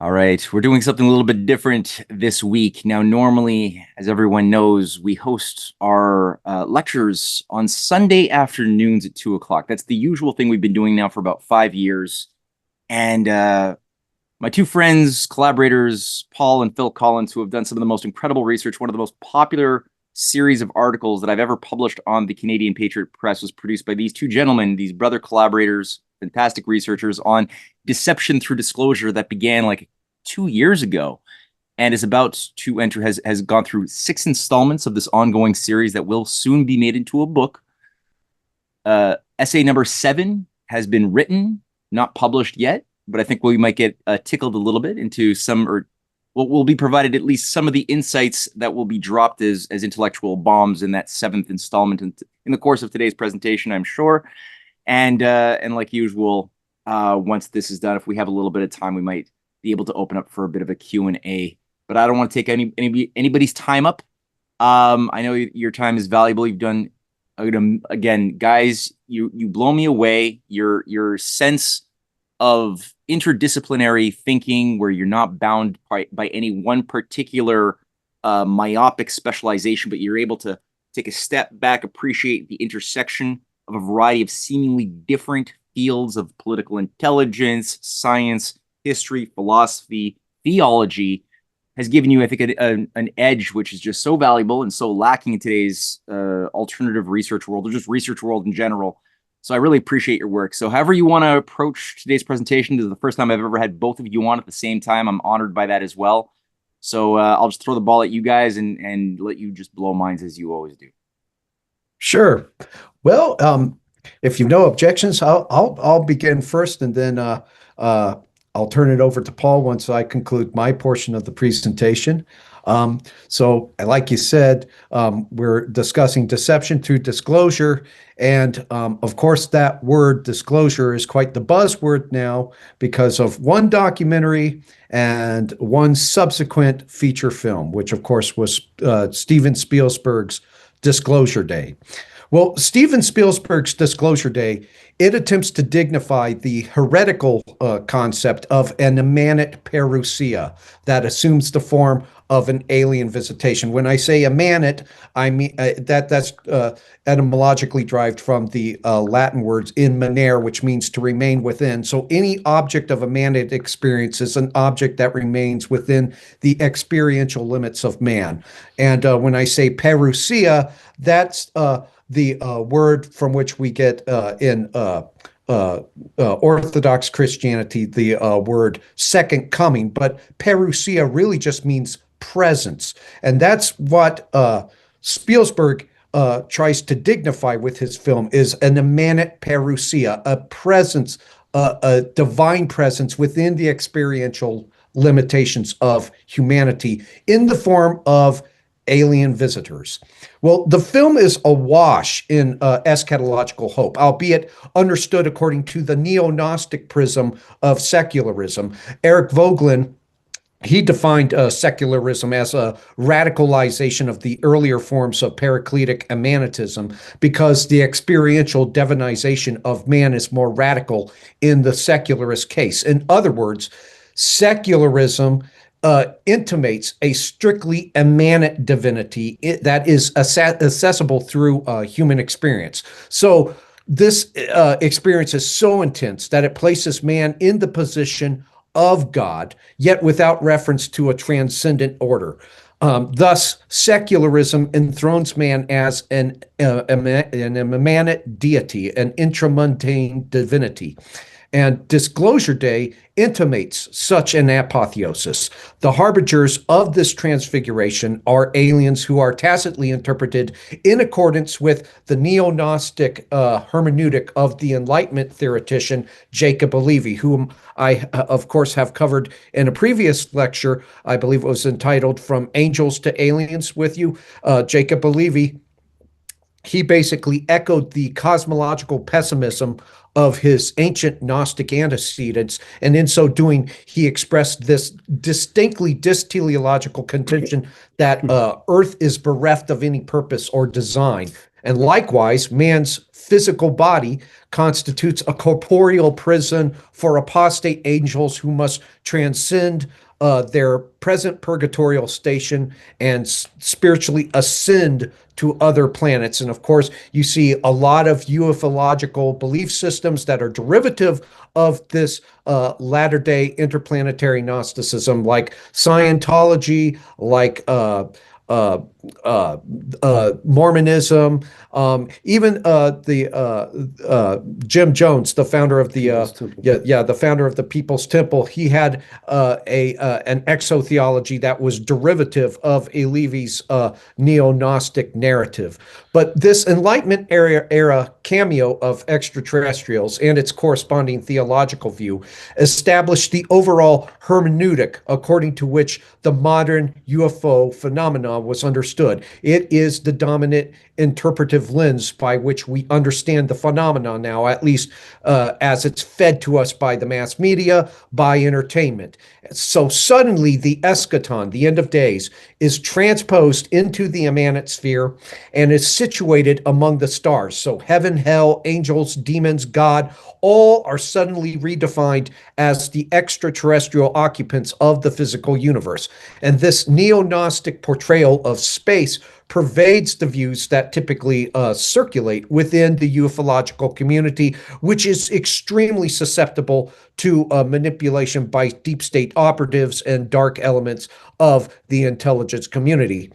All right, we're doing something a little bit different this week. Now, normally, as everyone knows, we host our lectures on Sunday afternoons at 2 o'clock. That's the usual thing we've been doing now for about 5 years. And my two friends, collaborators, Paul and Phil Collins, who have done some of the most incredible research, one of the most popular series of articles that I've ever published on the Canadian Patriot Press was produced by these two gentlemen, these brother collaborators, fantastic researchers on deception through disclosure that began like 2 years ago and is about to enter, has gone through 6 installments of this ongoing series that will soon be made into a book. Essay number 7 has been written, not published yet, but I think we might get tickled a little bit into some, or we'll be provided at least some of the insights that will be dropped as intellectual bombs in that 7th installment in the course of today's presentation, I'm sure. And like usual, once this is done, if we have a little bit of time, we might be able to open up for a bit of a Q&A. But I don't want to take anybody's time up. I know your time is valuable. You've done, again, guys, you blow me away. Your sense of interdisciplinary thinking, where you're not bound by any one particular myopic specialization, but you're able to take a step back, appreciate the intersection of a variety of seemingly different fields of political intelligence, science, history, philosophy, theology, has given you, I think, an edge, which is just so valuable and so lacking in today's alternative research world, or just research world in general. So I really appreciate your work. So however you want to approach today's presentation, this is the first time I've ever had both of you on at the same time. I'm honored by that as well. So I'll just throw the ball at you guys and let you just blow minds as you always do. Sure. Well, if you have no objections, I'll begin first, and then I'll turn it over to Paul once I conclude my portion of the presentation. So, like you said, we're discussing deception through disclosure. And of course, that word disclosure is quite the buzzword now because of one documentary and one subsequent feature film, which of course was Steven Spielberg's Disclosure Day. Well, Steven Spielberg's Disclosure Day, it attempts to dignify the heretical concept of an immanent parousia that assumes the form of an alien visitation. When I say immanent, I mean that's etymologically derived from the Latin words in manere, which means to remain within. So any object of immanent experience is an object that remains within the experiential limits of man. And when I say parousia, that's the word from which we get in Orthodox Christianity the word second coming, but parousia really just means presence. And that's what Spielberg tries to dignify with his film, is an immanent parousia, a presence, a divine presence within the experiential limitations of humanity in the form of alien visitors. Well, the film is awash in eschatological hope, albeit understood according to the neo-Gnostic prism of secularism. Eric Voegelin, he defined secularism as a radicalization of the earlier forms of paracletic immanentism because the experiential divinization of man is more radical in the secularist case. In other words, secularism intimates a strictly immanent divinity that is accessible through human experience. So this experience is so intense that it places man in the position of God, yet without reference to a transcendent order. Thus, secularism enthrones man as an immanent deity, an intramundane divinity. And Disclosure Day intimates such an apotheosis. The harbingers of this transfiguration are aliens who are tacitly interpreted in accordance with the neo-Gnostic hermeneutic of the Enlightenment theoretician Jacob Alevi, whom I, of course, have covered in a previous lecture. I believe it was entitled From Angels to Aliens with you. Jacob Alevi, he basically echoed the cosmological pessimism of his ancient Gnostic antecedents, and in so doing, he expressed this distinctly dysteleological contention that Earth is bereft of any purpose or design. And likewise, man's physical body constitutes a corporeal prison for apostate angels who must transcend their present purgatorial station and spiritually ascend to other planets. And of course, you see a lot of ufological belief systems that are derivative of this latter-day interplanetary Gnosticism, like Scientology, like Mormonism, even the Jim Jones, the founder of the the founder of the People's Temple. He had an exotheology that was derivative of Levy's neo-Gnostic narrative. But this Enlightenment era cameo of extraterrestrials and its corresponding theological view established the overall hermeneutic according to which the modern UFO phenomenon was understood. It is the dominant interpretive lens by which we understand the phenomenon now, at least as it's fed to us by the mass media, by entertainment. So suddenly the eschaton, the end of days, is transposed into the immanent sphere and is situated among the stars. So heaven, hell, angels, demons, God, all are suddenly redefined as the extraterrestrial occupants of the physical universe. And this neo-Gnostic portrayal of space pervades the views that typically circulate within the ufological community, which is extremely susceptible to manipulation by deep state operatives and dark elements of the intelligence community.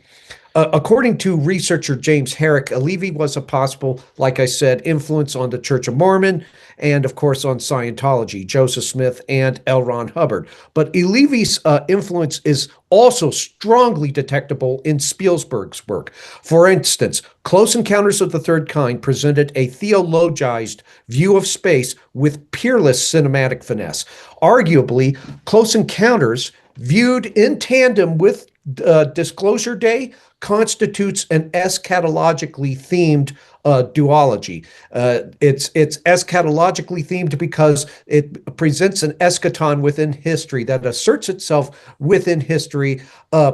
According to researcher James Herrick, Levy was a possible, like I said, influence on the Church of Mormon and, of course, on Scientology, Joseph Smith and L. Ron Hubbard. But Levy's influence is also strongly detectable in Spielberg's work. For instance, Close Encounters of the Third Kind presented a theologized view of space with peerless cinematic finesse. Arguably, Close Encounters, viewed in tandem with Disclosure Day, constitutes an eschatologically themed duology. It's eschatologically themed because it presents an eschaton within history that asserts itself within history,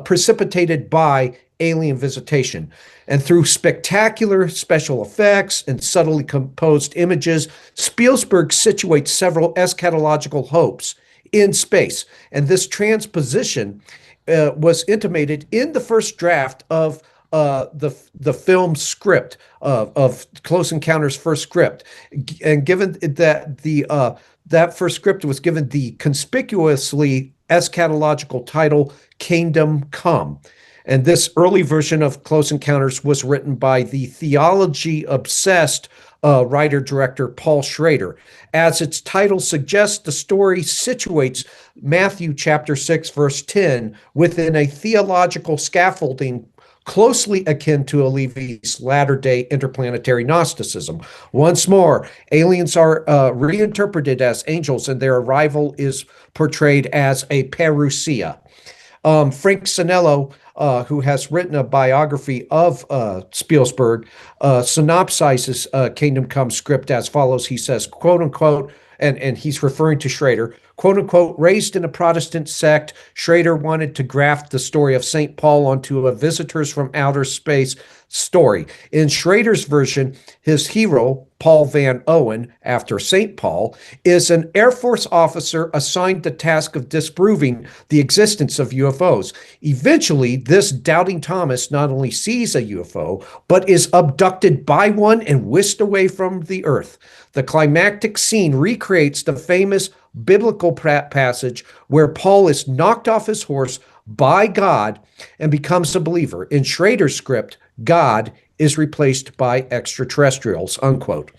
precipitated by alien visitation. And through spectacular special effects and subtly composed images, Spielberg situates several eschatological hopes in space. And this transposition was intimated in the first draft of the film script of Close Encounters' first script, and given that that first script was given the conspicuously eschatological title "Kingdom Come." And this early version of Close Encounters was written by the theology-obsessed writer-director Paul Schrader. As its title suggests, the story situates Matthew chapter 6, verse 10 within a theological scaffolding closely akin to Levy's latter-day interplanetary Gnosticism. Once more, aliens are reinterpreted as angels, and their arrival is portrayed as a parousia. Frank Sinello, who has written a biography of Spielberg, synopsizes Kingdom Come script as follows. He says, quote unquote, and he's referring to Schrader, quote unquote, raised in a Protestant sect, Schrader wanted to graft the story of St. Paul onto a visitors from outer space story. In Schrader's version, his hero, Paul Van Owen, after St. Paul, is an Air Force officer assigned the task of disproving the existence of UFOs. Eventually, this doubting Thomas not only sees a UFO, but is abducted by one and whisked away from the earth. The climactic scene recreates the famous biblical passage where Paul is knocked off his horse by God and becomes a believer. In Schrader's script, God is replaced by extraterrestrials, unquote.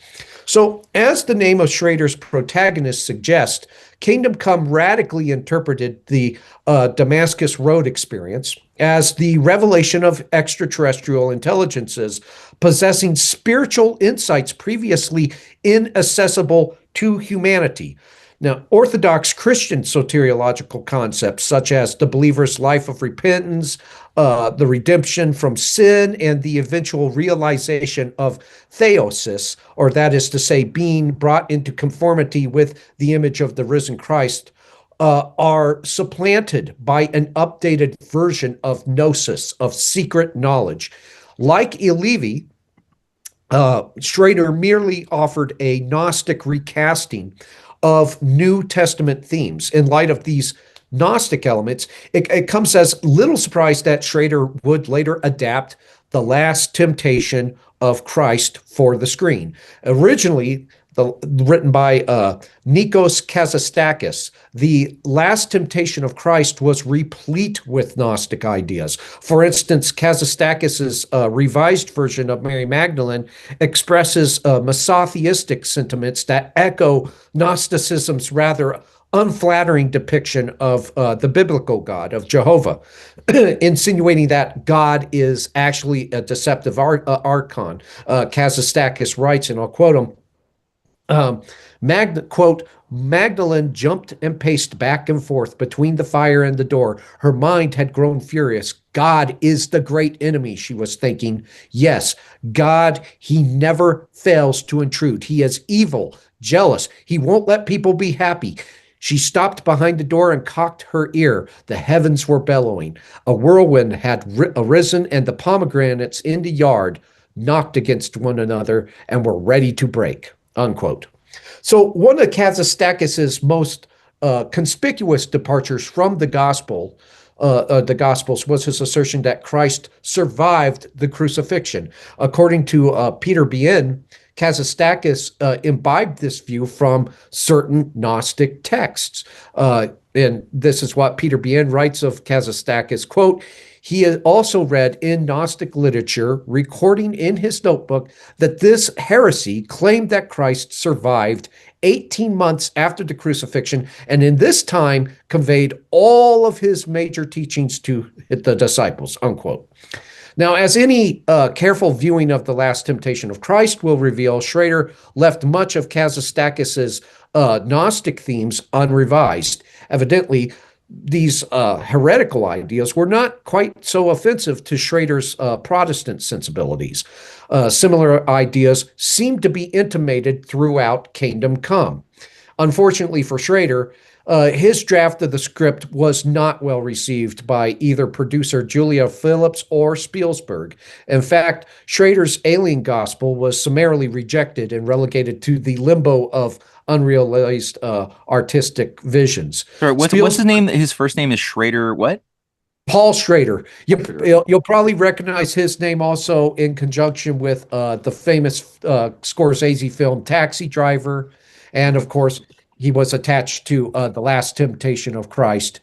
So, as the name of Schrader's protagonist suggests, Kingdom Come radically interpreted the Damascus Road experience as the revelation of extraterrestrial intelligences possessing spiritual insights previously inaccessible to humanity. Now, Orthodox Christian soteriological concepts such as the believer's life of repentance, the redemption from sin, and the eventual realization of theosis, or that is to say, being brought into conformity with the image of the risen Christ, are supplanted by an updated version of gnosis, of secret knowledge. Like Levy, Schrader merely offered a Gnostic recasting of New Testament themes in light of these Gnostic elements. It comes as little surprise that Schrader would later adapt The Last Temptation of Christ for the screen. Originally, written by Nikos Kazistakis, The Last Temptation of Christ was replete with Gnostic ideas. For instance, Kazistakis' revised version of Mary Magdalene expresses misotheistic sentiments that echo Gnosticism's rather unflattering depiction of the biblical God, of Jehovah, insinuating that God is actually a deceptive archon. Kazistakis writes, and I'll quote him, quote, Magdalene jumped and paced back and forth between the fire and the door. Her mind had grown furious. God is the great enemy, she was thinking. Yes, God, he never fails to intrude. He is evil, jealous. He won't let people be happy. She stopped behind the door and cocked her ear. The heavens were bellowing. A whirlwind had arisen, and the pomegranates in the yard knocked against one another and were ready to break. Unquote. So one of Kazistakis' most conspicuous departures from the Gospels was his assertion that Christ survived the crucifixion. According to Peter Bien, Kazistakis imbibed this view from certain Gnostic texts. And this is what Peter Bien writes of Kazistakis, quote, he had also read in Gnostic literature, recording in his notebook, that this heresy claimed that Christ survived 18 months after the crucifixion, and in this time conveyed all of his major teachings to the disciples, unquote. Now, as any careful viewing of The Last Temptation of Christ will reveal, Schrader left much of Kazistakis' Gnostic themes unrevised. Evidently, these heretical ideas were not quite so offensive to Schrader's Protestant sensibilities. Similar ideas seem to be intimated throughout Kingdom Come. Unfortunately for Schrader, his draft of the script was not well received by either producer Julia Phillips or Spielberg. In fact, Schrader's Alien Gospel was summarily rejected and relegated to the limbo of unrealized artistic visions. Sorry, what's his name? His first name is Schrader. What? Paul Schrader. You'll probably recognize his name also in conjunction with the famous Scorsese film Taxi Driver. And of course, he was attached to The Last Temptation of Christ.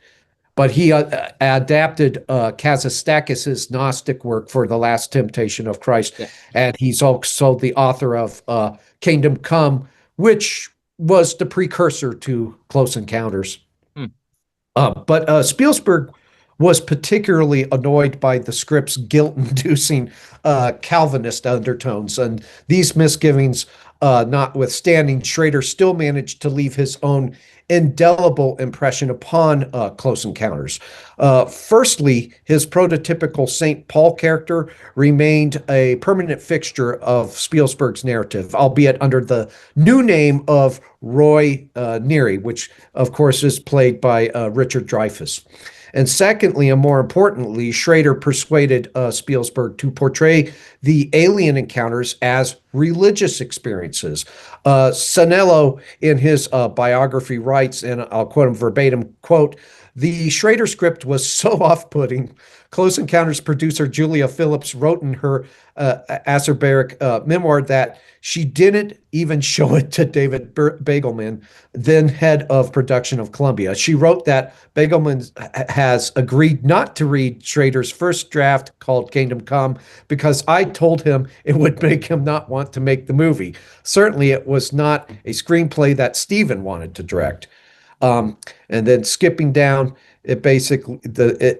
But he adapted Kazistakis' Gnostic work for The Last Temptation of Christ. Yeah. And he's also the author of Kingdom Come, which was the precursor to Close Encounters. But Spielberg was particularly annoyed by the script's guilt-inducing Calvinist undertones, and these misgivings notwithstanding, Schrader still managed to leave his own indelible impression upon Close Encounters. Firstly, his prototypical St. Paul character remained a permanent fixture of Spielberg's narrative, albeit under the new name of Roy Neary, which, of course, is played by Richard Dreyfuss. And secondly, and more importantly, Schrader persuaded Spielberg to portray the alien encounters as religious experiences. Sanello, in his biography, writes, and I'll quote him verbatim, quote, the Schrader script was so off-putting. Close Encounters producer Julia Phillips wrote in her acerbic memoir that she didn't even show it to David Begelman, then head of production of Columbia. She wrote that Begelman has agreed not to read Schrader's first draft called Kingdom Come because I told him it would make him not want to make the movie. Certainly it was not a screenplay that Steven wanted to direct. And then skipping down, it basically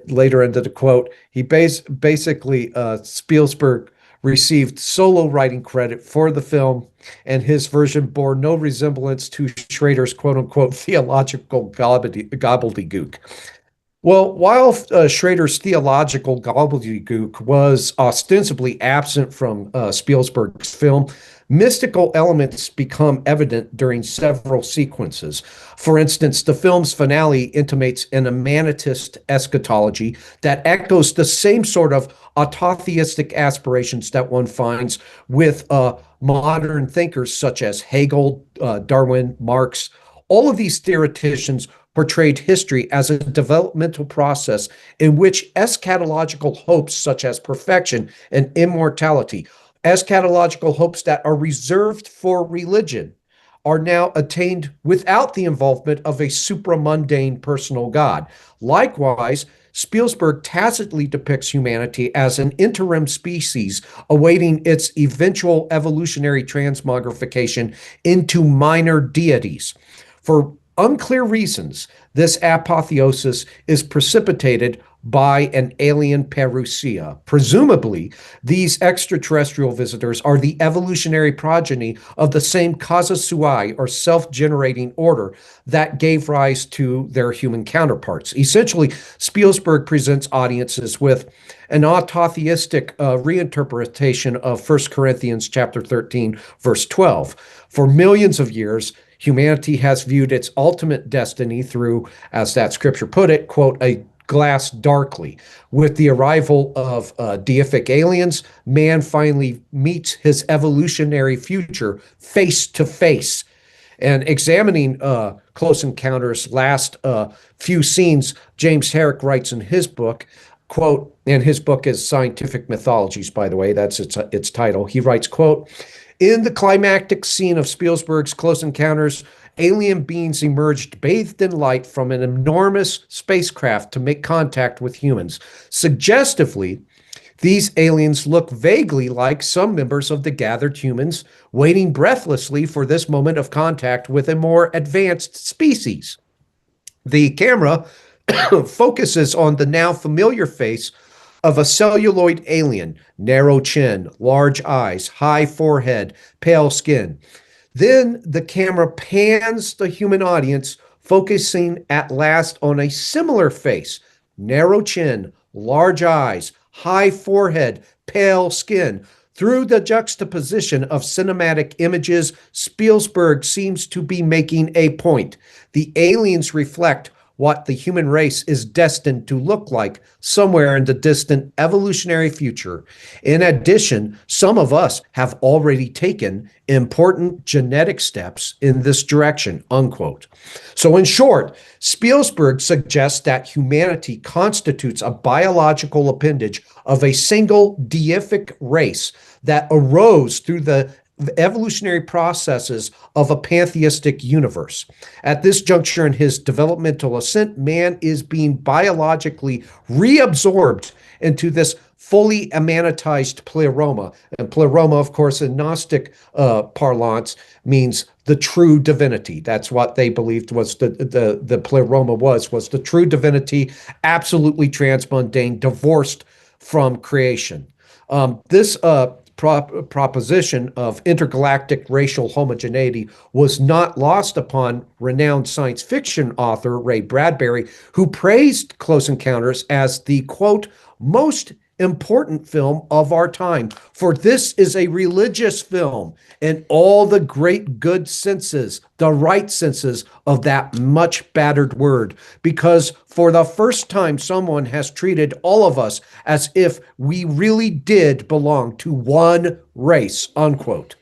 later into the quote, he basically Spielberg received solo writing credit for the film, and his version bore no resemblance to Schrader's quote unquote theological gobbledygook. Well, while Schrader's theological gobbledygook was ostensibly absent from Spielberg's film, mystical elements become evident during several sequences. For instance, the film's finale intimates an immanentist eschatology that echoes the same sort of autotheistic aspirations that one finds with modern thinkers such as Hegel, Darwin, Marx. All of these theoreticians portrayed history as a developmental process in which eschatological hopes such as perfection and immortality, eschatological hopes that are reserved for religion, are now attained without the involvement of a supramundane personal God. Likewise, Spielberg tacitly depicts humanity as an interim species awaiting its eventual evolutionary transmogrification into minor deities. For unclear reasons, this apotheosis is precipitated by an alien parousia. Presumably, these extraterrestrial visitors are the evolutionary progeny of the same causa sui, or self-generating order, that gave rise to their human counterparts. Essentially, Spielberg presents audiences with an autotheistic reinterpretation of 1 Corinthians chapter 13, verse 12. For millions of years, humanity has viewed its ultimate destiny through, as that scripture put it, quote, a glass darkly. With the arrival of deific aliens, man finally meets his evolutionary future face to face. And examining Close Encounters' last few scenes, James Herrick writes in his book, quote, and his book is Scientific Mythologies, by the way, that's its title. He writes, quote, in the climactic scene of Spielberg's Close Encounters, alien beings emerged bathed in light from an enormous spacecraft to make contact with humans. Suggestively, these aliens look vaguely like some members of the gathered humans, waiting breathlessly for this moment of contact with a more advanced species. The camera focuses on the now familiar face of a celluloid alien, narrow chin, large eyes, high forehead, pale skin. Then the camera pans the human audience, focusing at last on a similar face, narrow chin, large eyes, high forehead, pale skin. Through the juxtaposition of cinematic images, Spielberg seems to be making a point. The aliens reflect what the human race is destined to look like somewhere in the distant evolutionary future. In addition, some of us have already taken important genetic steps in this direction, unquote. So in short, Spielberg suggests that humanity constitutes a biological appendage of a single deific race that arose through the evolutionary processes of a pantheistic universe. At this juncture in his developmental ascent, man is being biologically reabsorbed into this fully immanentized pleroma. And pleroma, of course, in Gnostic parlance, means the true divinity. That's what they believed was the pleroma was the true divinity, absolutely transmundane, divorced from creation. This proposition of intergalactic racial homogeneity was not lost upon renowned science fiction author Ray Bradbury, who praised Close Encounters as the, quote, most important film of our time. For this is a religious film in all the great good senses, the right senses of that much battered word, because for the first time, someone has treated all of us as if we really did belong to one race, unquote.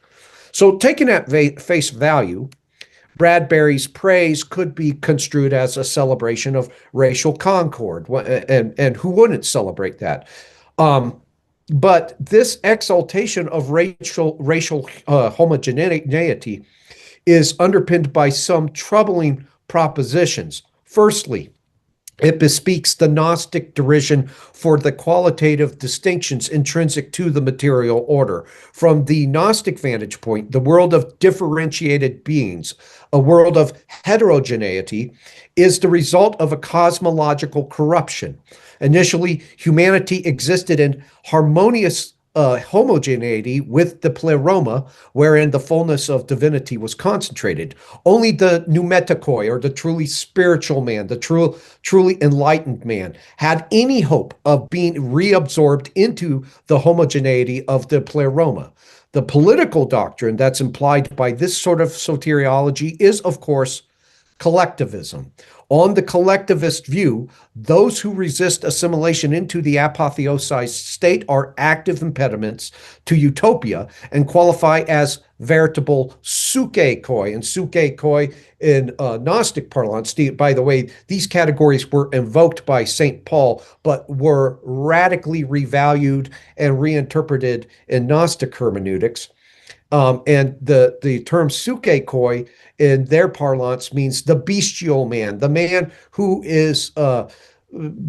So taken at face value, Bradbury's praise could be construed as a celebration of racial concord, and who wouldn't celebrate that? But this exaltation of racial homogeneity is underpinned by some troubling propositions. Firstly, it bespeaks the Gnostic derision for the qualitative distinctions intrinsic to the material order. From the Gnostic vantage point, the world of differentiated beings, a world of heterogeneity, is the result of a cosmological corruption. Initially, humanity existed in harmonious homogeneity with the pleroma, wherein the fullness of divinity was concentrated. Only the pneumatikoi, or the truly spiritual man, the truly enlightened man, had any hope of being reabsorbed into the homogeneity of the pleroma. The political doctrine that's implied by this sort of soteriology is, of course, collectivism. On the collectivist view, those who resist assimilation into the apotheosized state are active impediments to utopia and qualify as veritable sukeikoi. And sukeikoi in Gnostic parlance, by the way, these categories were invoked by St. Paul, but were radically revalued and reinterpreted in Gnostic hermeneutics. And the term sukeikoi in their parlance means the bestial man, the man who is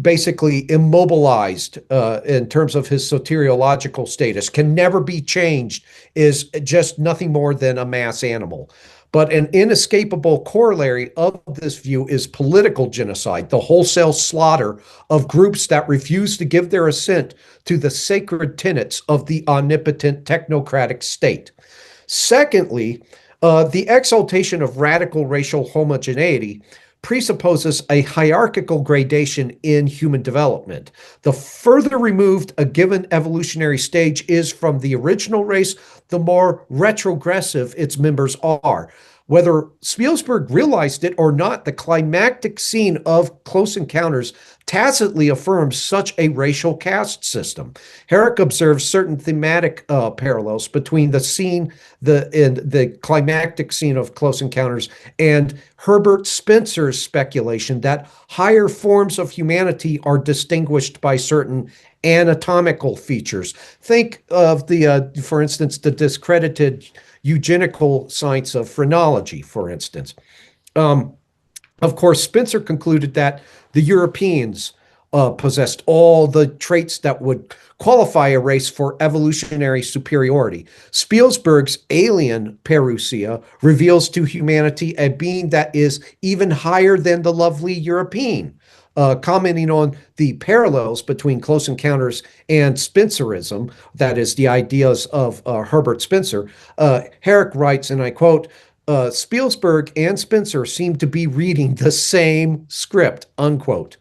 basically immobilized in terms of his soteriological status, can never be changed, is just nothing more than a mass animal. But an inescapable corollary of this view is political genocide, the wholesale slaughter of groups that refuse to give their assent to the sacred tenets of the omnipotent technocratic state. Secondly, the exaltation of radical racial homogeneity presupposes a hierarchical gradation in human development. The further removed a given evolutionary stage is from the original race, the more retrogressive its members are. Whether Spielberg realized it or not, the climactic scene of Close Encounters tacitly affirms such a racial caste system. Herrick observes certain thematic parallels between in the climactic scene of Close Encounters and Herbert Spencer's speculation that higher forms of humanity are distinguished by certain anatomical features. Think of for instance, the discredited eugenical science of phrenology, for instance. Of course, Spencer concluded that the Europeans possessed all the traits that would qualify a race for evolutionary superiority. Spielberg's alien parousia reveals to humanity a being that is even higher than the lovely European. Commenting on the parallels between Close Encounters and Spencerism, that is, the ideas of Herbert Spencer, Herrick writes, and I quote, Spielberg and Spencer seem to be reading the same script, unquote.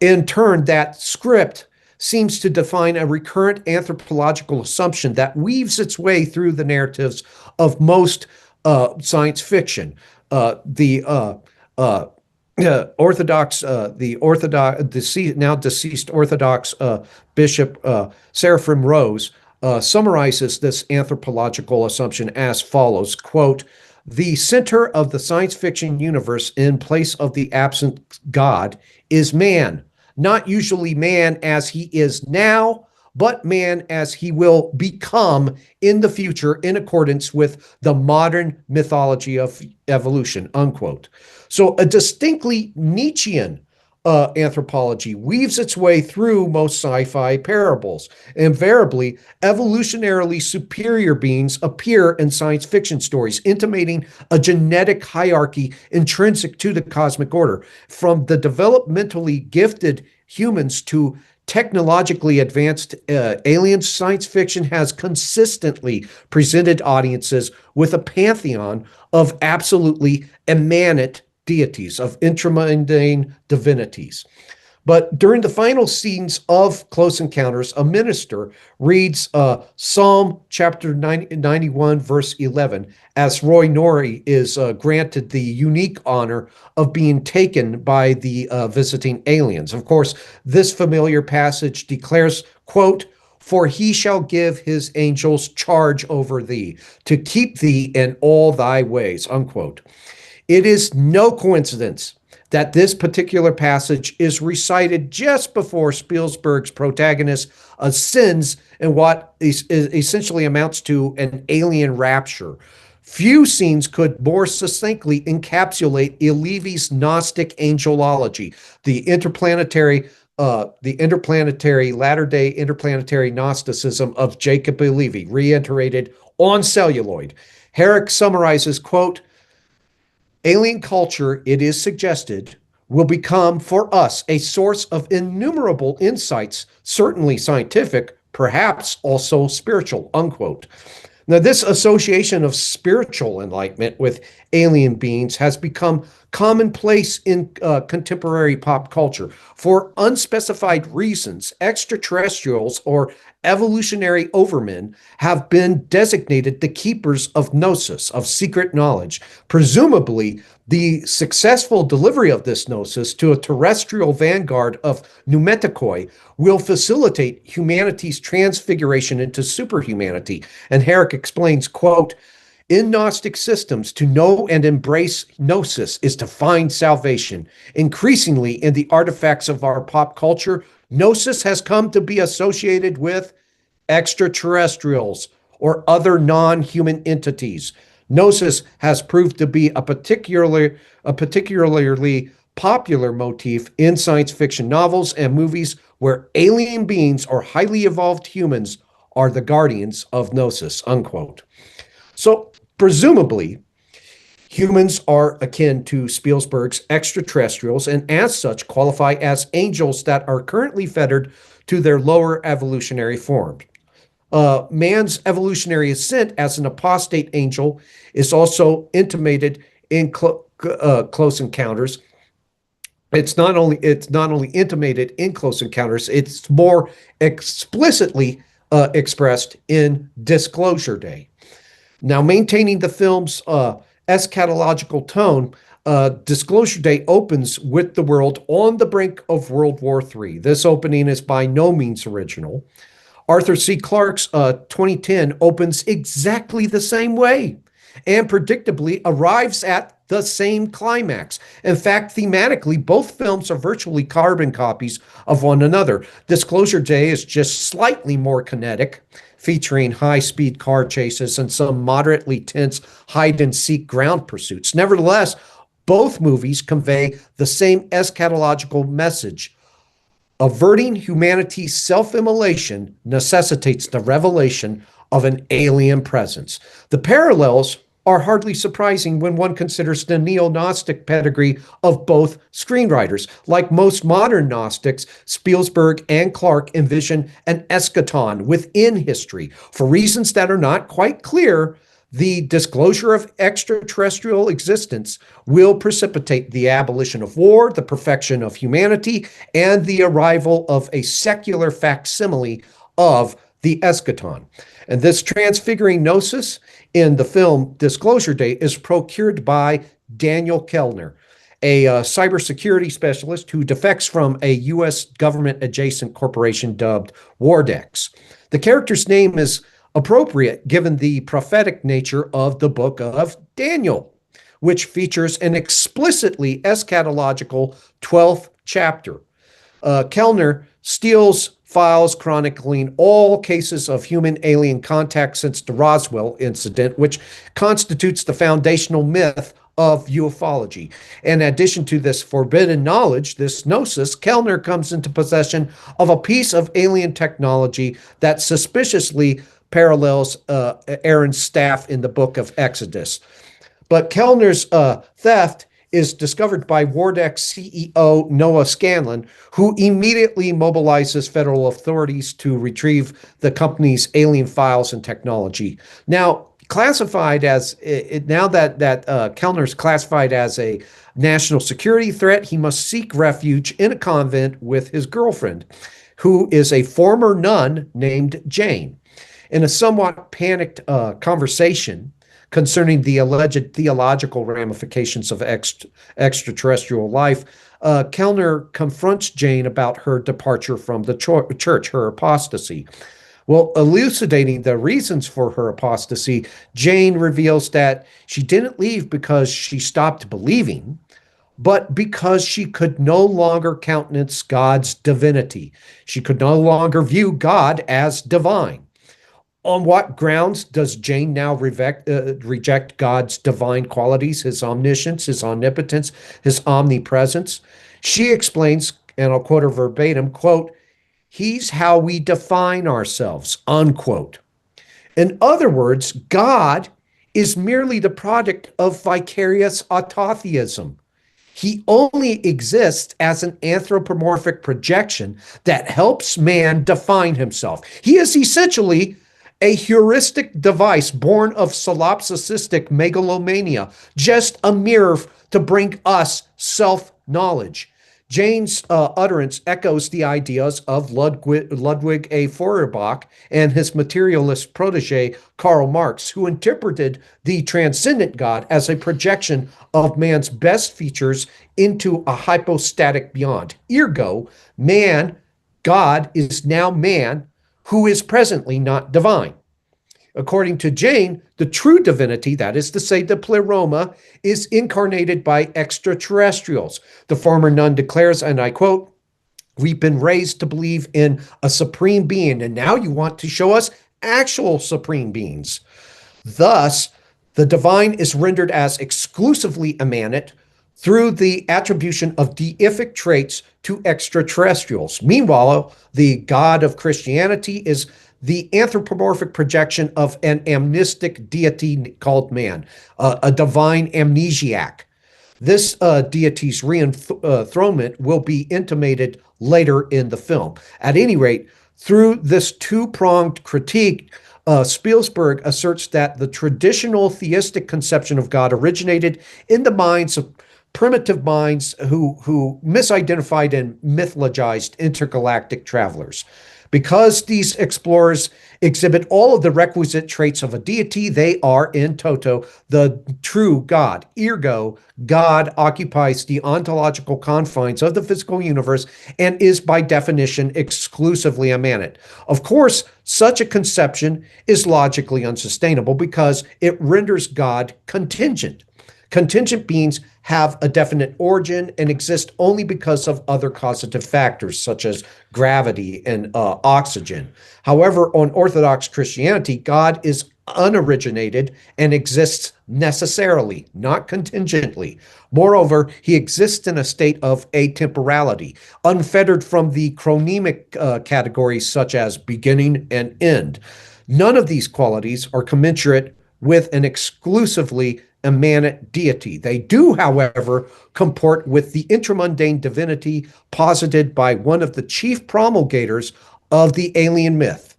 In turn, that script seems to define a recurrent anthropological assumption that weaves its way through the narratives of most science fiction. Now deceased Orthodox Bishop Seraphim Rose summarizes this anthropological assumption as follows, quote, the center of the science fiction universe in place of the absent God is man, not usually man as he is now, but man as he will become in the future in accordance with the modern mythology of evolution, unquote. So a distinctly Nietzschean anthropology weaves its way through most sci-fi parables. Invariably, evolutionarily superior beings appear in science fiction stories, intimating a genetic hierarchy intrinsic to the cosmic order. From the developmentally gifted humans to technologically advanced aliens, science fiction has consistently presented audiences with a pantheon of absolutely immanent deities, of intramundane divinities. But during the final scenes of Close Encounters, a minister reads Psalm chapter 91, verse 11, as Roy Norrie is granted the unique honor of being taken by the visiting aliens. Of course, this familiar passage declares, quote, for he shall give his angels charge over thee, to keep thee in all thy ways, unquote. It is no coincidence that this particular passage is recited just before Spielberg's protagonist ascends in what essentially amounts to an alien rapture. Few scenes could more succinctly encapsulate Elevi's Gnostic angelology, the interplanetary latter-day interplanetary Gnosticism of Jacob Elevi, reiterated on celluloid. Herrick summarizes, quote, alien culture, it is suggested, will become for us a source of innumerable insights, certainly scientific, perhaps also spiritual, unquote. Now, this association of spiritual enlightenment with alien beings has become commonplace in contemporary pop culture. For unspecified reasons, extraterrestrials or evolutionary overmen have been designated the keepers of gnosis, of secret knowledge. Presumably, the successful delivery of this gnosis to a terrestrial vanguard of pneumatikoi will facilitate humanity's transfiguration into superhumanity. And Herrick explains, quote, in Gnostic systems, to know and embrace gnosis is to find salvation. Increasingly, in the artifacts of our pop culture, gnosis has come to be associated with extraterrestrials or other non-human entities. Gnosis has proved to be a particularly popular motif in science fiction novels and movies where alien beings or highly evolved humans are the guardians of gnosis, unquote. So presumably, humans are akin to Spielberg's extraterrestrials and as such qualify as angels that are currently fettered to their lower evolutionary forms. Man's evolutionary ascent as an apostate angel is also intimated in Close Encounters. It's not only intimated in Close Encounters, it's more explicitly expressed in Disclosure Day. Now, maintaining the film's eschatological tone, Disclosure Day opens with the world on the brink of World War III. This opening is by no means original. Arthur C. Clarke's 2010 opens exactly the same way and predictably arrives at the same climax. In fact, thematically, both films are virtually carbon copies of one another. Disclosure Day is just slightly more kinetic, featuring high-speed car chases and some moderately tense hide-and-seek ground pursuits. Nevertheless, both movies convey the same eschatological message. Averting humanity's self-immolation necessitates the revelation of an alien presence. The parallels are hardly surprising when one considers the neo-Gnostic pedigree of both screenwriters. Like most modern Gnostics, Spielberg and Clarke envision an eschaton within history. For reasons that are not quite clear, the disclosure of extraterrestrial existence will precipitate the abolition of war, the perfection of humanity, and the arrival of a secular facsimile of the eschaton. And this transfiguring gnosis in the film Disclosure Day is procured by Daniel Kellner, a cybersecurity specialist who defects from a U.S. government-adjacent corporation dubbed Wardex. The character's name is appropriate given the prophetic nature of the book of Daniel, which features an explicitly eschatological 12th chapter. Kellner steals files chronicling all cases of human-alien contact since the Roswell incident, which constitutes the foundational myth of ufology. In addition to this forbidden knowledge, this gnosis, Kellner comes into possession of a piece of alien technology that suspiciously parallels Aaron's staff in the book of Exodus. But Kellner's theft is discovered by Wardex CEO Noah Scanlon, who immediately mobilizes federal authorities to retrieve the company's alien files and technology. Now, classified as now that Kellner's classified as a national security threat, he must seek refuge in a convent with his girlfriend, who is a former nun named Jane. In a somewhat panicked conversation concerning the alleged theological ramifications of extraterrestrial life, Kellner confronts Jane about her departure from the church, her apostasy. Well, elucidating the reasons for her apostasy, Jane reveals that she didn't leave because she stopped believing, but because she could no longer countenance God's divinity. She could no longer view God as divine. On what grounds does Jane now reject God's divine qualities, his omniscience, his omnipotence, his omnipresence? She explains, and I'll quote her verbatim, quote, "He's how we define ourselves," unquote. In other words, God is merely the product of vicarious autotheism. He only exists as an anthropomorphic projection that helps man define himself. He is essentially a heuristic device born of solipsistic megalomania, just a mirror to bring us self-knowledge. Jane's utterance echoes the ideas of Ludwig A. Feuerbach and his materialist protege, Karl Marx, who interpreted the transcendent God as a projection of man's best features into a hypostatic beyond. Ergo, God is now man who is presently not divine. According to Jane, the true divinity, that is to say, the pleroma, is incarnated by extraterrestrials. The former nun declares, and I quote, "We've been raised to believe in a supreme being, and now you want to show us actual supreme beings." Thus, the divine is rendered as exclusively immanent through the attribution of deific traits to extraterrestrials. Meanwhile, the God of Christianity is the anthropomorphic projection of an amnestic deity called man, a divine amnesiac. This deity's re-enthronement will be intimated later in the film. At any rate, through this two-pronged critique, Spielberg asserts that the traditional theistic conception of God originated in the minds of primitive minds who misidentified and mythologized intergalactic travelers. Because these explorers exhibit all of the requisite traits of a deity, they are in toto the true God. Ergo, God occupies the ontological confines of the physical universe and is by definition exclusively immanent. Of course, such a conception is logically unsustainable because it renders God contingent. Contingent beings have a definite origin and exist only because of other causative factors such as gravity and oxygen. However, on Orthodox Christianity, God is unoriginated and exists necessarily, not contingently. Moreover, he exists in a state of atemporality, unfettered from the chronemic categories such as beginning and end. None of these qualities are commensurate with an exclusively immanent deity. They do, however, comport with the intramundane divinity posited by one of the chief promulgators of the alien myth,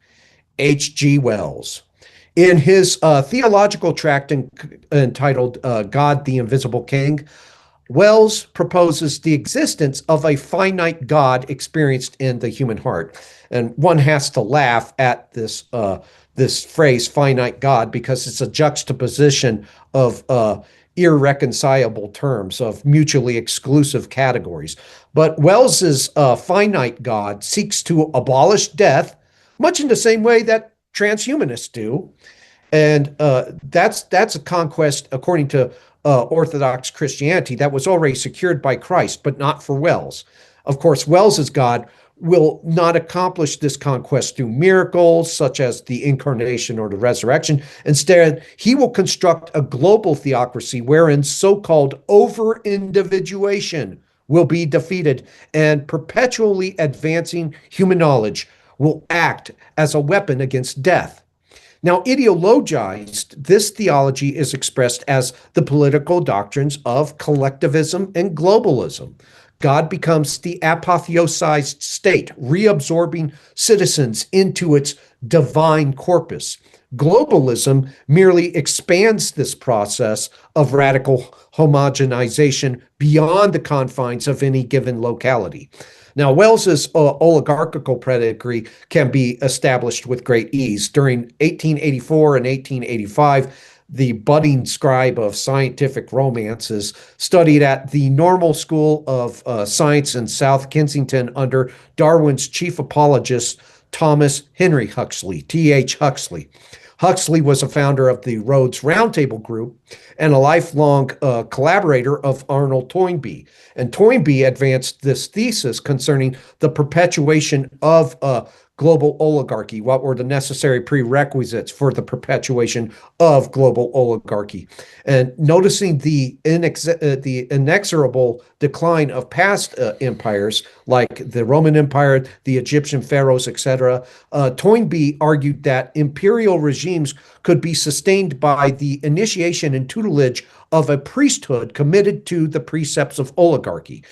H.G. Wells. In his theological tract entitled God the Invisible King, Wells proposes the existence of a finite God experienced in the human heart. And one has to laugh at this phrase, finite God, because it's a juxtaposition of irreconcilable terms, of mutually exclusive categories. But Wells's finite God seeks to abolish death, much in the same way that transhumanists do. And that's a conquest, according to Orthodox Christianity, that was already secured by Christ, but not for Wells. Of course, Wells's God will not accomplish this conquest through miracles such as the incarnation or the resurrection. Instead, he will construct a global theocracy wherein so-called over-individuation will be defeated and perpetually advancing human knowledge will act as a weapon against death. Now, ideologized, this theology is expressed as the political doctrines of collectivism and globalism. God becomes the apotheosized state, reabsorbing citizens into its divine corpus. Globalism merely expands this process of radical homogenization beyond the confines of any given locality. Now, Wells's oligarchical pedigree can be established with great ease. During 1884 and 1885, the budding scribe of scientific romances studied at the Normal School of Science in South Kensington under Darwin's chief apologist, Thomas Henry Huxley, T.H. Huxley. Huxley was a founder of the Rhodes Roundtable Group and a lifelong collaborator of Arnold Toynbee. And Toynbee advanced this thesis concerning the perpetuation of global oligarchy. What were the necessary prerequisites for the perpetuation of global oligarchy? And noticing the inexorable decline of past empires like the Roman Empire, the Egyptian pharaohs, etc., Toynbee argued that imperial regimes could be sustained by the initiation and tutelage of a priesthood committed to the precepts of oligarchy.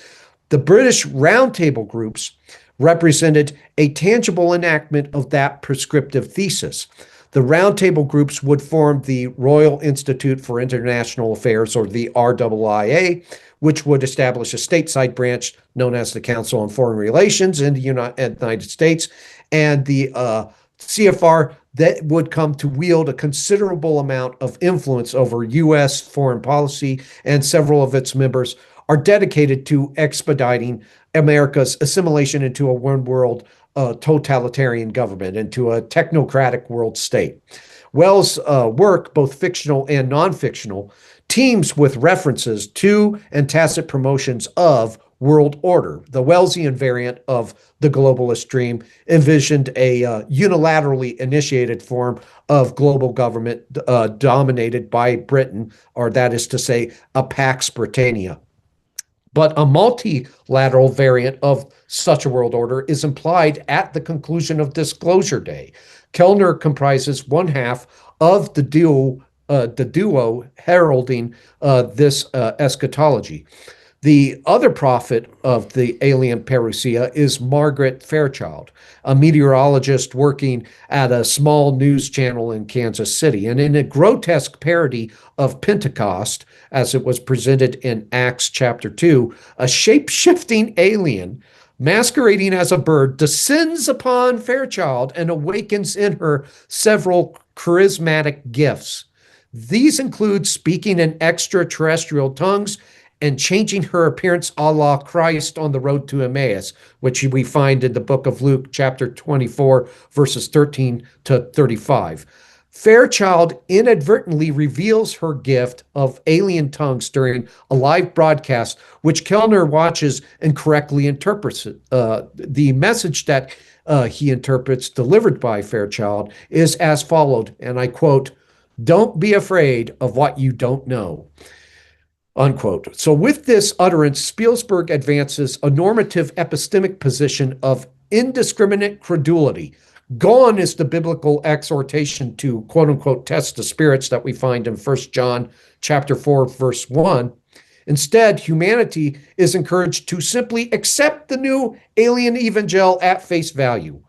The British Roundtable groups represented a tangible enactment of that prescriptive thesis. The roundtable groups would form the Royal Institute for International Affairs, or the RIIA, which would establish a stateside branch known as the Council on Foreign Relations in the United States, and the CFR that would come to wield a considerable amount of influence over U.S. foreign policy, and several of its members are dedicated to expediting America's assimilation into a one world totalitarian government, into a technocratic world state. Wells' work, both fictional and non-fictional, teams with references to and tacit promotions of world order. The Wellesian variant of the globalist dream envisioned a unilaterally initiated form of global government dominated by Britain, or that is to say, a Pax Britannia. But a multilateral variant of such a world order is implied at the conclusion of Disclosure Day. Kellner comprises one half of the duo heralding this eschatology. The other prophet of the alien parousia is Margaret Fairchild, a meteorologist working at a small news channel in Kansas City. And in a grotesque parody of Pentecost, as it was presented in Acts chapter 2, a shape-shifting alien masquerading as a bird descends upon Fairchild and awakens in her several charismatic gifts. These include speaking in extraterrestrial tongues and changing her appearance a la Christ on the road to Emmaus, which we find in the book of Luke, chapter 24, verses 13 to 35. Fairchild inadvertently reveals her gift of alien tongues during a live broadcast, which Kellner watches and correctly interprets. The message that he interprets delivered by Fairchild is as followed, and I quote, "Don't be afraid of what you don't know." Unquote. So with this utterance, Spielberg advances a normative epistemic position of indiscriminate credulity. Gone is the biblical exhortation to, quote unquote, test the spirits that we find in 1 John chapter 4, verse 1. Instead, humanity is encouraged to simply accept the new alien evangel at face value.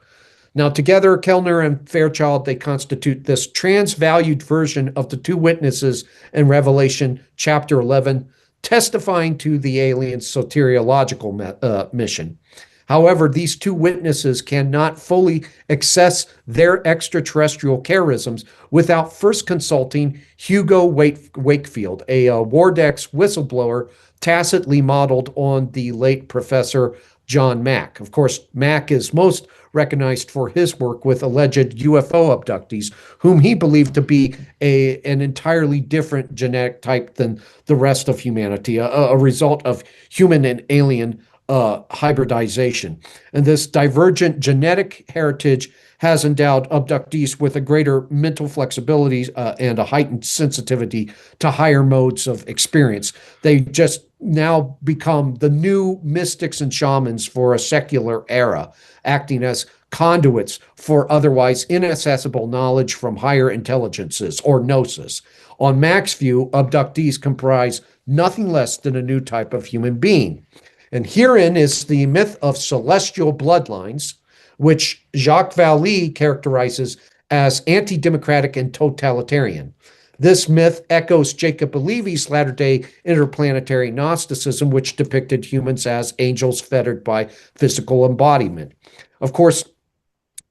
Now, together, Kellner and Fairchild, they constitute this transvalued version of the two witnesses in Revelation chapter 11, testifying to the alien's soteriological mission. However, these two witnesses cannot fully access their extraterrestrial charisms without first consulting Hugo Wakefield, a Wardex whistleblower tacitly modeled on the late Professor John Mack. Of course, Mack is most recognized for his work with alleged UFO abductees, whom he believed to be an entirely different genetic type than the rest of humanity, a result of human and alien hybridization. And this divergent genetic heritage has endowed abductees with a greater mental flexibility and a heightened sensitivity to higher modes of experience. They just now become the new mystics and shamans for a secular era, acting as conduits for otherwise inaccessible knowledge from higher intelligences, or gnosis. On Mack's view, abductees comprise nothing less than a new type of human being. And herein is the myth of celestial bloodlines, which Jacques Vallée characterizes as anti-democratic and totalitarian. This myth echoes Jacob Levy's latter-day interplanetary Gnosticism, which depicted humans as angels fettered by physical embodiment. Of course,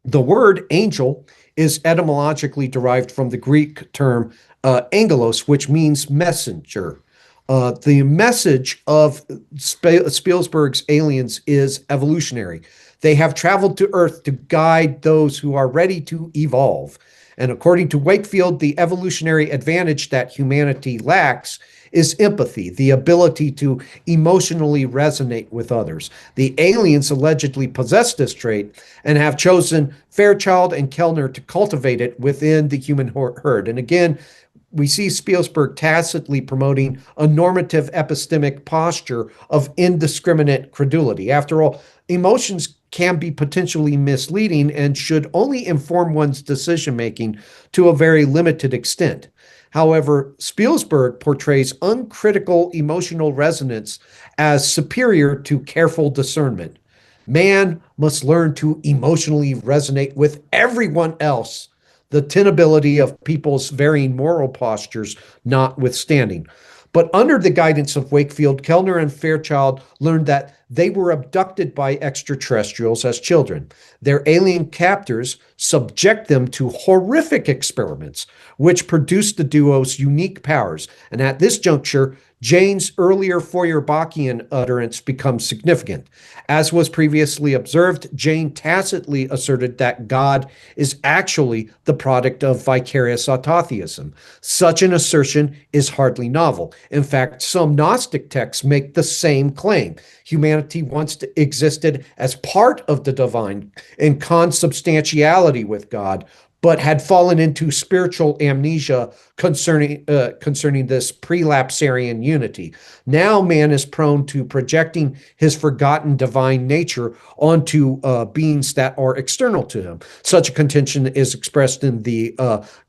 the word angel is etymologically derived from the Greek term angelos, which means messenger. The message of Spielberg's aliens is evolutionary. They have traveled to Earth to guide those who are ready to evolve. And according to Wakefield, the evolutionary advantage that humanity lacks is empathy, the ability to emotionally resonate with others. The aliens allegedly possess this trait and have chosen Fairchild and Kellner to cultivate it within the human herd. And again, we see Spielberg tacitly promoting a normative epistemic posture of indiscriminate credulity. After all, emotions can be potentially misleading and should only inform one's decision-making to a very limited extent. However, Spielberg portrays uncritical emotional resonance as superior to careful discernment. Man must learn to emotionally resonate with everyone else, the tenability of people's varying moral postures notwithstanding. But under the guidance of Wakefield, Kellner and Fairchild learned that they were abducted by extraterrestrials as children. Their alien captors subject them to horrific experiments, which produced the duo's unique powers. And at this juncture, Jane's earlier Feuerbachian utterance becomes significant. As was previously observed, Jane tacitly asserted that God is actually the product of vicarious autotheism. Such an assertion is hardly novel. In fact, some Gnostic texts make the same claim. Humanity once existed as part of the divine in consubstantiality with God, but had fallen into spiritual amnesia concerning this prelapsarian unity. Now man is prone to projecting his forgotten divine nature onto beings that are external to him. Such a contention is expressed in the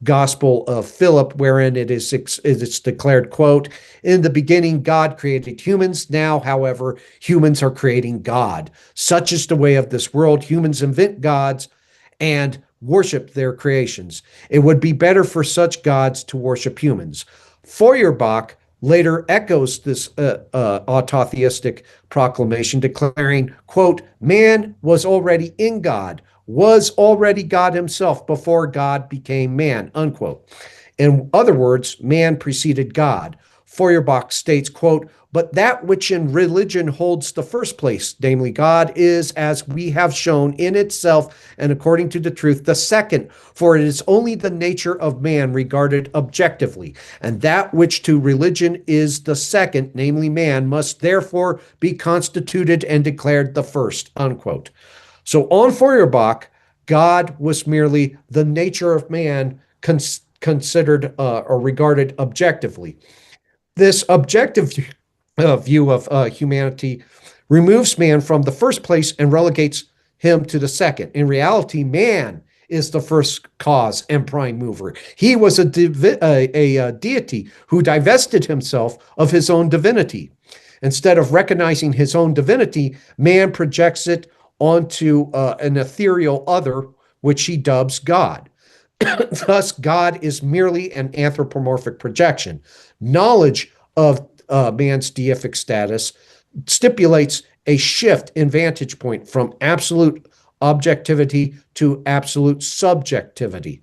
Gospel of Philip, wherein it's declared, quote, "In the beginning God created humans. Now, however, humans are creating God. Such is the way of this world. Humans invent gods and worship their creations. It would be better for such gods to worship humans." Feuerbach later echoes this autotheistic proclamation, declaring, quote, "Man was already in God, was already God himself before God became man," unquote. In other words, man preceded God. Feuerbach states, quote, "But that which in religion holds the first place, namely God, is, as we have shown, in itself and according to the truth, the second, for it is only the nature of man regarded objectively, and that which to religion is the second, namely man, must therefore be constituted and declared the first," unquote. So on Feuerbach, God was merely the nature of man considered or regarded objectively. This objective view of humanity removes man from the first place and relegates him to the second. In reality, man is the first cause and prime mover. He was a deity who divested himself of his own divinity. Instead of recognizing his own divinity, man projects it onto an ethereal other, which he dubs God. Thus, God is merely an anthropomorphic projection. Knowledge of man's deific status stipulates a shift in vantage point from absolute objectivity to absolute subjectivity.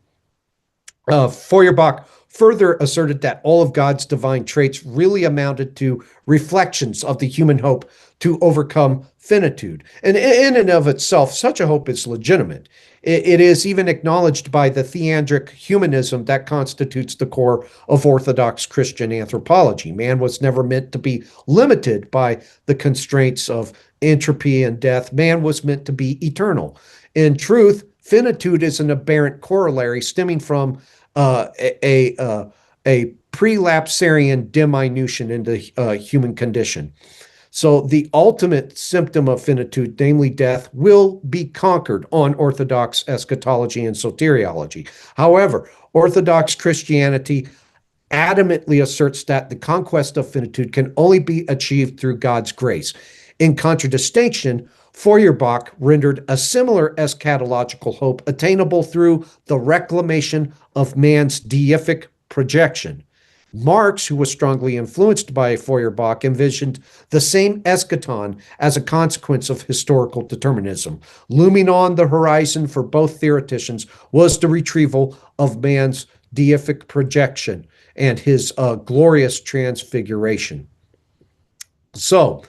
Feuerbach further asserted that all of God's divine traits really amounted to reflections of the human hope to overcome finitude. And in and of itself, such a hope is legitimate. It is even acknowledged by the theandric humanism that constitutes the core of Orthodox Christian anthropology. Man was never meant to be limited by the constraints of entropy and death. Man was meant to be eternal. In truth, finitude is an aberrant corollary stemming from a prelapsarian diminution in the human condition. So the ultimate symptom of finitude, namely death, will be conquered on Orthodox eschatology and soteriology. However, Orthodox Christianity adamantly asserts that the conquest of finitude can only be achieved through God's grace. In contradistinction, Feuerbach rendered a similar eschatological hope attainable through the reclamation of man's deific projection. Marx, who was strongly influenced by Feuerbach, envisioned the same eschaton as a consequence of historical determinism. Looming on the horizon for both theoreticians was the retrieval of man's deific projection and his glorious transfiguration. So,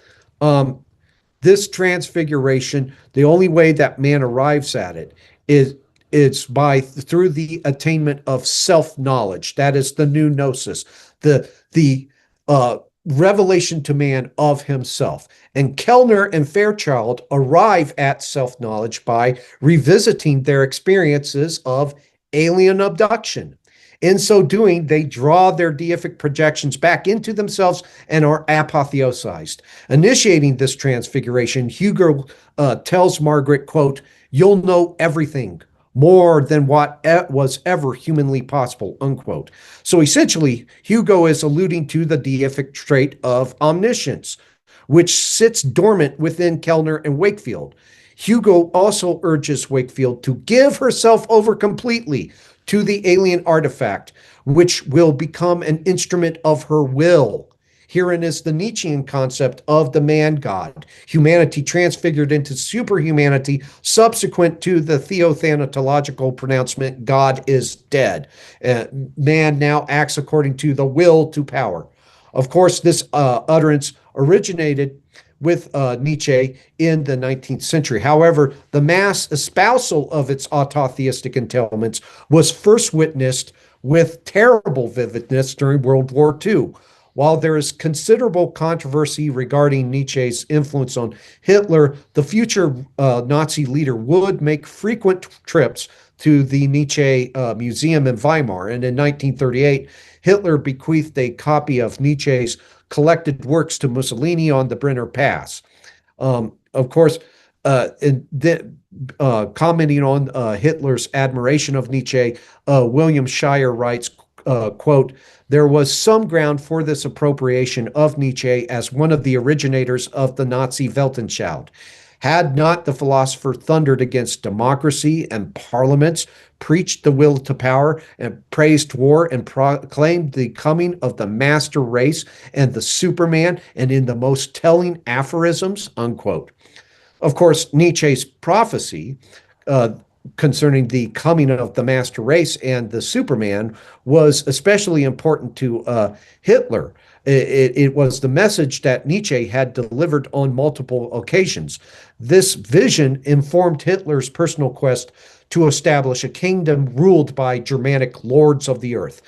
this transfiguration, the only way that man arrives at it is it's through the attainment of self-knowledge. That is the new gnosis, the revelation to man of himself. And Kellner and Fairchild arrive at self-knowledge by revisiting their experiences of alien abduction. In so doing, they draw their deific projections back into themselves and are apotheosized. Initiating this transfiguration, Hugo tells Margaret, quote, "You'll know everything, more than what was ever humanly possible," unquote. So essentially, Hugo is alluding to the deific trait of omniscience, which sits dormant within Kellner and Wakefield. Hugo also urges Wakefield to give herself over completely to the alien artifact, which will become an instrument of her will. Herein is the Nietzschean concept of the man-god, humanity transfigured into superhumanity subsequent to the theothanatological pronouncement, God is dead. Man now acts according to the will to power. Of course, this utterance originated with Nietzsche in the 19th century. However, the mass espousal of its autotheistic entailments was first witnessed with terrible vividness during World War II. While there is considerable controversy regarding Nietzsche's influence on Hitler, the future Nazi leader would make frequent trips to the Nietzsche Museum in Weimar. And in 1938, Hitler bequeathed a copy of Nietzsche's collected works to Mussolini on the Brenner Pass. Of course, commenting on Hitler's admiration of Nietzsche, William Shire writes, quote, "There was some ground for this appropriation of Nietzsche as one of the originators of the Nazi Weltanschauung. Had not the philosopher thundered against democracy and parliaments, preached the will to power, and praised war, and proclaimed the coming of the master race and the Superman, and in the most telling aphorisms," unquote. Of course, Nietzsche's prophecy concerning the coming of the master race and the Superman was especially important to Hitler. It was the message that Nietzsche had delivered on multiple occasions. This vision informed Hitler's personal quest to establish a kingdom ruled by Germanic lords of the earth.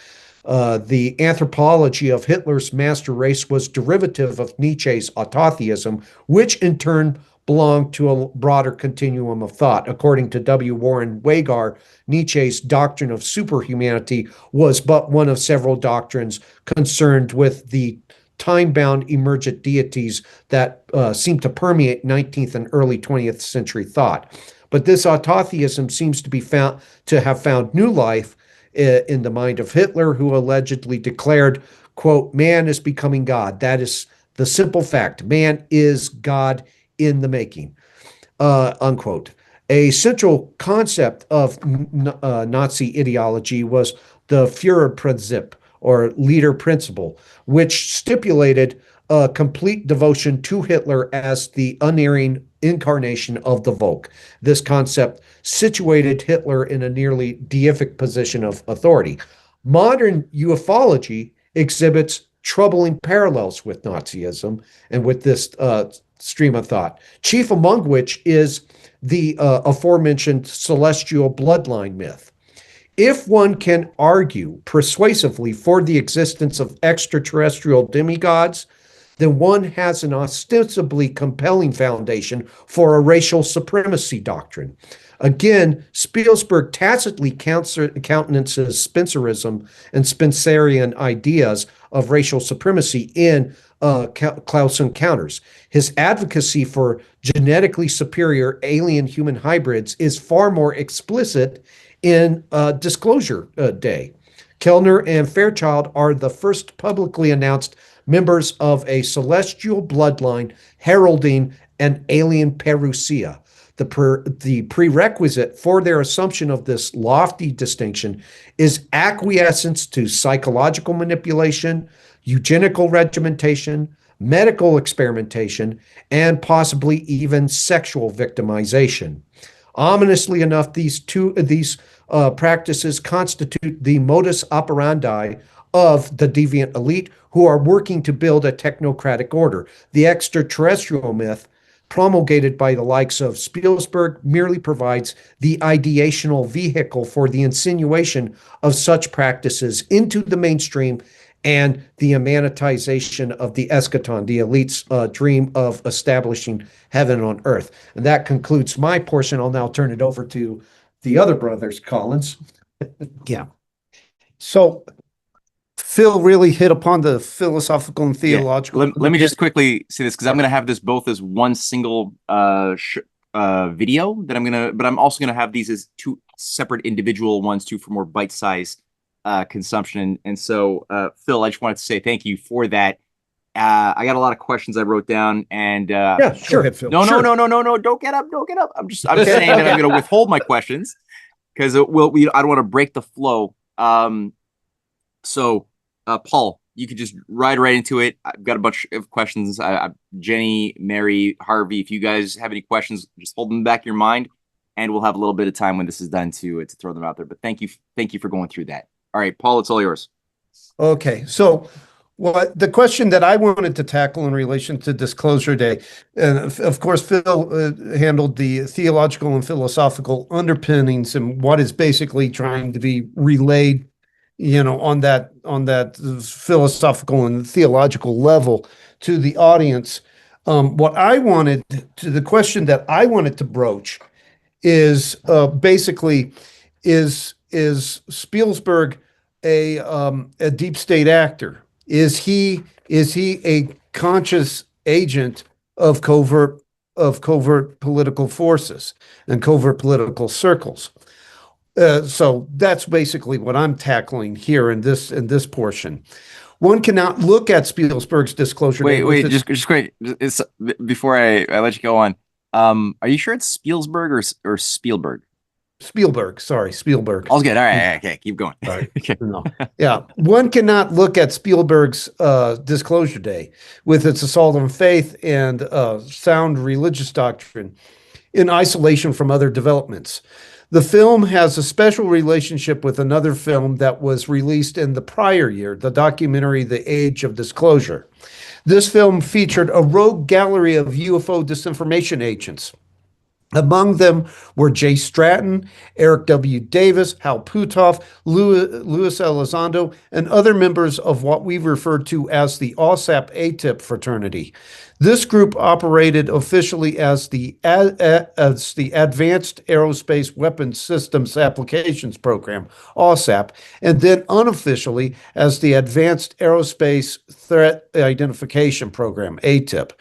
The anthropology of Hitler's master race was derivative of Nietzsche's autotheism, which in turn belonged to a broader continuum of thought. According to W. Warren Wagar, Nietzsche's doctrine of superhumanity was but one of several doctrines concerned with the time-bound emergent deities that seem to permeate 19th and early 20th century thought. But this autotheism seems to be found to have found new life in the mind of Hitler, who allegedly declared, quote, "Man is becoming God. That is the simple fact. Man is God in the making," unquote. A central concept of Nazi ideology was the Führerprinzip, or leader principle, which stipulated a complete devotion to Hitler as the unerring incarnation of the Volk. This concept situated Hitler in a nearly deific position of authority. Modern ufology exhibits troubling parallels with Nazism and with this stream of thought, chief among which is the aforementioned celestial bloodline myth. If one can argue persuasively for the existence of extraterrestrial demigods, then one has an ostensibly compelling foundation for a racial supremacy doctrine. Again, Spielberg tacitly countenances Spencerism and Spencerian ideas of racial supremacy in Klaus Encounters. His advocacy for genetically superior alien-human hybrids is far more explicit in Disclosure Day. Kellner and Fairchild are the first publicly announced members of a celestial bloodline heralding an alien parousia. The prerequisite for their assumption of this lofty distinction is acquiescence to psychological manipulation, eugenical regimentation, medical experimentation, and possibly even sexual victimization. Ominously enough, these practices constitute the modus operandi of the deviant elite who are working to build a technocratic order. The extraterrestrial myth, promulgated by the likes of Spielberg, merely provides the ideational vehicle for the insinuation of such practices into the mainstream and the immanentization of the eschaton, the elite's dream of establishing heaven on earth. And that concludes my portion. I'll now turn it over to the other brothers, Collins. Yeah. So Phil really hit upon the philosophical and theological. Yeah. Let me just quickly say this, because I'm going to have this both as one single video that but I'm also going to have these as two separate individual ones too, for more bite-sized consumption. And so, Phil, I just wanted to say thank you for that. I got a lot of questions I wrote down, and yeah, sure. Go ahead, Phil. No, don't get up. I'm saying that I'm going to withhold my questions because I don't want to break the flow. So, Paul, you could just ride right into it. I've got a bunch of questions. Jenny, Mary, Harvey, if you guys have any questions, just hold them back in your mind, and we'll have a little bit of time when this is done to throw them out there. But thank you for going through that. All right, Paul, it's all yours. Okay, so the question that I wanted to tackle in relation to Disclosure Day, and of course, Phil handled the theological and philosophical underpinnings and what is basically trying to be relayed, on that philosophical and theological level to the audience. The question that I wanted to broach is basically, is Spielberg a deep state actor? Is he a conscious agent of covert political forces and covert political circles? So that's basically what I'm tackling here in this portion. One cannot look at Spielberg's Disclosure Day. Wait, just quick. Before I let you go on, are you sure it's Spielberg or Spielberg? Spielberg, sorry, Spielberg. All's good. All right, okay, keep going. All right. Okay. No. Yeah, one cannot look at Spielberg's Disclosure Day with its assault on faith and sound religious doctrine in isolation from other developments. The film has a special relationship with another film that was released in the prior year, the documentary The Age of Disclosure. This film featured a rogue gallery of UFO disinformation agents. Among them were Jay Stratton, Eric W. Davis, Hal Puthoff, Louis Elizondo, and other members of what we refer to as the OSAP ATIP fraternity. This group operated officially as the Advanced Aerospace Weapons Systems Applications Program, OSAP, and then unofficially as the Advanced Aerospace Threat Identification Program, ATIP.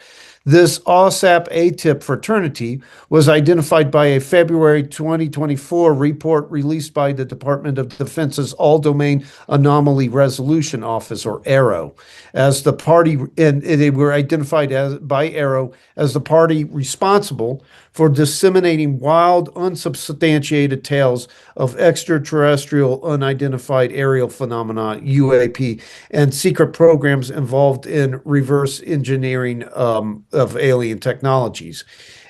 This OSAP ATIP fraternity was identified by a February 2024 report released by the Department of Defense's All-Domain Anomaly Resolution Office, or AARO, as the party, and they were identified by AARO as the party responsible for disseminating wild, unsubstantiated tales of extraterrestrial, unidentified aerial phenomena, UAP, and secret programs involved in reverse engineering of alien technologies.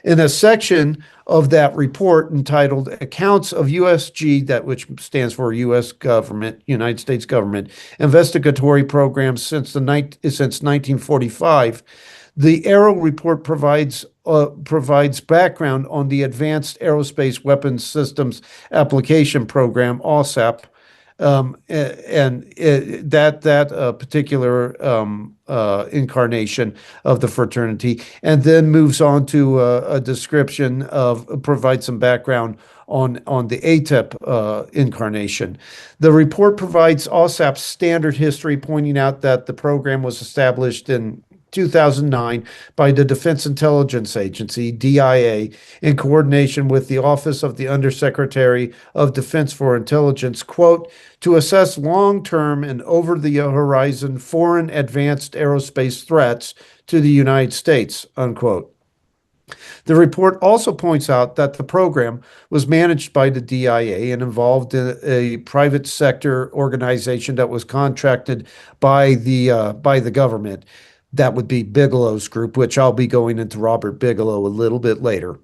In a section of that report entitled Accounts of USG, which stands for U.S. government, United States government, investigatory programs since 1945, the AARO report provides background on the Advanced Aerospace Weapons Systems Application Program, OSAP, and that particular incarnation of the fraternity, and then moves on to a description provides some background on the ATIP incarnation. The report provides OSAP's standard history, pointing out that the program was established in 2009 by the Defense Intelligence Agency, DIA, in coordination with the Office of the Undersecretary of Defense for Intelligence, quote, to assess long-term and over-the-horizon foreign advanced aerospace threats to the United States, unquote. The report also points out that the program was managed by the DIA and involved in a private sector organization that was contracted by the government. That would be Bigelow's group, which I'll be going into Robert Bigelow a little bit later.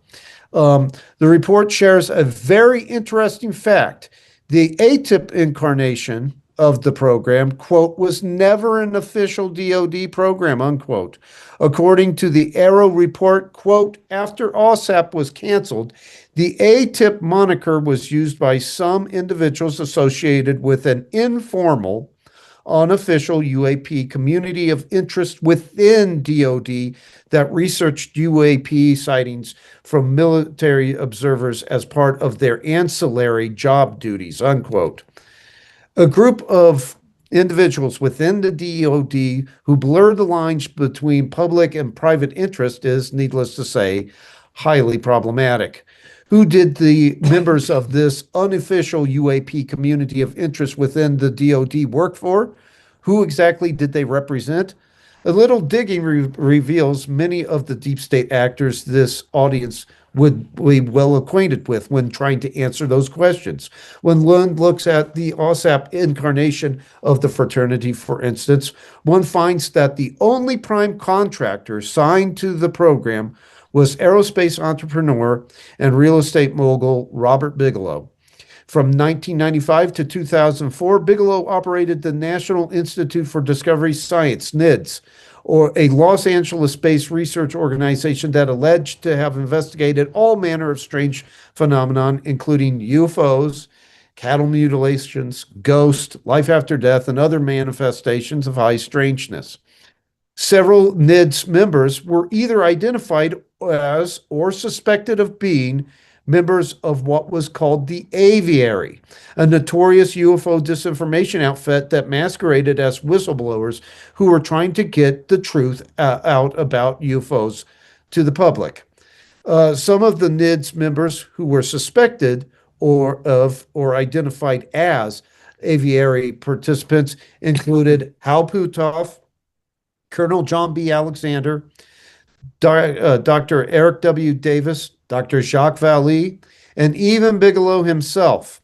The report shares a very interesting fact. The ATIP incarnation of the program, quote, was never an official DoD program, unquote. According to the AARO report, quote, after OSAP was canceled, the ATIP moniker was used by some individuals associated with an informal, unofficial UAP community of interest within DoD that researched UAP sightings from military observers as part of their ancillary job duties, unquote. A group of individuals within the DoD who blur the lines between public and private interest is, needless to say, highly problematic. Who did the members of this unofficial UAP community of interest within the DoD work for? Who exactly did they represent? A little digging reveals many of the deep state actors this audience would be well acquainted with when trying to answer those questions. When one looks at the OSAP incarnation of the fraternity, for instance, one finds that the only prime contractor signed to the program was aerospace entrepreneur and real estate mogul Robert Bigelow. From 1995 to 2004, Bigelow operated the National Institute for Discovery Science, NIDS, or a Los Angeles-based research organization that alleged to have investigated all manner of strange phenomenon, including UFOs, cattle mutilations, ghosts, life after death, and other manifestations of high strangeness. Several NIDS members were either identified as or suspected of being members of what was called the Aviary, a notorious UFO disinformation outfit that masqueraded as whistleblowers who were trying to get the truth out about UFOs to the public. Some of the NIDS members who were suspected or identified as Aviary participants included Hal Puthoff, Colonel John B. Alexander, Dr. Eric W. Davis, Dr. Jacques Vallée, and even Bigelow himself.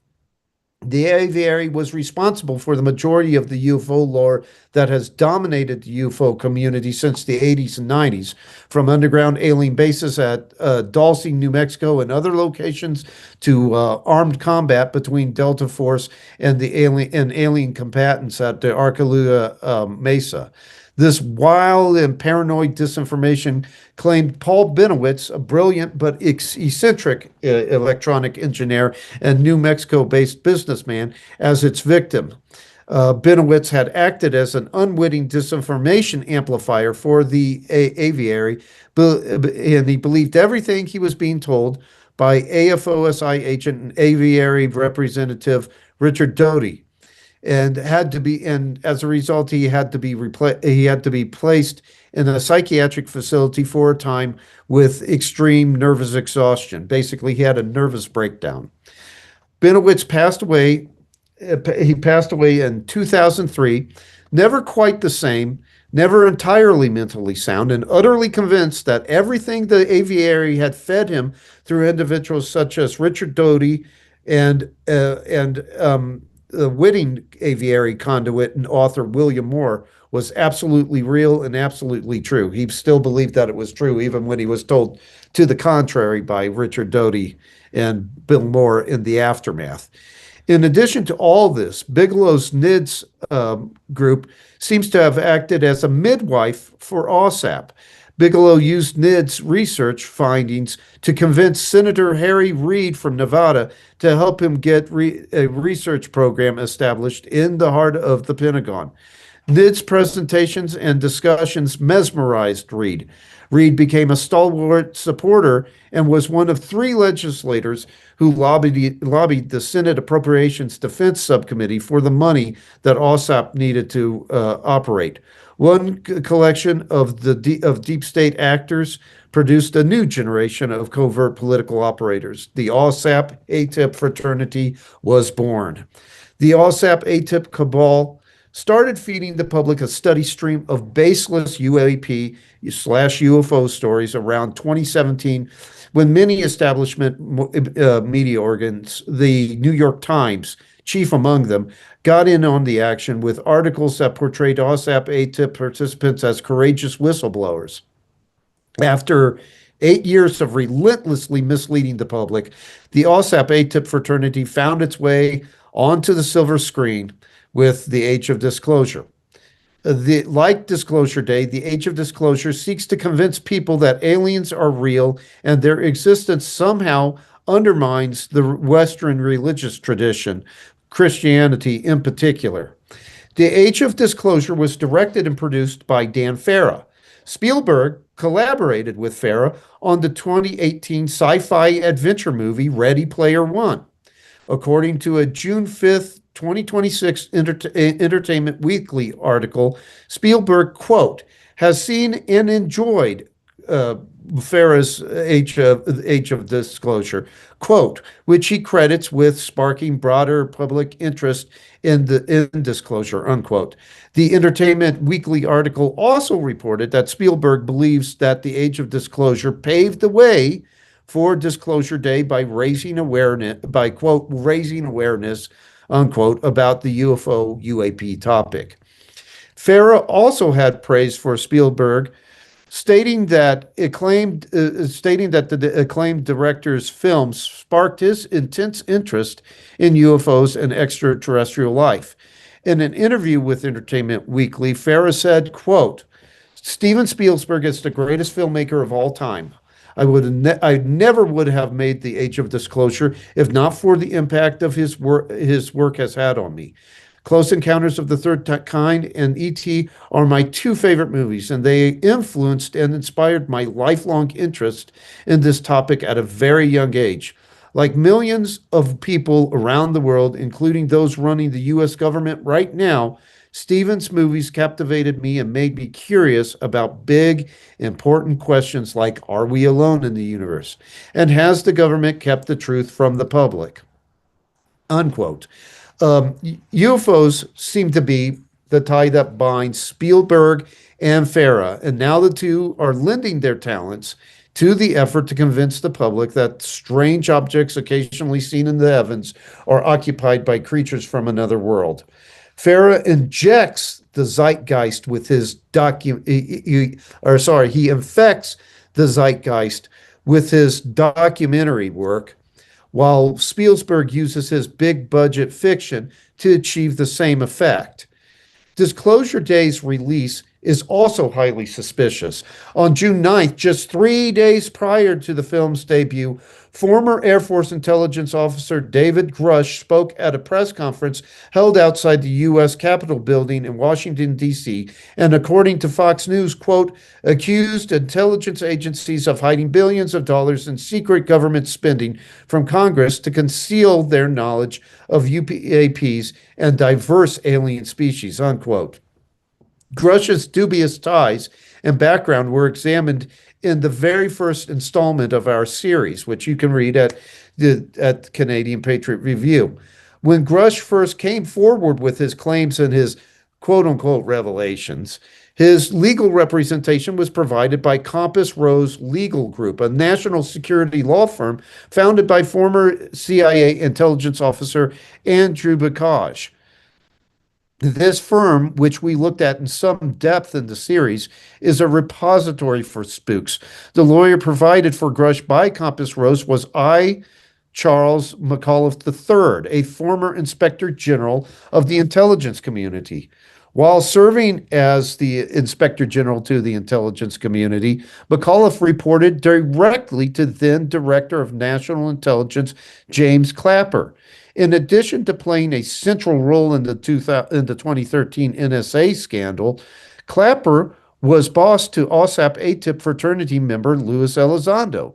The Aviary was responsible for the majority of the UFO lore that has dominated the UFO community since the 80s and 90s, from underground alien bases at Dulce, New Mexico, and other locations to armed combat between Delta Force and the alien combatants at the Arcaluga Mesa. This wild and paranoid disinformation claimed Paul Benowitz, a brilliant but eccentric electronic engineer and New Mexico-based businessman, as its victim. Benowitz had acted as an unwitting disinformation amplifier for the Aviary, and he believed everything he was being told by AFOSI agent and Aviary representative Richard Doty. And as a result, he had to be placed in a psychiatric facility for a time with extreme nervous exhaustion. Basically, he had a nervous breakdown. Benowitz passed away. He passed away in 2003, never quite the same, never entirely mentally sound, and utterly convinced that everything the Aviary had fed him through individuals such as Richard Doty and the witting Aviary conduit and author William Moore was absolutely real and absolutely true. He still believed that it was true, even when he was told to the contrary by Richard Doty and Bill Moore in the aftermath. In addition to all this, Bigelow's NIDS group seems to have acted as a midwife for OSAP. Bigelow used NIDS research findings to convince Senator Harry Reid from Nevada to help him get a research program established in the heart of the Pentagon. NIDS presentations and discussions mesmerized Reid. Reid became a stalwart supporter and was one of 3 legislators who lobbied the Senate Appropriations Defense Subcommittee for the money that OSAP needed to operate. One collection of deep state actors produced a new generation of covert political operators. The OSAP ATIP fraternity was born. The OSAP ATIP cabal started feeding the public a steady stream of baseless UAP/UFO stories around 2017, when many establishment media organs, the New York Times, chief among them, got in on the action with articles that portrayed OSAP ATIP participants as courageous whistleblowers. After 8 years of relentlessly misleading the public, the OSAP ATIP fraternity found its way onto the silver screen with the Age of Disclosure. Like Disclosure Day, the Age of Disclosure seeks to convince people that aliens are real and their existence somehow undermines the Western religious tradition, Christianity in particular. The Age of Disclosure was directed and produced by Dan Farah. Spielberg collaborated with Farah on the 2018 sci-fi adventure movie Ready Player One. According to a June 5th, 2026 Entertainment Weekly article, Spielberg, quote, has seen and enjoyed Farah's Age of Disclosure, quote, which he credits with sparking broader public interest in disclosure, unquote. The Entertainment Weekly article also reported that Spielberg believes that the Age of Disclosure paved the way for Disclosure Day by quote, raising awareness, unquote, about the UFO UAP topic. Farah also had praise for Spielberg, stating that the acclaimed director's films sparked his intense interest in UFOs and extraterrestrial life. In an interview with Entertainment Weekly, Farah said, quote, Steven Spielberg is the greatest filmmaker of all time. I never would have made The Age of Disclosure if not for the impact of his work has had on me. Close Encounters of the Third Kind and E.T. are my two favorite movies, and they influenced and inspired my lifelong interest in this topic at a very young age. Like millions of people around the world, including those running the U.S. government right now, Steven's movies captivated me and made me curious about big, important questions like, are we alone in the universe? And has the government kept the truth from the public? Unquote. UFOs seem to be the tie that binds Spielberg and Farah, and now the two are lending their talents to the effort to convince the public that strange objects occasionally seen in the heavens are occupied by creatures from another world. Farah injects the zeitgeist with his he infects the zeitgeist with his documentary work, while Spielberg uses his big budget fiction to achieve the same effect. Disclosure Day's release is also highly suspicious. On June 9th, just 3 days prior to the film's debut, former Air Force intelligence officer David Grush spoke at a press conference held outside the U.S. Capitol building in Washington, D.C., and according to Fox News, quote, accused intelligence agencies of hiding billions of dollars in secret government spending from Congress to conceal their knowledge of UAPs and diverse alien species, unquote. Grush's dubious ties and background were examined in the very first installment of our series, which you can read at the Canadian Patriot Review. When Grush first came forward with his claims and his quote-unquote revelations, his legal representation was provided by Compass Rose Legal Group, a national security law firm founded by former CIA intelligence officer Andrew Bakaj. This firm, which we looked at in some depth in the series, is a repository for spooks. The lawyer provided for Grush by Compass Rose was I. Charles McAuliffe III, a former Inspector General of the intelligence community. While serving as the Inspector General to the intelligence community, McAuliffe reported directly to then Director of National Intelligence James Clapper. In addition to playing a central role in the 2013 NSA scandal, Clapper was boss to OSAP ATIP fraternity member Luis Elizondo.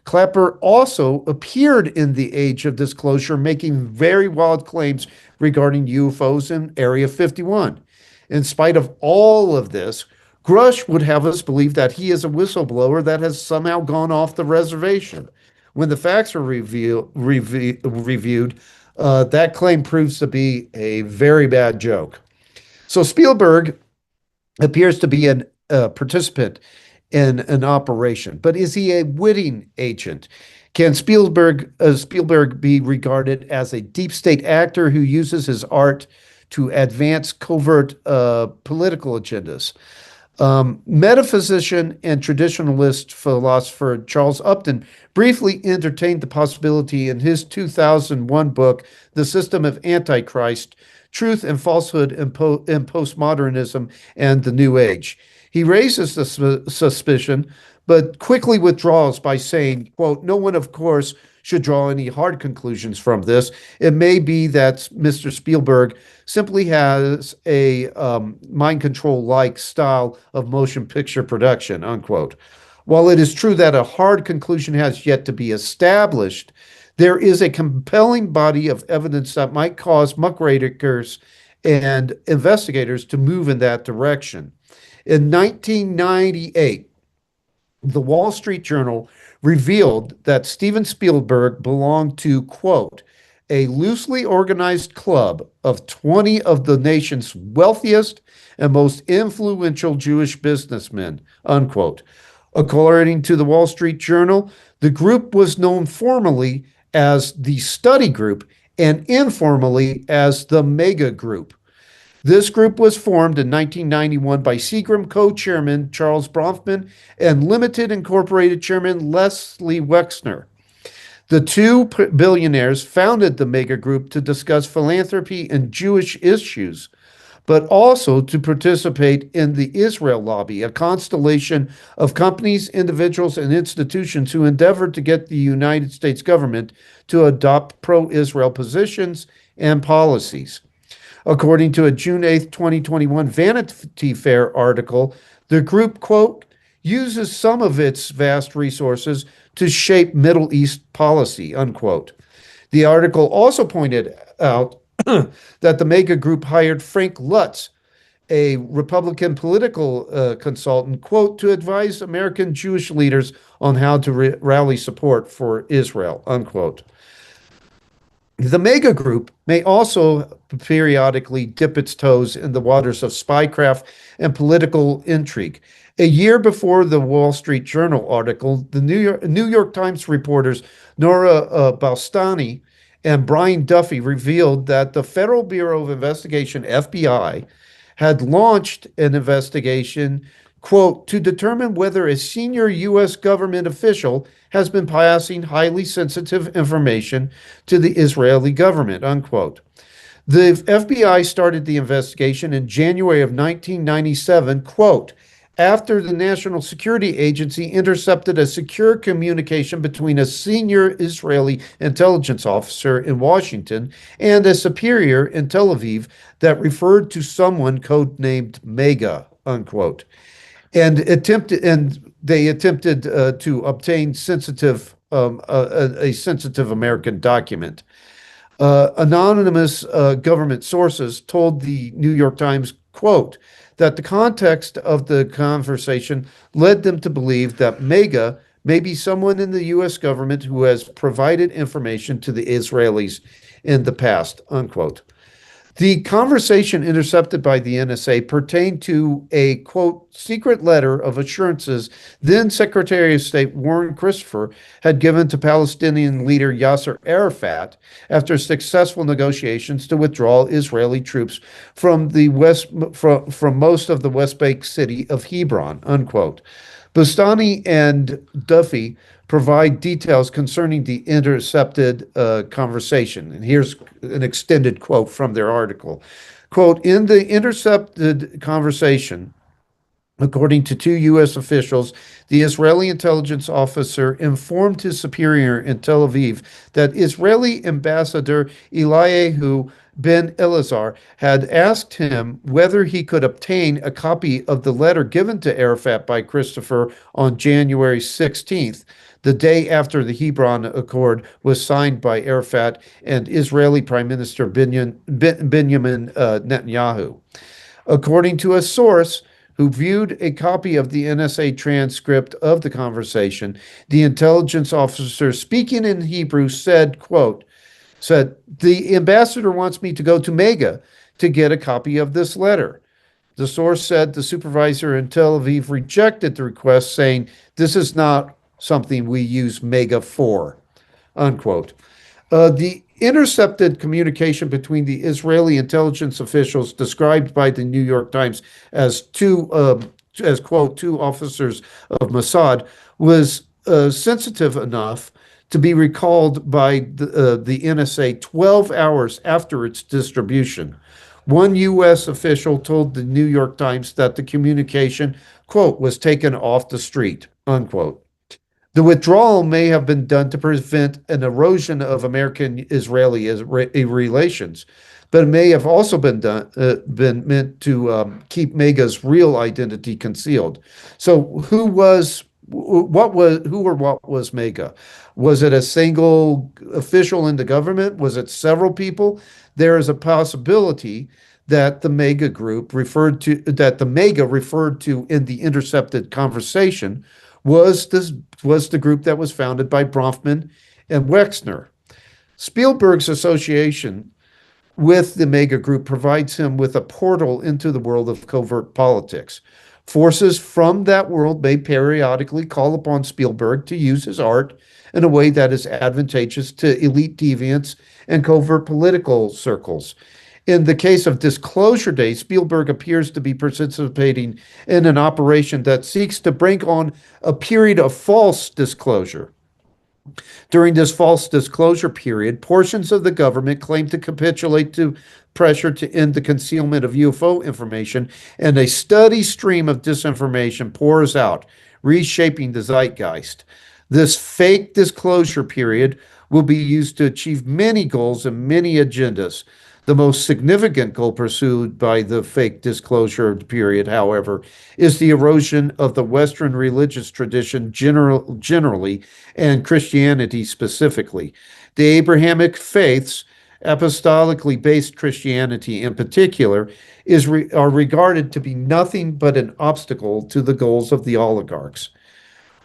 Clapper also appeared in The Age of Disclosure, making very wild claims regarding UFOs in Area 51. In spite of all of this, Grush would have us believe that he is a whistleblower that has somehow gone off the reservation. When the facts are reviewed, that claim proves to be a very bad joke. So Spielberg appears to be a participant in an operation, but is he a witting agent? Can Spielberg be regarded as a deep state actor who uses his art to advance covert political agendas? Metaphysician and traditionalist philosopher Charles Upton briefly entertained the possibility in his 2001 book, The System of Antichrist, Truth and Falsehood in Postmodernism and the New Age. He raises the suspicion, but quickly withdraws by saying, quote, no one, of course, should draw any hard conclusions from this. It may be that Mr. Spielberg simply has a mind control-like style of motion picture production, unquote. While it is true that a hard conclusion has yet to be established, there is a compelling body of evidence that might cause muckrakers and investigators to move in that direction. In 1998, the Wall Street Journal revealed that Steven Spielberg belonged to, quote, a loosely organized club of 20 of the nation's wealthiest and most influential Jewish businessmen, unquote. According to the Wall Street Journal, the group was known formally as the Study Group and informally as the Mega Group. This group was formed in 1991 by Seagram co-chairman Charles Bronfman and Limited Incorporated chairman Leslie Wexner. The two billionaires founded the Mega Group to discuss philanthropy and Jewish issues, but also to participate in the Israel Lobby, a constellation of companies, individuals, and institutions who endeavored to get the United States government to adopt pro-Israel positions and policies. According to a June 8, 2021 Vanity Fair article, the group, quote, uses some of its vast resources to shape Middle East policy, unquote. The article also pointed out that the Mega Group hired Frank Lutz, a Republican political consultant, quote, to advise American Jewish leaders on how to rally support for Israel, unquote. The Mega Group may also periodically dip its toes in the waters of spycraft and political intrigue. A year before the Wall Street Journal article, the New York Times reporters Nora Balstani and Brian Duffy revealed that the Federal Bureau of Investigation, FBI, had launched an investigation, quote, to determine whether a senior U.S. government official has been passing highly sensitive information to the Israeli government, unquote. The FBI started the investigation in January of 1997, quote, after the National Security Agency intercepted a secure communication between a senior Israeli intelligence officer in Washington and a superior in Tel Aviv that referred to someone codenamed Mega, unquote. And they attempted to obtain a sensitive American document. Anonymous government sources told the New York Times, quote, that the context of the conversation led them to believe that Mega may be someone in the U.S. government who has provided information to the Israelis in the past, unquote. The conversation intercepted by the NSA pertained to a, quote, secret letter of assurances then Secretary of State Warren Christopher had given to Palestinian leader Yasser Arafat after successful negotiations to withdraw Israeli troops from most of the West Bank city of Hebron, unquote. Bustani and Duffy provide details concerning the intercepted conversation. And here's an extended quote from their article. Quote, in the intercepted conversation, according to two U.S. officials, the Israeli intelligence officer informed his superior in Tel Aviv that Israeli ambassador Eliyahu Ben Elazar had asked him whether he could obtain a copy of the letter given to Arafat by Christopher on January 16th, the day after the Hebron Accord was signed by Arafat and Israeli Prime Minister Benjamin Netanyahu. According to a source who viewed a copy of the NSA transcript of the conversation, the intelligence officer speaking in Hebrew said, quote, the ambassador wants me to go to Mega to get a copy of this letter. The source said the supervisor in Tel Aviv rejected the request, saying, this is not something we use Mega for, unquote. The intercepted communication between the Israeli intelligence officials described by the New York Times as quote, two officers of Mossad was sensitive enough to be recalled by the NSA 12 hours after its distribution. One U.S. official told the New York Times that the communication, quote, was taken off the street, unquote. The withdrawal may have been done to prevent an erosion of American-Israeli relations, but it may have also been meant to keep Mega's real identity concealed. So who was Mega? Was it a single official in the government? Was it several people? There is a possibility that the Mega referred to in the intercepted conversation was the group that was founded by Bronfman and Wexner. Spielberg's association with the mega group provides him with a portal into the world of covert politics. Forces from that world may periodically call upon Spielberg to use his art in a way that is advantageous to elite deviants and covert political circles. In the case of Disclosure Day, Spielberg appears to be participating in an operation that seeks to bring on a period of false disclosure. During this false disclosure period, portions of the government claim to capitulate to pressure to end the concealment of UFO information, and a steady stream of disinformation pours out, reshaping the zeitgeist. This fake disclosure period will be used to achieve many goals and many agendas. The most significant goal pursued by the fake disclosure period, however, is the erosion of the Western religious tradition generally and Christianity specifically. The Abrahamic faiths, apostolically based Christianity in particular, are regarded to be nothing but an obstacle to the goals of the oligarchs.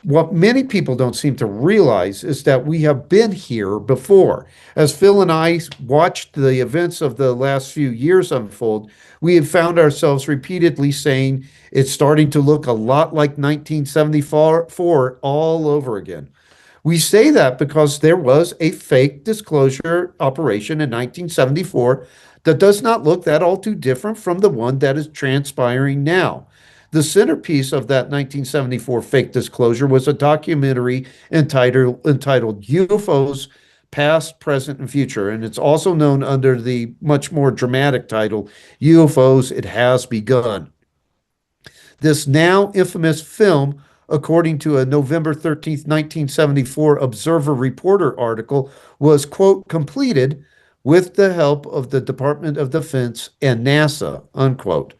What many people don't seem to realize is that we have been here before. As Phil and I watched the events of the last few years unfold, we have found ourselves repeatedly saying it's starting to look a lot like 1974 all over again. We say that because there was a fake disclosure operation in 1974 that does not look that all too different from the one that is transpiring now. The centerpiece of that 1974 fake disclosure was a documentary entitled UFOs Past, Present, and Future, and it's also known under the much more dramatic title, UFOs, It Has Begun. This now infamous film, according to a November 13th, 1974 Observer Reporter article, was, quote, completed with the help of the Department of Defense and NASA, unquote.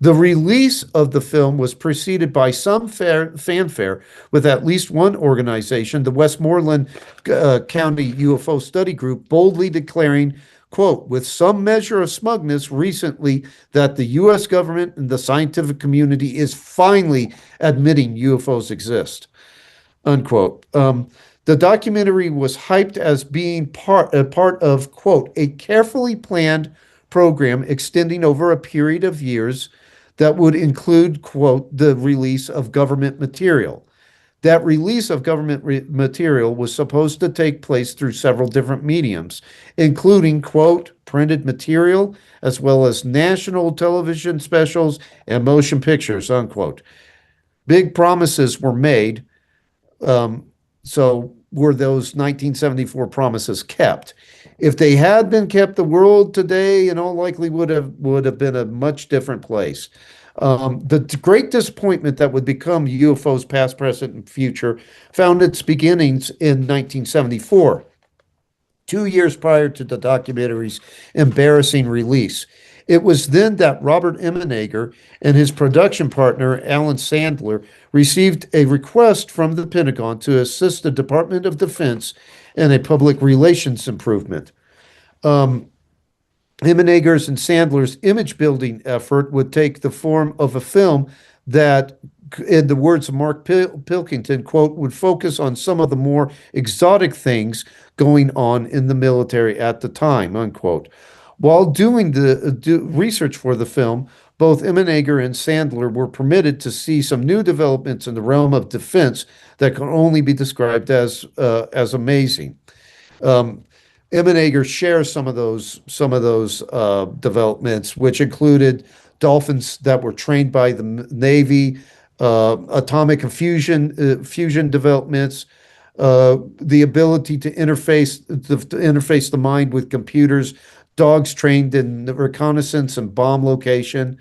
The release of the film was preceded by some fanfare with at least one organization, the Westmoreland County UFO Study Group, boldly declaring, quote, with some measure of smugness recently that the U.S. government and the scientific community is finally admitting UFOs exist, unquote. The documentary was hyped as being part of, quote, a carefully planned program extending over a period of years that would include, quote, the release of government material. That release of government material was supposed to take place through several different mediums, including, quote, printed material, as well as national television specials and motion pictures, unquote. Big promises were made, so were those 1974 promises kept? If they had been kept, the world today, in all likelihood, would have been a much different place. The great disappointment that would become UFOs Past, Present, and Future found its beginnings in 1974, 2 years prior to the documentary's embarrassing release. It was then that Robert Emenegger and his production partner, Alan Sandler, received a request from the Pentagon to assist the Department of Defense in a public relations improvement. Emenegger's and Sandler's image building effort would take the form of a film that, in the words of Mark Pilkington, quote, would focus on some of the more exotic things going on in the military at the time, unquote. While doing the research for the film, both Emenegger and Sandler were permitted to see some new developments in the realm of defense that can only be described as amazing. Emenegger shares some of those developments, which included dolphins that were trained by the Navy, atomic fusion developments, the ability to interface the mind with computers, dogs trained in reconnaissance and bomb location.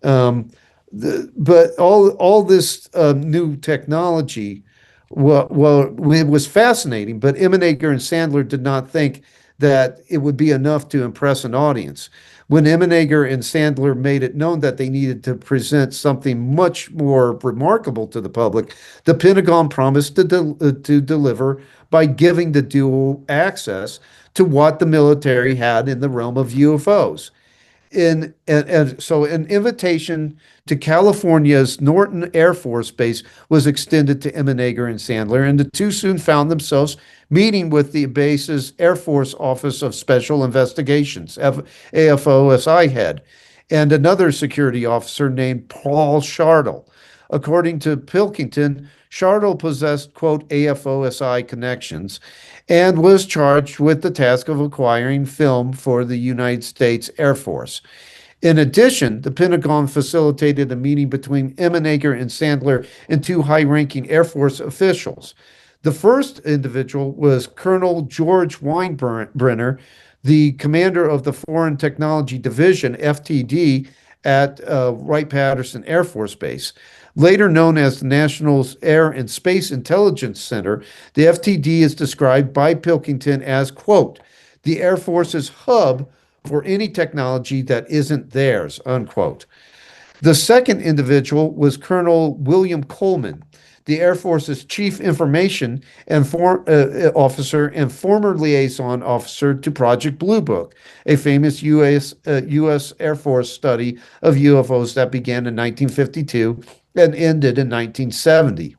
But all this new technology, well, it was fascinating, but Emenegger and Sandler did not think that it would be enough to impress an audience. When Emenegger and Sandler made it known that they needed to present something much more remarkable to the public, the Pentagon promised to deliver by giving the dual access to what the military had in the realm of UFOs. So an invitation to California's Norton Air Force Base was extended to Immenager and Sandler, and the two soon found themselves meeting with the base's Air Force Office of Special Investigations, AFOSI head, and another security officer named Paul Shardle. According to Pilkington, Shardle possessed, quote, AFOSI connections and was charged with the task of acquiring film for the United States Air Force. In addition, the Pentagon facilitated a meeting between Immenager and Sandler and two high-ranking Air Force officials. The first individual was Colonel George Weinbrenner, the commander of the Foreign Technology Division, FTD, at Wright-Patterson Air Force Base. Later known as the National Air and Space Intelligence Center, the FTD is described by Pilkington as, quote, the Air Force's hub for any technology that isn't theirs, unquote. The second individual was Colonel William Coleman, the Air Force's chief information and officer and former liaison officer to Project Blue Book, a famous U.S. Air Force study of UFOs that began in 1952 and ended in 1970.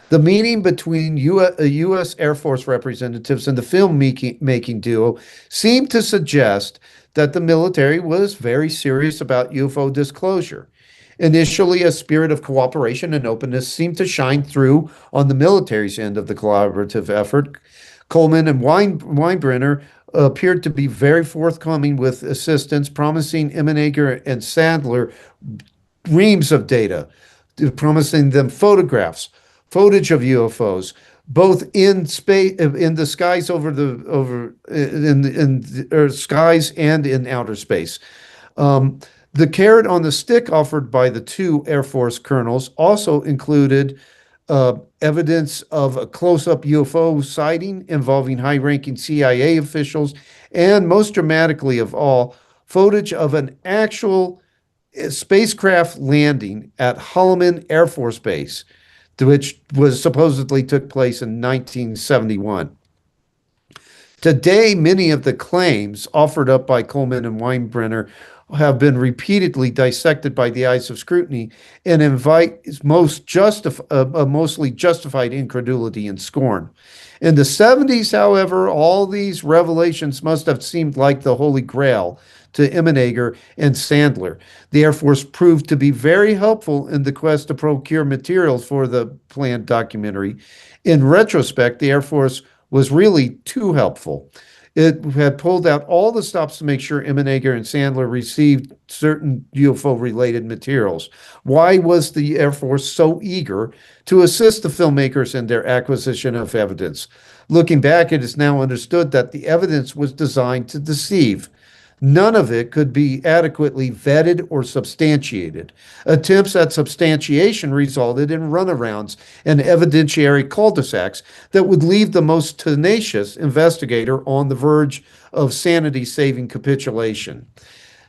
The meeting between U.S. Air Force representatives and the filmmaking duo seemed to suggest that the military was very serious about UFO disclosure. Initially, a spirit of cooperation and openness seemed to shine through on the military's end of the collaborative effort. Coleman and Weinbrenner appeared to be very forthcoming with assistance, promising Immenager and Sandler reams of data, promising them photographs, footage of UFOs, both in space, in the skies skies and in outer space. The carrot on the stick offered by the two Air Force colonels also included evidence of a close-up UFO sighting involving high-ranking CIA officials, and most dramatically of all, footage of an actual spacecraft landing at Holloman Air Force Base, which was supposedly took place in 1971. Today, many of the claims offered up by Coleman and Weinbrenner have been repeatedly dissected by the eyes of scrutiny and invite mostly justified incredulity and scorn. In the 70s, however, all these revelations must have seemed like the Holy Grail to Immenager and Sandler. The Air Force proved to be very helpful in the quest to procure materials for the planned documentary. In retrospect, the Air Force was really too helpful. It had pulled out all the stops to make sure Immenager and Sandler received certain UFO-related materials. Why was the Air Force so eager to assist the filmmakers in their acquisition of evidence? Looking back, it is now understood that the evidence was designed to deceive. None of it could be adequately vetted or substantiated. Attempts at substantiation resulted in runarounds and evidentiary cul-de-sacs that would leave the most tenacious investigator on the verge of sanity-saving capitulation.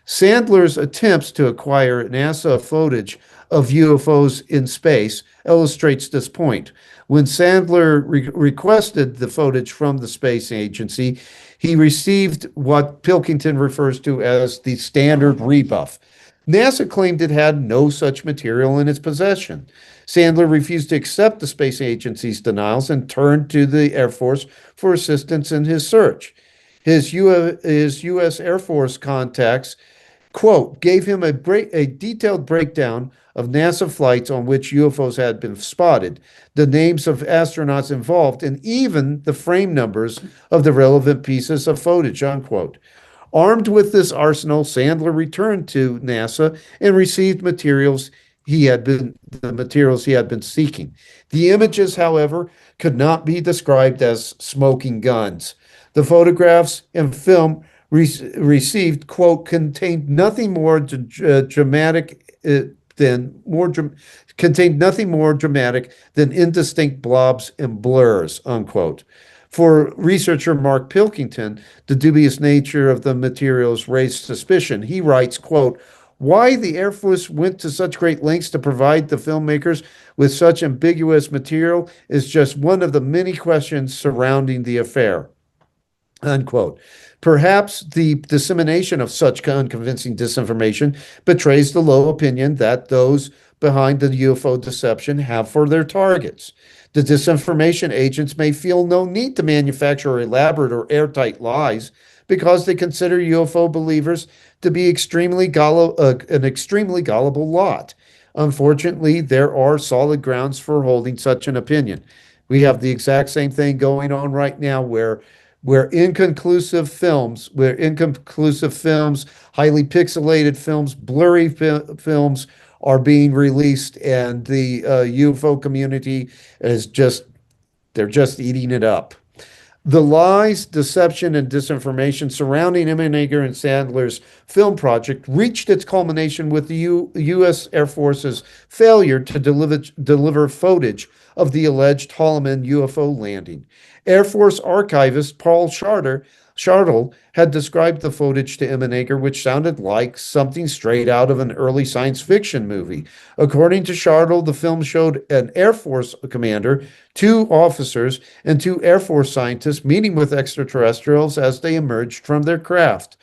Sandler's attempts to acquire NASA footage of UFOs in space illustrates this point. When Sandler requested the footage from the space agency, he received what Pilkington refers to as the standard rebuff. NASA claimed it had no such material in its possession. Sandler refused to accept the space agency's denials and turned to the Air Force for assistance in his search. His U.S. Air Force contacts, quote, gave him a detailed breakdown of NASA flights on which UFOs had been spotted, the names of astronauts involved, and even the frame numbers of the relevant pieces of footage, unquote. Armed with this arsenal, Sandler returned to NASA and received the materials he had been seeking. The images, however, could not be described as smoking guns. The photographs and film received, quote, contained nothing more dramatic than indistinct blobs and blurs, unquote. For researcher Mark Pilkington, the dubious nature of the materials raised suspicion. He writes, quote, why the Air Force went to such great lengths to provide the filmmakers with such ambiguous material is just one of the many questions surrounding the affair. unquote. Perhaps the dissemination of such unconvincing disinformation betrays the low opinion that those behind the UFO deception have for their targets. The disinformation agents may feel no need to manufacture elaborate or airtight lies because they consider UFO believers to be an extremely gullible lot. Unfortunately, there are solid grounds for holding such an opinion. We have the exact same thing going on right now where inconclusive films, highly pixelated films, blurry films are being released, and the UFO community they're just eating it up. The lies, deception, and disinformation surrounding Emenegger and Sandler's film project reached its culmination with the U.S. Air Force's failure to deliver footage of the alleged Holloman UFO landing. Air Force archivist Paul Shartle had described the footage to Emenegger, which sounded like something straight out of an early science fiction movie. According to Shartle, the film showed an Air Force commander, two officers, and two Air Force scientists meeting with extraterrestrials as they emerged from their craft.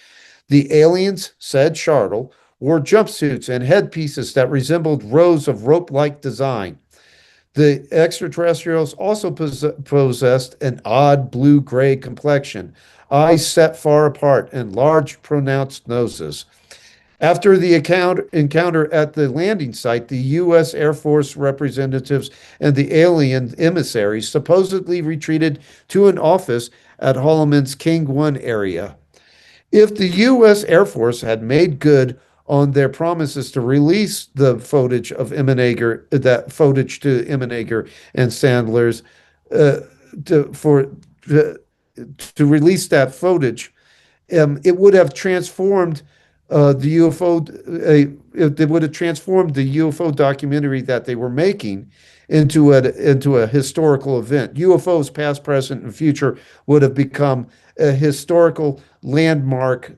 The aliens, said Shartle, wore jumpsuits and headpieces that resembled rows of rope-like design. The extraterrestrials also possessed an odd blue-gray complexion, eyes set far apart, and large, pronounced noses. After the encounter at the landing site, the U.S. Air Force representatives and the alien emissaries supposedly retreated to an office at Holloman's King 1 area. If the U.S. Air Force had made good on their promises to release the footage of that footage to Emenegger and Sandler's, to release that footage, it would have transformed the UFO. It would have transformed the UFO documentary that they were making into a historical event. UFOs, past, present, and future, would have become a historical landmark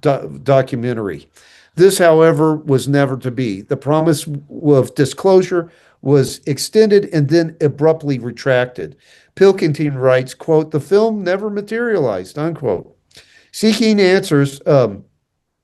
documentary. This, however, was never to be. The promise of disclosure was extended and then abruptly retracted. Pilkington writes, quote, "The film never materialized," unquote. Seeking answers,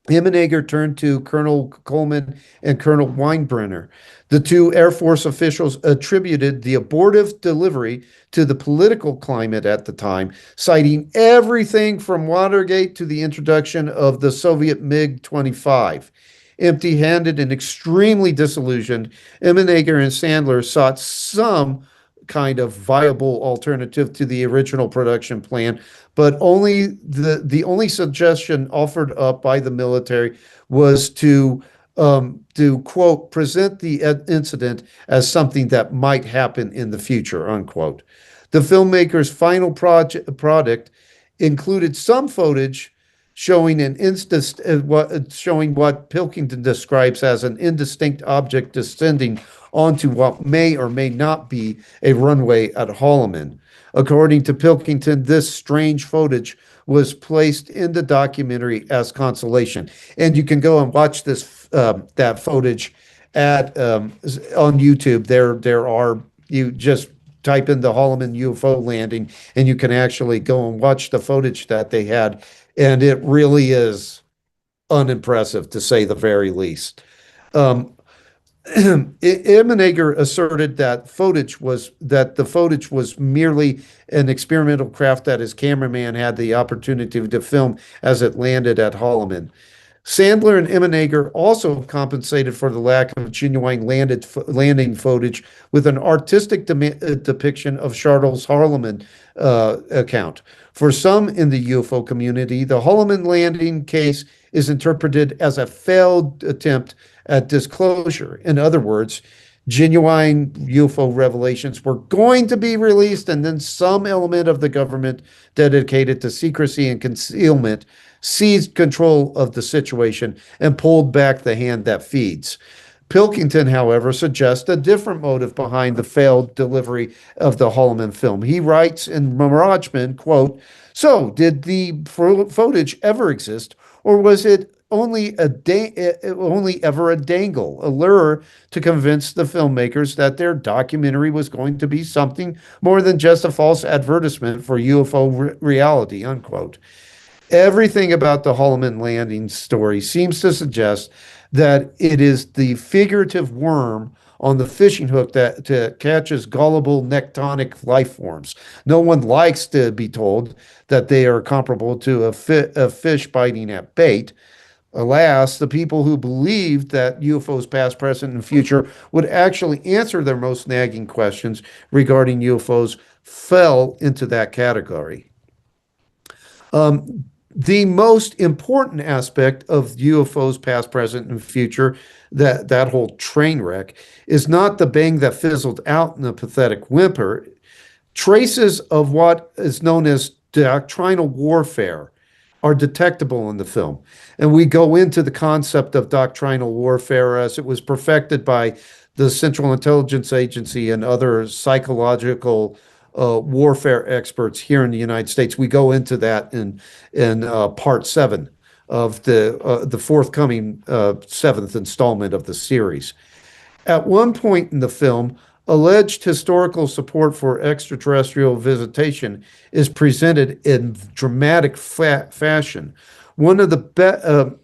Emenegger turned to Colonel Coleman and Colonel Weinbrenner. The two Air Force officials attributed the abortive delivery to the political climate at the time, citing everything from Watergate to the introduction of the Soviet MiG-25. Empty-handed and extremely disillusioned, Emenegger and Sandler sought some kind of viable alternative to the original production plan, but the only suggestion offered up by the military was to quote, present the incident as something that might happen in the future, unquote. The filmmaker's final product included some footage showing showing what Pilkington describes as an indistinct object descending onto what may or may not be a runway at Holloman. According to Pilkington, this strange footage was placed in the documentary as consolation. And you can go and watch that footage on YouTube. There are, you just type in the Holloman UFO landing, and you can actually go and watch the footage that they had, and it really is unimpressive, to say the very least. Emenegger asserted that the footage was merely an experimental craft that his cameraman had the opportunity to film as it landed at Holloman. Sandler and Emenegger also compensated for the lack of genuine landing footage with an artistic depiction of Shartle's Holloman account. For some in the UFO community, the Holloman landing case is interpreted as a failed attempt at disclosure. In other words, genuine UFO revelations were going to be released, and then some element of the government dedicated to secrecy and concealment seized control of the situation and pulled back the hand that feeds. Pilkington, however, suggests a different motive behind the failed delivery of the Holloman film. He writes in Mirageman, quote, "So, did the footage ever exist, or was it only ever a dangle, a lure to convince the filmmakers that their documentary was going to be something more than just a false advertisement for UFO reality, unquote. Everything about the Holloman landing story seems to suggest that it is the figurative worm on the fishing hook that catches gullible nectonic life forms. No one likes to be told that they are comparable to a fish biting at bait. Alas, the people who believed that UFOs past, present, and future would actually answer their most nagging questions regarding UFOs fell into that category. The most important aspect of UFOs past, present, and future, that whole train wreck, is not the bang that fizzled out in a pathetic whimper. Traces of what is known as doctrinal warfare are detectable in the film. And we go into the concept of doctrinal warfare as it was perfected by the Central Intelligence Agency and other psychological warfare experts here in the United States. We go into that in part 7 of the forthcoming 7th installment of the series. At one point in the film, alleged historical support for extraterrestrial visitation is presented in dramatic fashion. One of the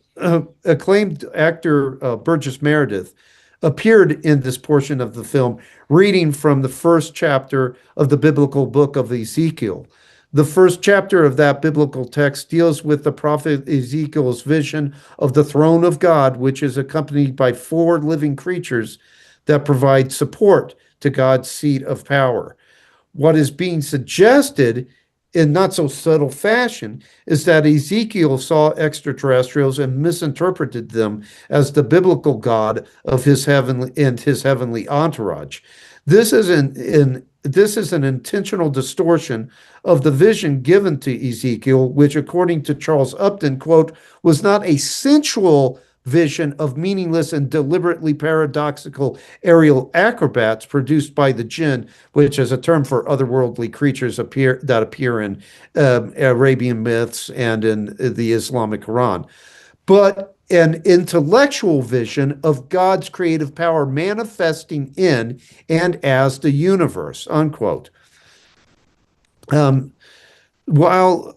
acclaimed actor, Burgess Meredith, appeared in this portion of the film, reading from the first chapter of the biblical book of Ezekiel. The first chapter of that biblical text deals with the prophet Ezekiel's vision of the throne of God, which is accompanied by 4 living creatures that provide support to God's seat of power. What is being suggested in not so subtle fashion is that Ezekiel saw extraterrestrials and misinterpreted them as the biblical God of his heavenly entourage. This is an intentional distortion of the vision given to Ezekiel, which, according to Charles Upton, quote, was not a sensual vision of meaningless and deliberately paradoxical aerial acrobats produced by the jinn, which is a term for otherworldly creatures that appear in Arabian myths and in the Islamic Quran, but an intellectual vision of God's creative power manifesting in and as the universe, unquote. While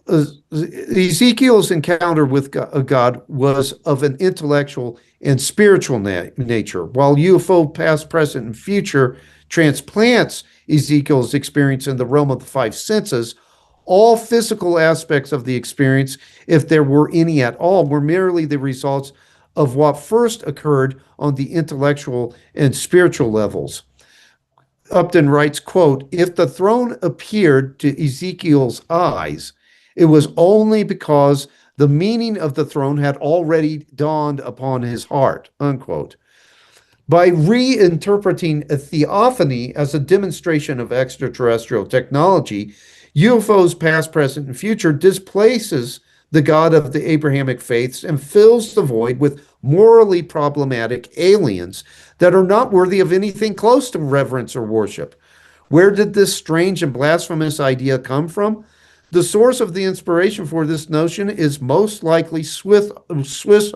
Ezekiel's encounter with God was of an intellectual and spiritual nature, while UFO past, present, and future transplants Ezekiel's experience in the realm of the 5 senses, all physical aspects of the experience, if there were any at all, were merely the results of what first occurred on the intellectual and spiritual levels. Upton writes, quote, "If the throne appeared to Ezekiel's eyes, it was only because the meaning of the throne had already dawned upon his heart," unquote. By reinterpreting a theophany as a demonstration of extraterrestrial technology, UFOs past, present, and future displaces the God of the Abrahamic faiths and fills the void with morally problematic aliens that are not worthy of anything close to reverence or worship. Where did this strange and blasphemous idea come from? The source of the inspiration for this notion is most likely Swiss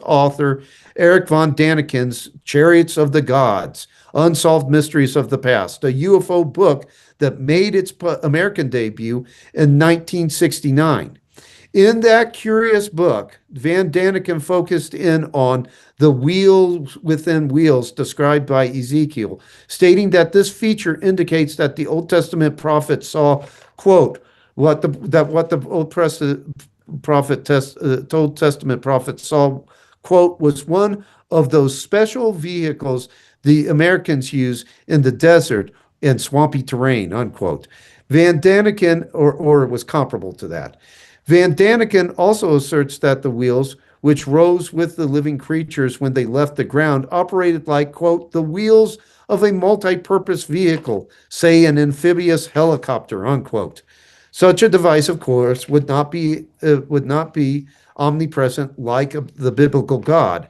author Eric von Daniken's Chariots of the Gods, Unsolved Mysteries of the Past, a UFO book that made its American debut in 1969. In that curious book, Van Daniken focused in on the wheels within wheels described by Ezekiel, stating that this feature indicates that the Old Testament prophet saw, quote, what the Old Testament prophet saw, quote, was one of those special vehicles the Americans use in the desert and swampy terrain, unquote. Van Daniken, or it was comparable to that. Van Daniken also asserts that the wheels, which rose with the living creatures when they left the ground, operated like, quote, the wheels of a multi-purpose vehicle, say an amphibious helicopter, unquote. Such a device, of course, would not be omnipresent like the biblical God.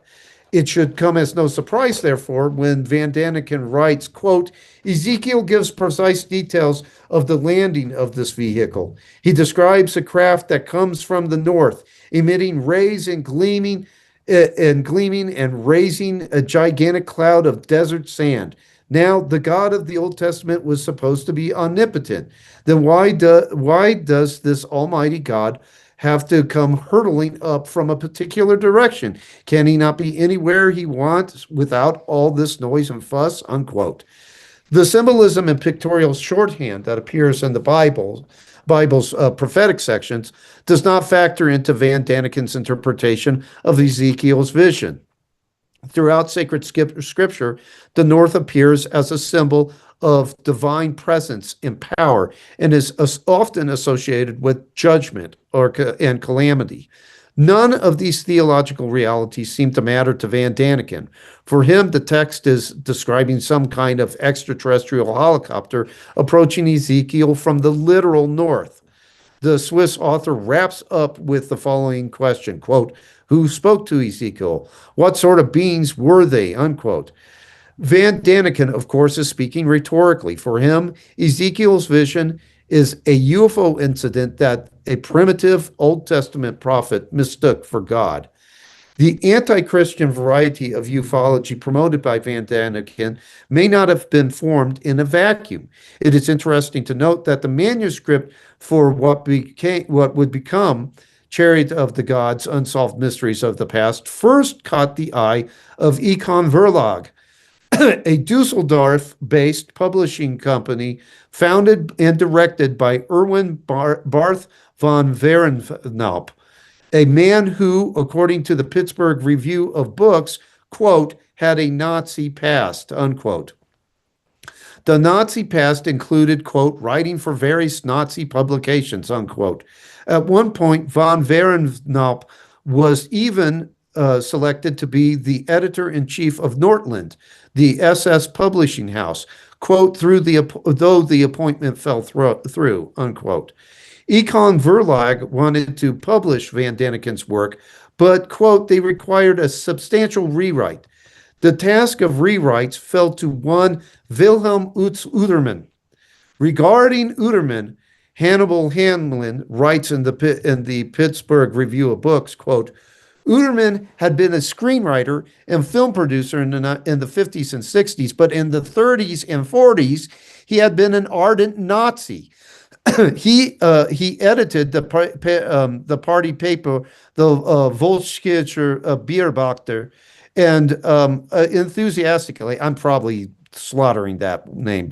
It should come as no surprise, therefore, when Van Daniken writes, quote, Ezekiel gives precise details of the landing of this vehicle. He describes a craft that comes from the north, emitting rays and gleaming and gleaming and raising a gigantic cloud of desert sand. Now, the God of the Old Testament was supposed to be omnipotent. Then why does this almighty God have to come hurtling up from a particular direction? Can he not be anywhere he wants without all this noise and fuss? Unquote. The symbolism and pictorial shorthand that appears in the Bible's prophetic sections does not factor into Van Daniken's interpretation of Ezekiel's vision. Throughout sacred scripture, the north appears as a symbol of divine presence and power and is often associated with judgment and calamity. None of these theological realities seem to matter to Van Daniken. For him, the text is describing some kind of extraterrestrial helicopter approaching Ezekiel from the literal north. The Swiss author wraps up with the following question, quote, "Who spoke to Ezekiel? What sort of beings were they?" Unquote. Van Daniken, of course, is speaking rhetorically. For him, Ezekiel's vision is a UFO incident that a primitive Old Testament prophet mistook for God. The anti-Christian variety of ufology promoted by Van Daniken may not have been formed in a vacuum. It is interesting to note that the manuscript for what would become Chariot of the Gods, Unsolved Mysteries of the Past, first caught the eye of Econ Verlag, a Dusseldorf-based publishing company founded and directed by Erwin Barth von Wehrenfnaup, a man who, according to the Pittsburgh Review of Books, quote, had a Nazi past, unquote. The Nazi past included, quote, writing for various Nazi publications, unquote. At one point, von Wehrenfnaup was even selected to be the editor-in-chief of Nordland, the SS publishing house, quote, though the appointment fell through, unquote. Econ Verlag wanted to publish Van Daniken's work, but, quote, they required a substantial rewrite. The task of rewrites fell to one Wilhelm Udermann. Regarding Udermann, Hannibal Hamlin writes in the Pittsburgh Review of Books, quote, Udermann had been a screenwriter and film producer in the 50s and 60s, but in the 30s and 40s, he had been an ardent Nazi. He edited the party paper, the Volkskrieger Beobachter, and enthusiastically, I'm probably slaughtering that name,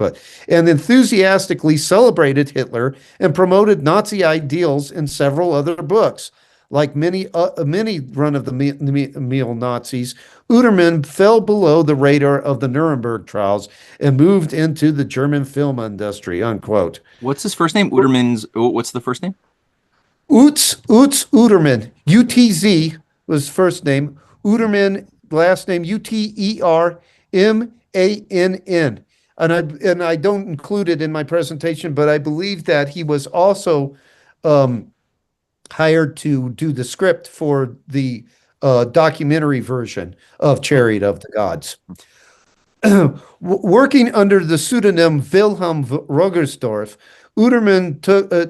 and enthusiastically celebrated Hitler and promoted Nazi ideals in several other books. Like many run-of-the-mill Nazis, Udermann fell below the radar of the Nuremberg trials and moved into the German film industry, unquote. What's his first name? What's the first name? Utz Udermann. UTZ was first name. Udermann, last name Utermann. And I don't include it in my presentation, but I believe that he was also hired to do the script for the documentary version of Chariot of the Gods. Working under the pseudonym Wilhelm Rogersdorf, Udermann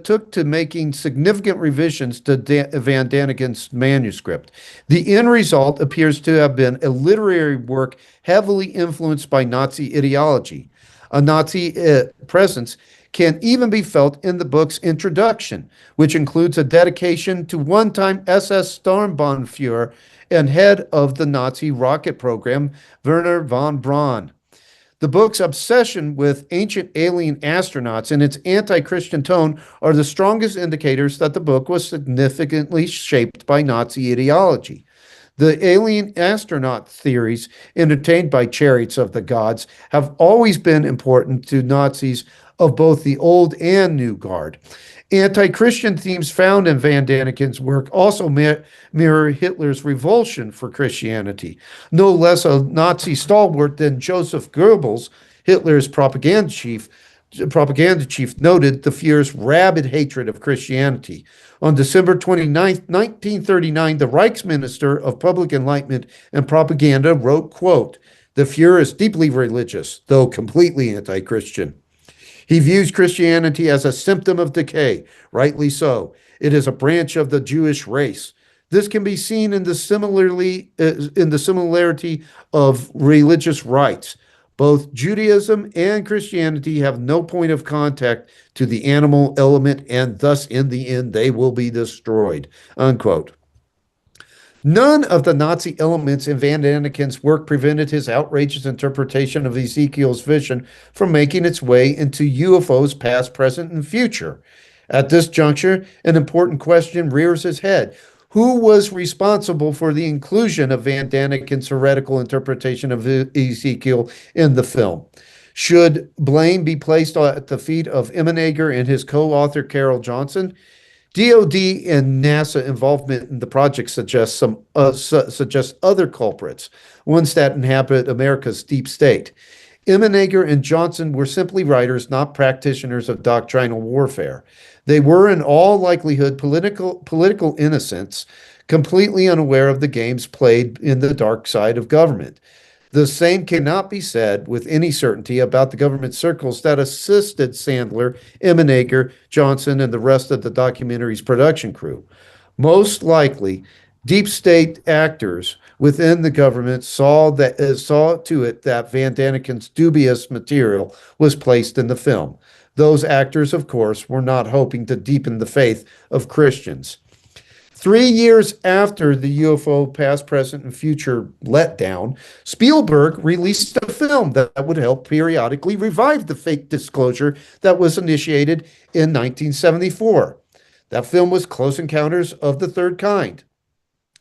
took to making significant revisions to Van Daniken's manuscript. The end result appears to have been a literary work heavily influenced by Nazi ideology. A Nazi presence can even be felt in the book's introduction, which includes a dedication to one-time SS Sturmbannführer and head of the Nazi rocket program, Werner von Braun. The book's obsession with ancient alien astronauts and its anti-Christian tone are the strongest indicators that the book was significantly shaped by Nazi ideology. The alien astronaut theories entertained by Chariots of the Gods have always been important to Nazis of both the old and new guard. Anti-Christian themes found in Van Daniken's work also mirror Hitler's revulsion for Christianity. No less a Nazi stalwart than Joseph Goebbels, Hitler's propaganda chief, noted the Fuhrer's rabid hatred of Christianity. On December 29, 1939, the Reichsminister of Public Enlightenment and Propaganda wrote, quote, "The Fuhrer is deeply religious, though completely anti-Christian. He views Christianity as a symptom of decay, rightly so. It is a branch of the Jewish race. This can be seen in the similarity of religious rites. Both Judaism and Christianity have no point of contact to the animal element, and thus, in the end, they will be destroyed. Unquote. None of the Nazi elements in Van Daniken's work prevented his outrageous interpretation of Ezekiel's vision from making its way into UFOs past, present, and future. At this juncture, an important question rears its head. Who was responsible for the inclusion of Van Daniken's heretical interpretation of Ezekiel in the film? Should blame be placed at the feet of Emmenegger and his co-author Carol Johnson? DoD and NASA involvement in the project suggests other culprits, ones that inhabit America's deep state. Emmenegger and Johnson were simply writers, not practitioners of doctrinal warfare. They were, in all likelihood, political innocents, completely unaware of the games played in the dark side of government. The same cannot be said with any certainty about the government circles that assisted Sandler, Emmenegger, Johnson, and the rest of the documentary's production crew. Most likely, deep state actors within the government saw to it that Van Daniken's dubious material was placed in the film. Those actors, of course, were not hoping to deepen the faith of Christians. 3 years after the UFO past, present, and future letdown, Spielberg released a film that would help periodically revive the fake disclosure that was initiated in 1974. That film was Close Encounters of the Third Kind.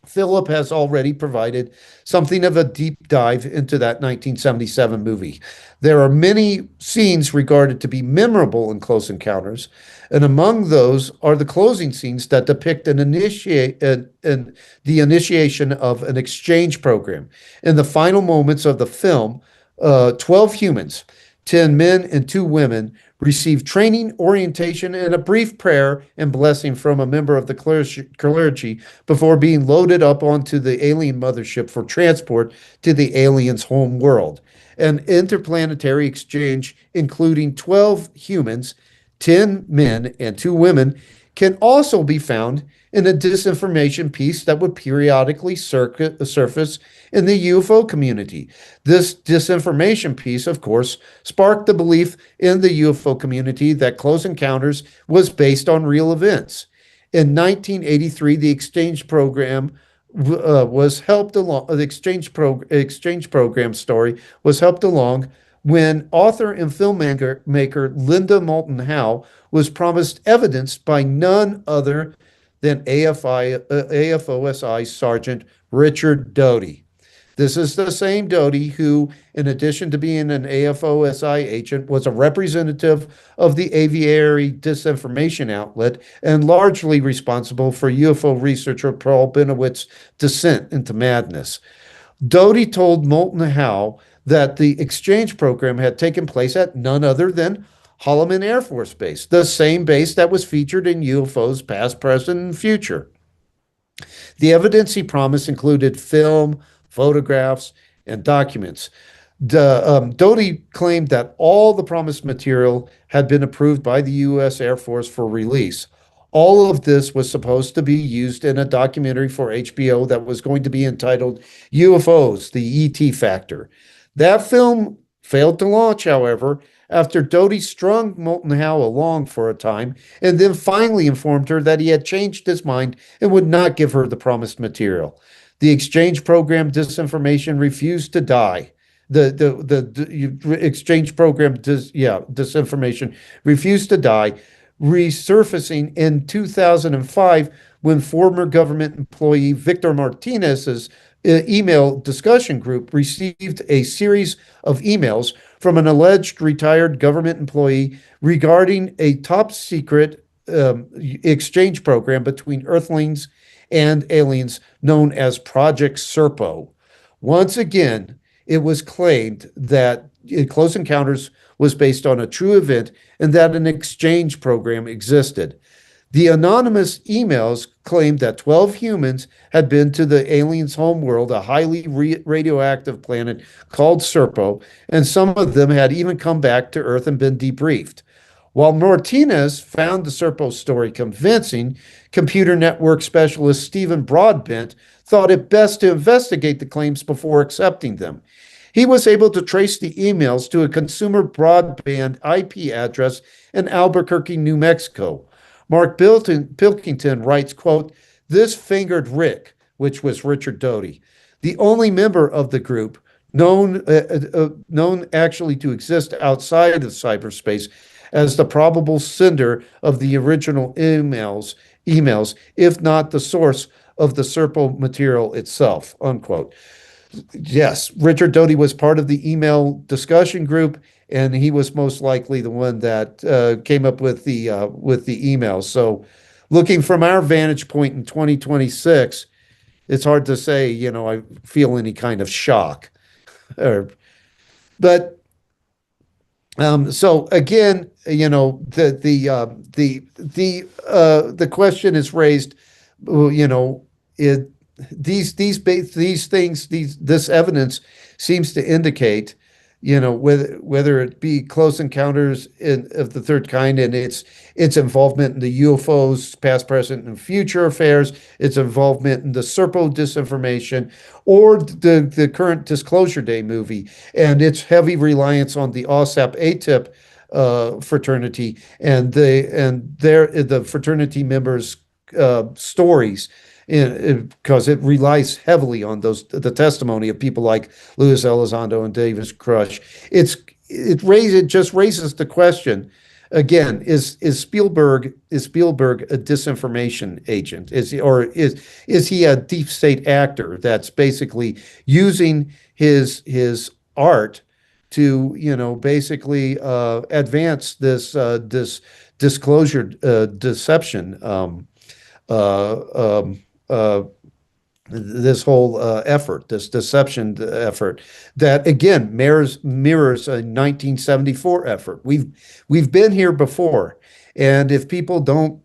Philip has already provided something of a deep dive into that 1977 movie. There are many scenes regarded to be memorable in Close Encounters, and among those are the closing scenes that depict the initiation of an exchange program. In the final moments of the film, 12 humans, 10 men and 2 women, received training, orientation, and a brief prayer and blessing from a member of the clergy before being loaded up onto the alien mothership for transport to the aliens' home world. An interplanetary exchange including 12 humans, 10 men, and 2 women can also be found in a disinformation piece that would periodically surface in the UFO community. This disinformation piece, of course, sparked the belief in the UFO community that Close Encounters was based on real events. In 1983, the exchange program was helped along. The exchange program story was helped along when author and filmmaker Linda Moulton Howe was promised evidence by none other than AFOSI Sergeant Richard Doty. This is the same Doty who, in addition to being an AFOSI agent, was a representative of the aviary disinformation outlet and largely responsible for UFO researcher Paul Benoit's descent into madness. Doty told Moulton Howe that the exchange program had taken place at none other than Holloman Air Force Base, the same base that was featured in UFOs past, present, and future. The evidence he promised included film, photographs, and documents. Doty claimed that all the promised material had been approved by the U.S. Air Force for release. All of this was supposed to be used in a documentary for HBO that was going to be entitled UFOs, the E.T. Factor. That film failed to launch, however, after Doty strung Moulton Howe along for a time and then finally informed her that he had changed his mind and would not give her the promised material. The exchange program disinformation refused to die. The exchange program disinformation refused to die, resurfacing in 2005 when former government employee Victor Martinez's email discussion group received a series of emails from an alleged retired government employee regarding a top secret exchange program between Earthlings and aliens known as Project Serpo. Once again, it was claimed that Close Encounters was based on a true event and that an exchange program existed. The anonymous emails claimed that 12 humans had been to the aliens' homeworld, a highly radioactive planet called Serpo, and some of them had even come back to Earth and been debriefed. While Martinez found the Serpo story convincing, computer network specialist Stephen Broadbent thought it best to investigate the claims before accepting them. He was able to trace the emails to a consumer broadband IP address in Albuquerque, New Mexico. Mark Pilkington writes, quote, "This fingered Rick," which was Richard Doty, the only member of the group known actually to exist outside of cyberspace as the probable sender of the original emails, if not the source of the Serpo material itself, unquote. Yes, Richard Doty was part of the email discussion group, and he was most likely the one that came up with the emails. So, looking from our vantage point in 2026, it's hard to say, I feel any kind of shock. But so again, the question is raised, this evidence seems to indicate, whether it be close encounters of the third kind and its involvement in the UFOs, past, present, and future affairs, its involvement in the Serpo disinformation, or the current Disclosure Day movie and its heavy reliance on the OSAP ATIP fraternity and the fraternity members' stories, because it relies heavily on the testimony of people like Luis Elizondo and Davis Crush. It just raises the question again: is Spielberg a disinformation agent? Is he a deep state actor that's basically using his art to basically advance this disclosure deception? This whole effort, this deception effort, that again mirrors a 1974 effort. We've been here before, and if people don't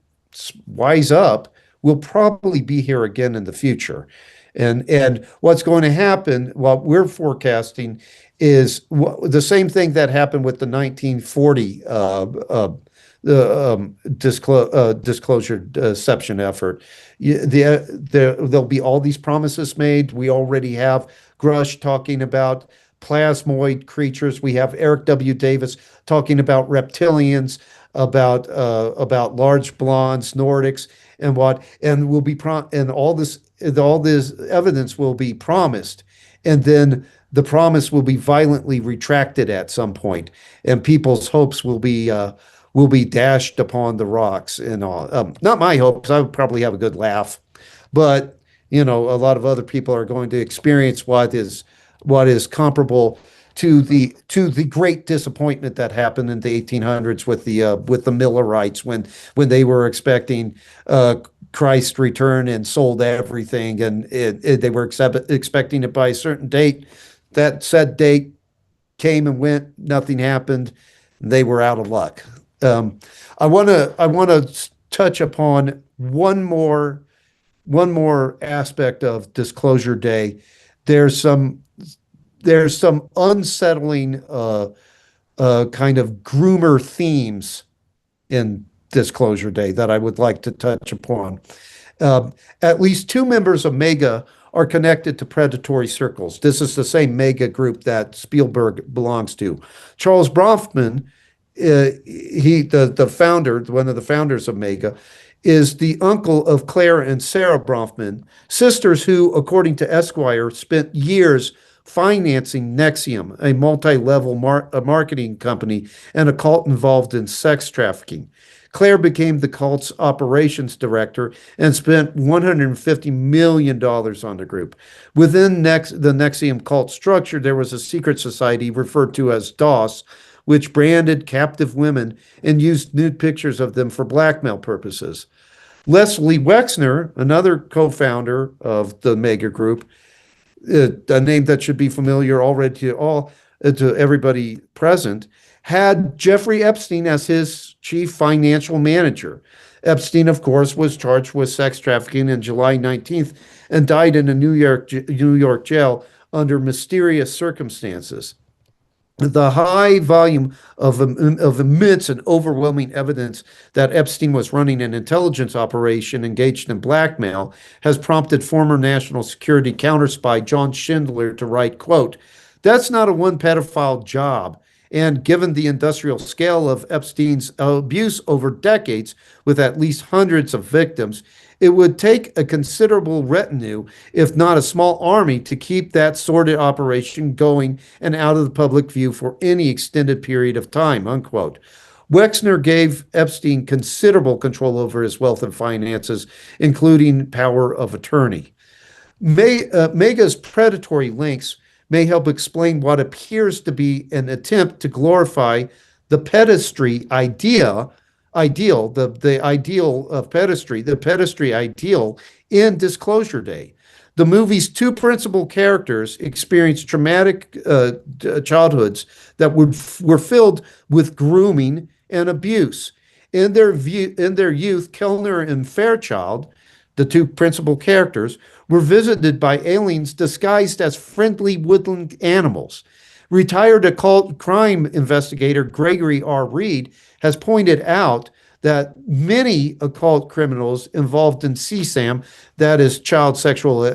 wise up, we'll probably be here again in the future. And what's going to happen, what we're forecasting, is the same thing that happened with the 1940 disclosure deception effort. There'll be all these promises made. We already have Grush talking about plasmoid creatures. We have Eric W. Davis talking about reptilians, about large blondes, Nordics, and all this evidence will be promised, and then the promise will be violently retracted at some point, and people's hopes will be dashed upon the rocks and all. Not my hopes. I would probably have a good laugh, but a lot of other people are going to experience what is comparable to the great disappointment that happened in the 1800s with the Millerites when they were expecting Christ's return and sold everything, and they were expecting it by a certain date. That said date came and went. Nothing happened. They were out of luck. I want to touch upon one more aspect of Disclosure Day. There's some unsettling kind of groomer themes in Disclosure Day that I would like to touch upon. At least two members of MAGA are connected to predatory circles. This is the same MAGA group that Spielberg belongs to. Charles Bronfman, the founder, one of the founders of MAGA, is the uncle of Claire and Sarah Bronfman, sisters who, according to Esquire, spent years financing Nexium, a multi-level marketing company and a cult involved in sex trafficking. Claire became the cult's operations director and spent $150 million on the group. Within the Nexium cult structure, there was a secret society referred to as DOS, which branded captive women and used nude pictures of them for blackmail purposes. Leslie Wexner, another co-founder of the MAGA group, a name that should be familiar already to everybody present, had Jeffrey Epstein as his chief financial manager. Epstein, of course, was charged with sex trafficking on July 19th and died in a New York jail under mysterious circumstances. The high volume of immense and overwhelming evidence that Epstein was running an intelligence operation engaged in blackmail has prompted former National Security counterspy John Schindler to write, quote, "That's not a one pedophile job. And given the industrial scale of Epstein's abuse over decades, with at least hundreds of victims, it would take a considerable retinue, if not a small army, to keep that sordid operation going and out of the public view for any extended period of time," unquote. Wexner gave Epstein considerable control over his wealth and finances, including power of attorney. Mega's predatory links may help explain what appears to be an attempt to glorify the pedestry ideal, the ideal of pedestry, the pedestry ideal in Disclosure Day. The movie's two principal characters experienced traumatic childhoods that were filled with grooming and abuse. In their youth, Kellner and Fairchild, the two principal characters, were visited by aliens disguised as friendly woodland animals. Retired occult crime investigator Gregory R. Reed has pointed out that many occult criminals involved in CSAM, that is child sexual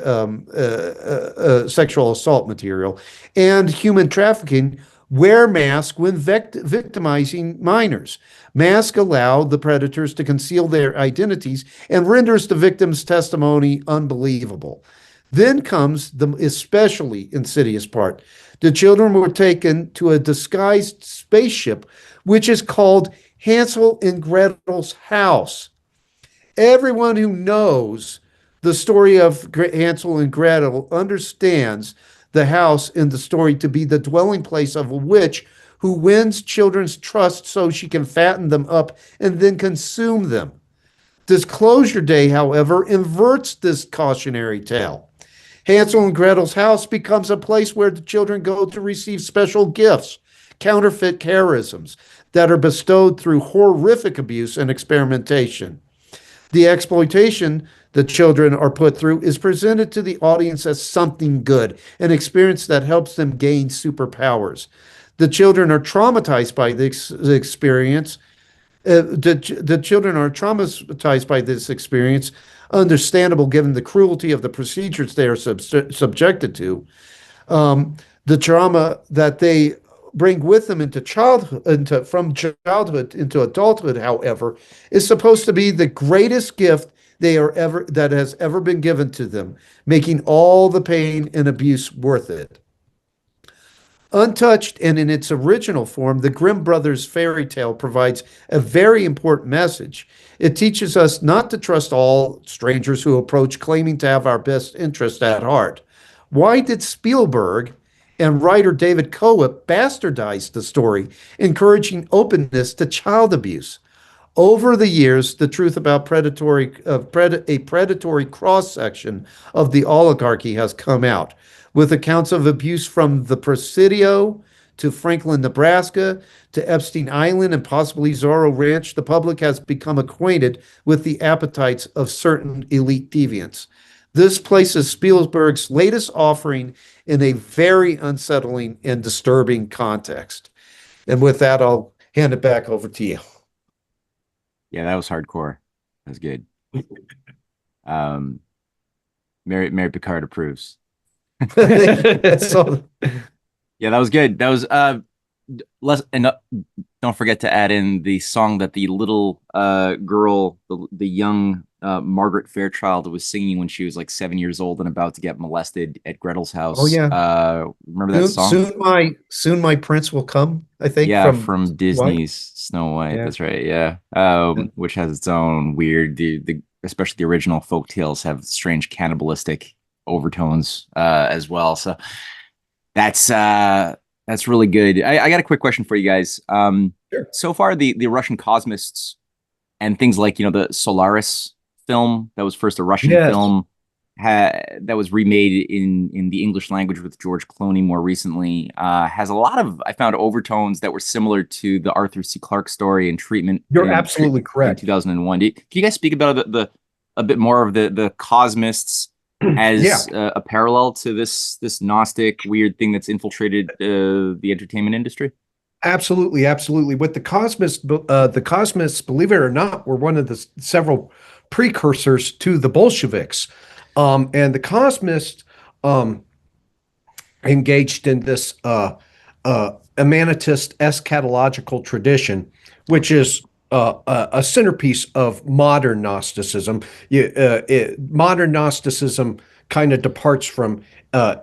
assault material, and human trafficking, wear masks when victimizing minors. Masks allow the predators to conceal their identities and renders the victim's testimony unbelievable. Then comes the especially insidious part. The children were taken to a disguised spaceship, which is called Hansel and Gretel's house. Everyone who knows the story of Hansel and Gretel understands the house in the story to be the dwelling place of a witch who wins children's trust so she can fatten them up and then consume them. Disclosure Day, however, inverts this cautionary tale. Hansel and Gretel's house becomes a place where the children go to receive special gifts, counterfeit charisms that are bestowed through horrific abuse and experimentation. The exploitation the children are put through is presented to the audience as something good, an experience that helps them gain superpowers. The children are traumatized by this experience. The children are traumatized by this experience, understandable given the cruelty of the procedures they are subjected to. The trauma that they bring with them into childhood, from childhood into adulthood, however, is supposed to be the greatest gift that has ever been given to them, making all the pain and abuse worth it. Untouched and in its original form, the Grimm Brothers fairy tale provides a very important message. It teaches us not to trust all strangers who approach claiming to have our best interest at heart. Why did Spielberg and writer David Coep bastardize the story, encouraging openness to child abuse? Over the years, the truth about a predatory cross-section of the oligarchy has come out, with accounts of abuse from the Presidio to Franklin, Nebraska, to Epstein Island and possibly Zorro Ranch. The public has become acquainted with the appetites of certain elite deviants. This places Spielberg's latest offering in a very unsettling and disturbing context. And with that, I'll hand it back over to you. Yeah, that was hardcore. That was good. Mary Picard approves. So, yeah, that was good. That was don't forget to add in the song that the little girl, the young Margaret Fairchild was singing when she was like 7 years old and about to get molested at Gretel's house. Oh yeah. Remember that song? Soon my prince will come, I think. Yeah, from Disney's Snow White. Yeah. That's right. Yeah. Which has its own weird, especially the original folk tales have strange cannibalistic overtones as well. So that's really good. I got a quick question for you guys. Sure. So far, the Russian Cosmists and things like, the Solaris film that was first a Russian film that was remade in the English language with George Clooney more recently, has a lot of, I found, overtones that were similar to the Arthur C. Clarke story and treatment. You're absolutely correct. In 2001. Can you guys speak about a bit more of the Cosmists Yeah, as a parallel to this Gnostic weird thing that's infiltrated the entertainment industry? absolutely, absolutely. With the Cosmists, believe it or not, were one of the several precursors to the Bolsheviks. And the Cosmists engaged in this Immanentist eschatological tradition, which is a centerpiece of modern Gnosticism. Modern Gnosticism kind of departs from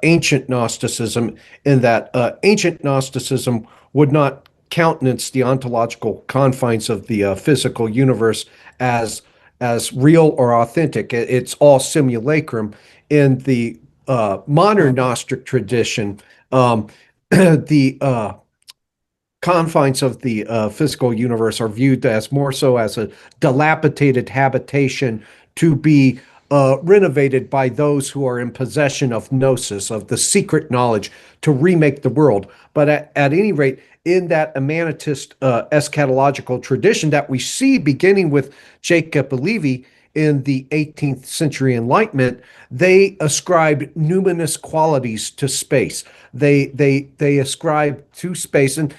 ancient Gnosticism in that ancient Gnosticism would not countenance the ontological confines of the physical universe as real or authentic. It's all simulacrum. In the modern Gnostic tradition, the confines of the physical universe are viewed as more so as a dilapidated habitation to be renovated by those who are in possession of gnosis, of the secret knowledge, to remake the world. But at any rate, in that Immanentist eschatological tradition that we see beginning with Jacob Levi in the 18th century Enlightenment, they ascribe numinous qualities to space. They ascribe to space, and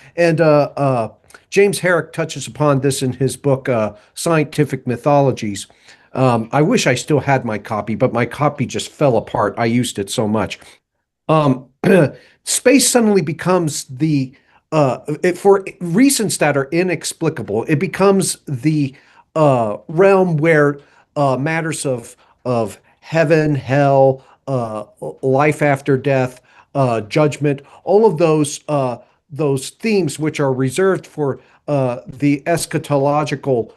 James Herrick touches upon this in his book Scientific Mythologies. I wish I still had my copy, but my copy just fell apart. I used it so much. Um, Space suddenly becomes for reasons that are inexplicable, it becomes the realm where matters of heaven, hell, life after death, judgment, all of those themes which are reserved for the eschatological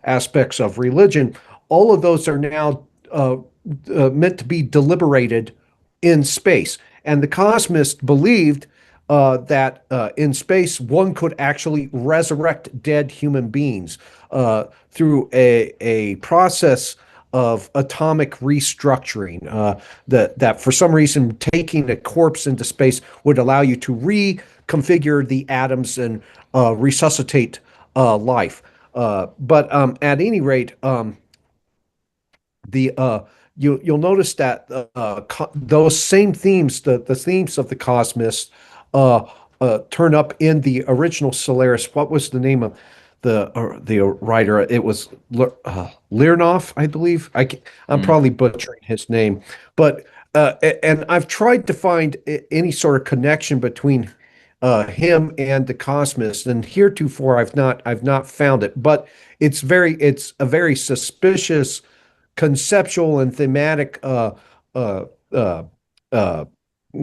aspects of religion. All of those are now meant to be deliberated in space. And the cosmists believed that in space one could actually resurrect dead human beings through a process of atomic restructuring. That for some reason taking a corpse into space would allow you to reconfigure the atoms and resuscitate life. But at any rate, the you'll notice that those same themes, the themes of the cosmists, turn up in the original Solaris. What was the name of the writer? It was Learnoff, I believe. I'm probably butchering his name, but and I've tried to find any sort of connection between him and the cosmists, and heretofore I've not found it. But it's a very suspicious conceptual and thematic uh, uh, uh,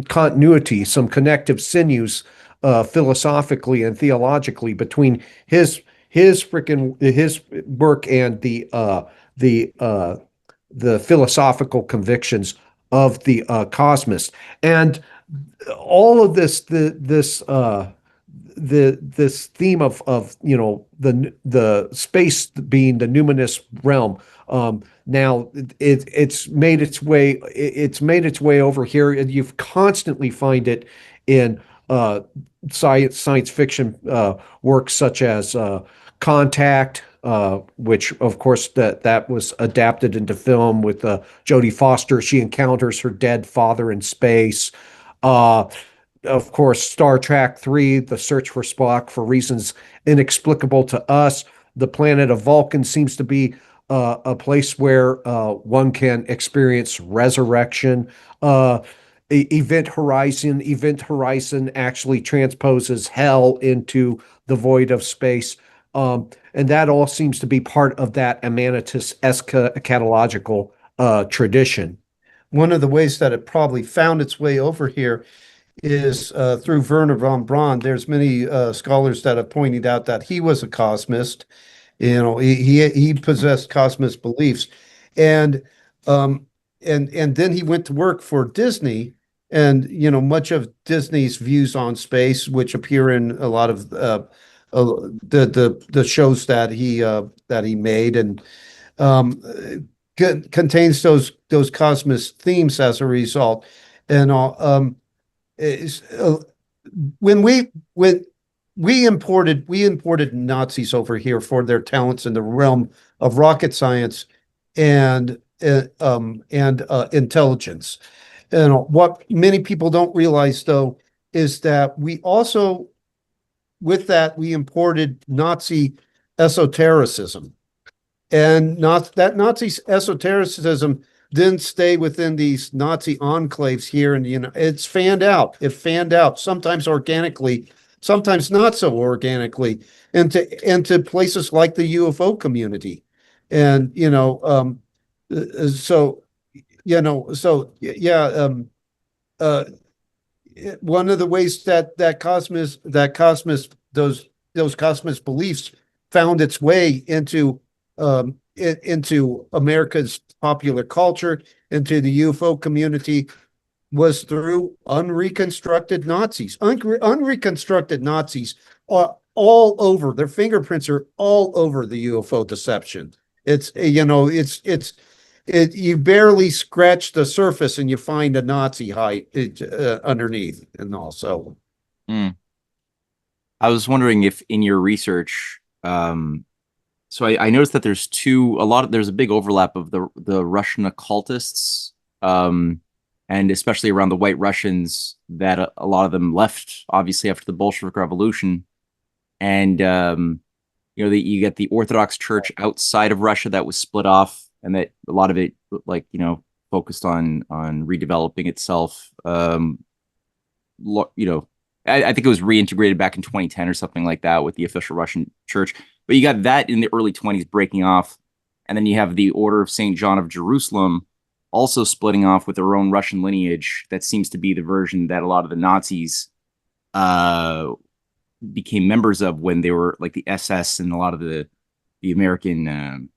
continuity, some connective sinews philosophically and theologically between his work and the philosophical convictions of the cosmists. And all of this theme of the space being the numinous realm. Now it's made its way over here, and you constantly find it in science fiction works such as Contact, which of course that was adapted into film with Jodie Foster. She encounters her dead father in space. Of course, Star Trek 3, The Search for Spock, for reasons inexplicable to us. The planet of Vulcan seems to be a place where one can experience resurrection. Event Horizon actually transposes hell into the void of space. And that all seems to be part of that Immanentist eschatological tradition. One of the ways that it probably found its way over here is through Werner von Braun. There's many scholars that have pointed out that he was a cosmist. He possessed cosmist beliefs, and and then he went to work for Disney, and much of Disney's views on space, which appear in a lot of the shows that he made, and contains those cosmist themes as a result, and when we imported Nazis over here for their talents in the realm of rocket science, and intelligence. And what many people don't realize, though, is that we also, with that, we imported Nazi esotericism. And that Nazi esotericism didn't stay within these Nazi enclaves here in the it's fanned out. It fanned out, sometimes organically, sometimes not so organically, into places like the UFO community. And so one of the ways that Cosmist those Cosmist beliefs found its way into America's popular culture, into the UFO community, was through unreconstructed Nazis. Unreconstructed Nazis are all over. Their fingerprints are all over the UFO deception. You barely scratch the surface and you find a Nazi underneath, and also. I was wondering if in your research, so I noticed that there's a big overlap of the Russian occultists, and especially around the White Russians, that a lot of them left, obviously, after the Bolshevik Revolution. And, you get the Orthodox Church outside of Russia that was split off, and that a lot of it, focused on redeveloping itself. I think it was reintegrated back in 2010 or something like that with the official Russian church. But you got that in the early 20s breaking off. And then you have the Order of St. John of Jerusalem also splitting off with their own Russian lineage. That seems to be the version that a lot of the Nazis became members of when they were like the SS, and a lot of the American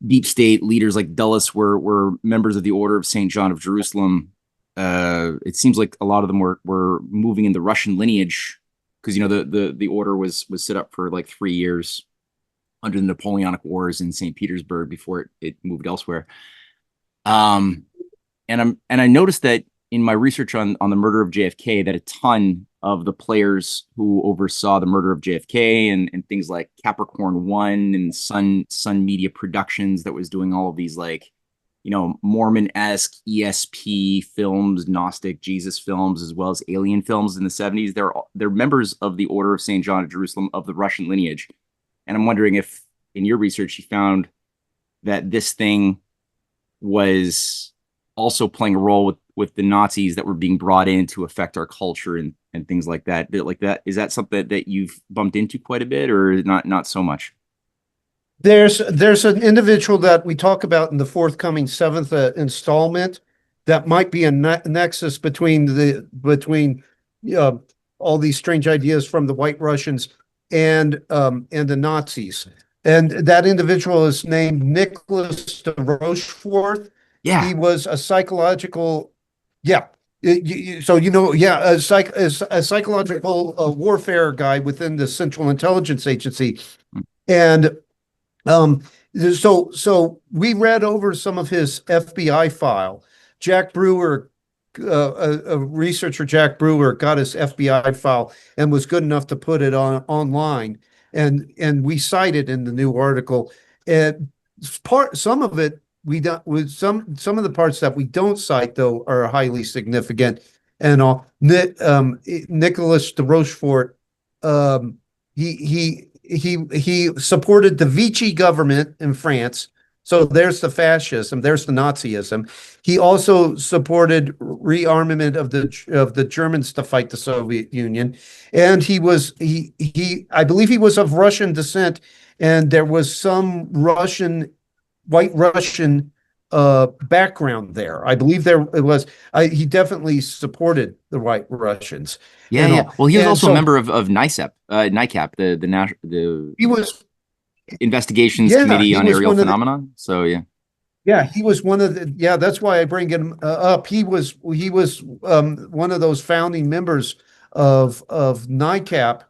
deep state leaders like Dulles were members of the Order of St. John of Jerusalem. It seems like a lot of them were moving in the Russian lineage, because the order was set up for like 3 years under the Napoleonic Wars in St. Petersburg before it moved elsewhere. And I noticed that in my research on the murder of JFK, that a ton of the players who oversaw the murder of JFK and things like Capricorn One and Sun Media Productions, that was doing all of these Mormon-esque ESP films, Gnostic Jesus films, as well as alien films in the 70s. They're members of the Order of St. John of Jerusalem of the Russian lineage. And I'm wondering if in your research you found that this thing was also playing a role with the Nazis that were being brought in to affect our culture and things like that. Is that something that you've bumped into quite a bit, or not so much? There's an individual that we talk about in the forthcoming 7th installment that might be a nexus between all these strange ideas from the White Russians and the Nazis. And that individual is named Nicholas de Rochefort. Yeah, he was a psychological, a psychological warfare guy within the Central Intelligence Agency, and so we read over some of his FBI file. Jack Brewer, a researcher, Jack Brewer, got his FBI file and was good enough to put it online, and we cite it in the new article. And some of it we don't. With some of the parts that we don't cite, though, are highly significant. And Nicholas de Rochefort, he supported the Vichy government in France. So there's the fascism, there's the Nazism. He also supported rearmament of the Germans to fight the Soviet Union. And I believe he was of Russian descent, and there was some White Russian background there. I believe he definitely supported the White Russians. Yeah. Well, he was also a member of NICAP, the he was Investigations Committee on Aerial Phenomena. So yeah, he was one of the. Yeah, that's why I bring him up. He was one of those founding members of NICAP,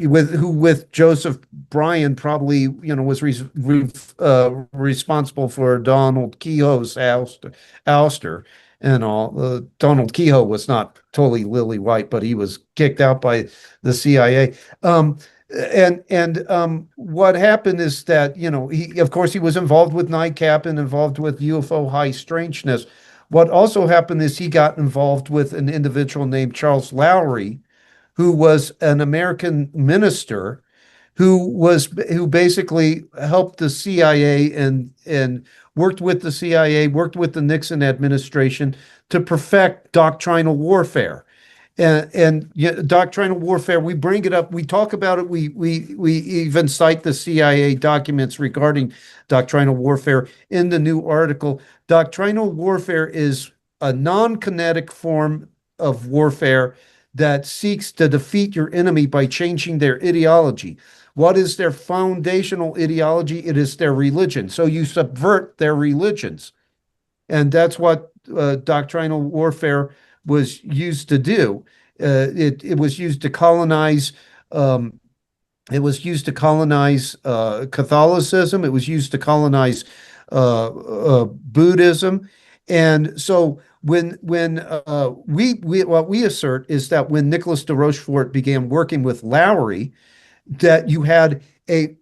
with Joseph Bryan, probably was responsible for Donald Kehoe's ouster and all. Donald Kehoe was not totally lily white, but he was kicked out by the CIA. What happened is that, he, of course, he was involved with NICAP and involved with UFO high strangeness. What also happened is he got involved with an individual named Charles Lowry, who was an American minister who basically helped the CIA and worked with the CIA, worked with the Nixon administration to perfect doctrinal warfare. And yeah, doctrinal warfare, we bring it up, we talk about it, we even cite the CIA documents regarding doctrinal warfare in the new article. Doctrinal warfare is a non-kinetic form of warfare that seeks to defeat your enemy by changing their ideology. What is their foundational ideology? It is their religion. So you subvert their religions. And that's what doctrinal warfare was used to do. It was used to colonize. It was used to colonize Catholicism. It was used to colonize Buddhism. And so when we what we assert is that when Nicholas de Rochefort began working with Lowry, that you had a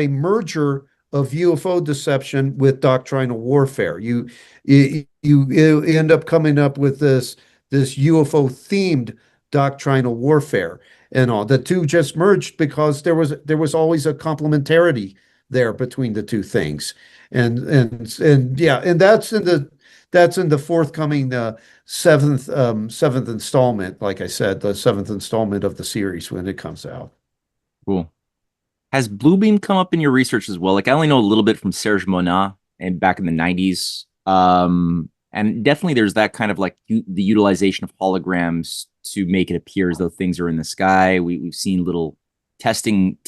merger of UFO deception with doctrinal warfare. You end up coming up with this UFO themed doctrinal warfare and all. The two just merged because there was always a complementarity there between the two things. And yeah, and that's in the forthcoming seventh installment, like I said, the seventh installment of the series when it comes out. Cool. Has Bluebeam come up in your research as well? Like I only know a little bit from Serge Monat and back in the 90s. And definitely there's that kind of like the utilization of holograms to make it appear as though things are in the sky. We've seen little testing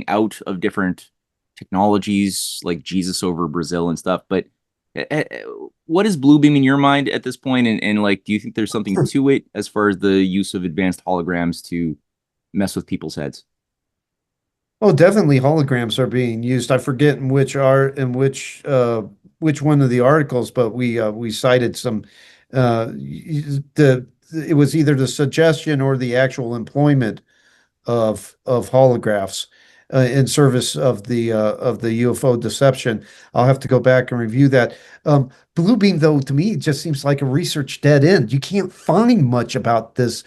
out of different technologies like Jesus over Brazil and stuff. But what is Bluebeam in your mind at this point? And like, do you think there's something to it as far as the use of advanced holograms to mess with people's heads? Oh, definitely holograms are being used. I forget which one of the articles, but we cited some it was either the suggestion or the actual employment of holographs in service of the UFO deception. I'll have to go back and review that. Bluebeam, though, to me, just seems like a research dead end. You can't find much about this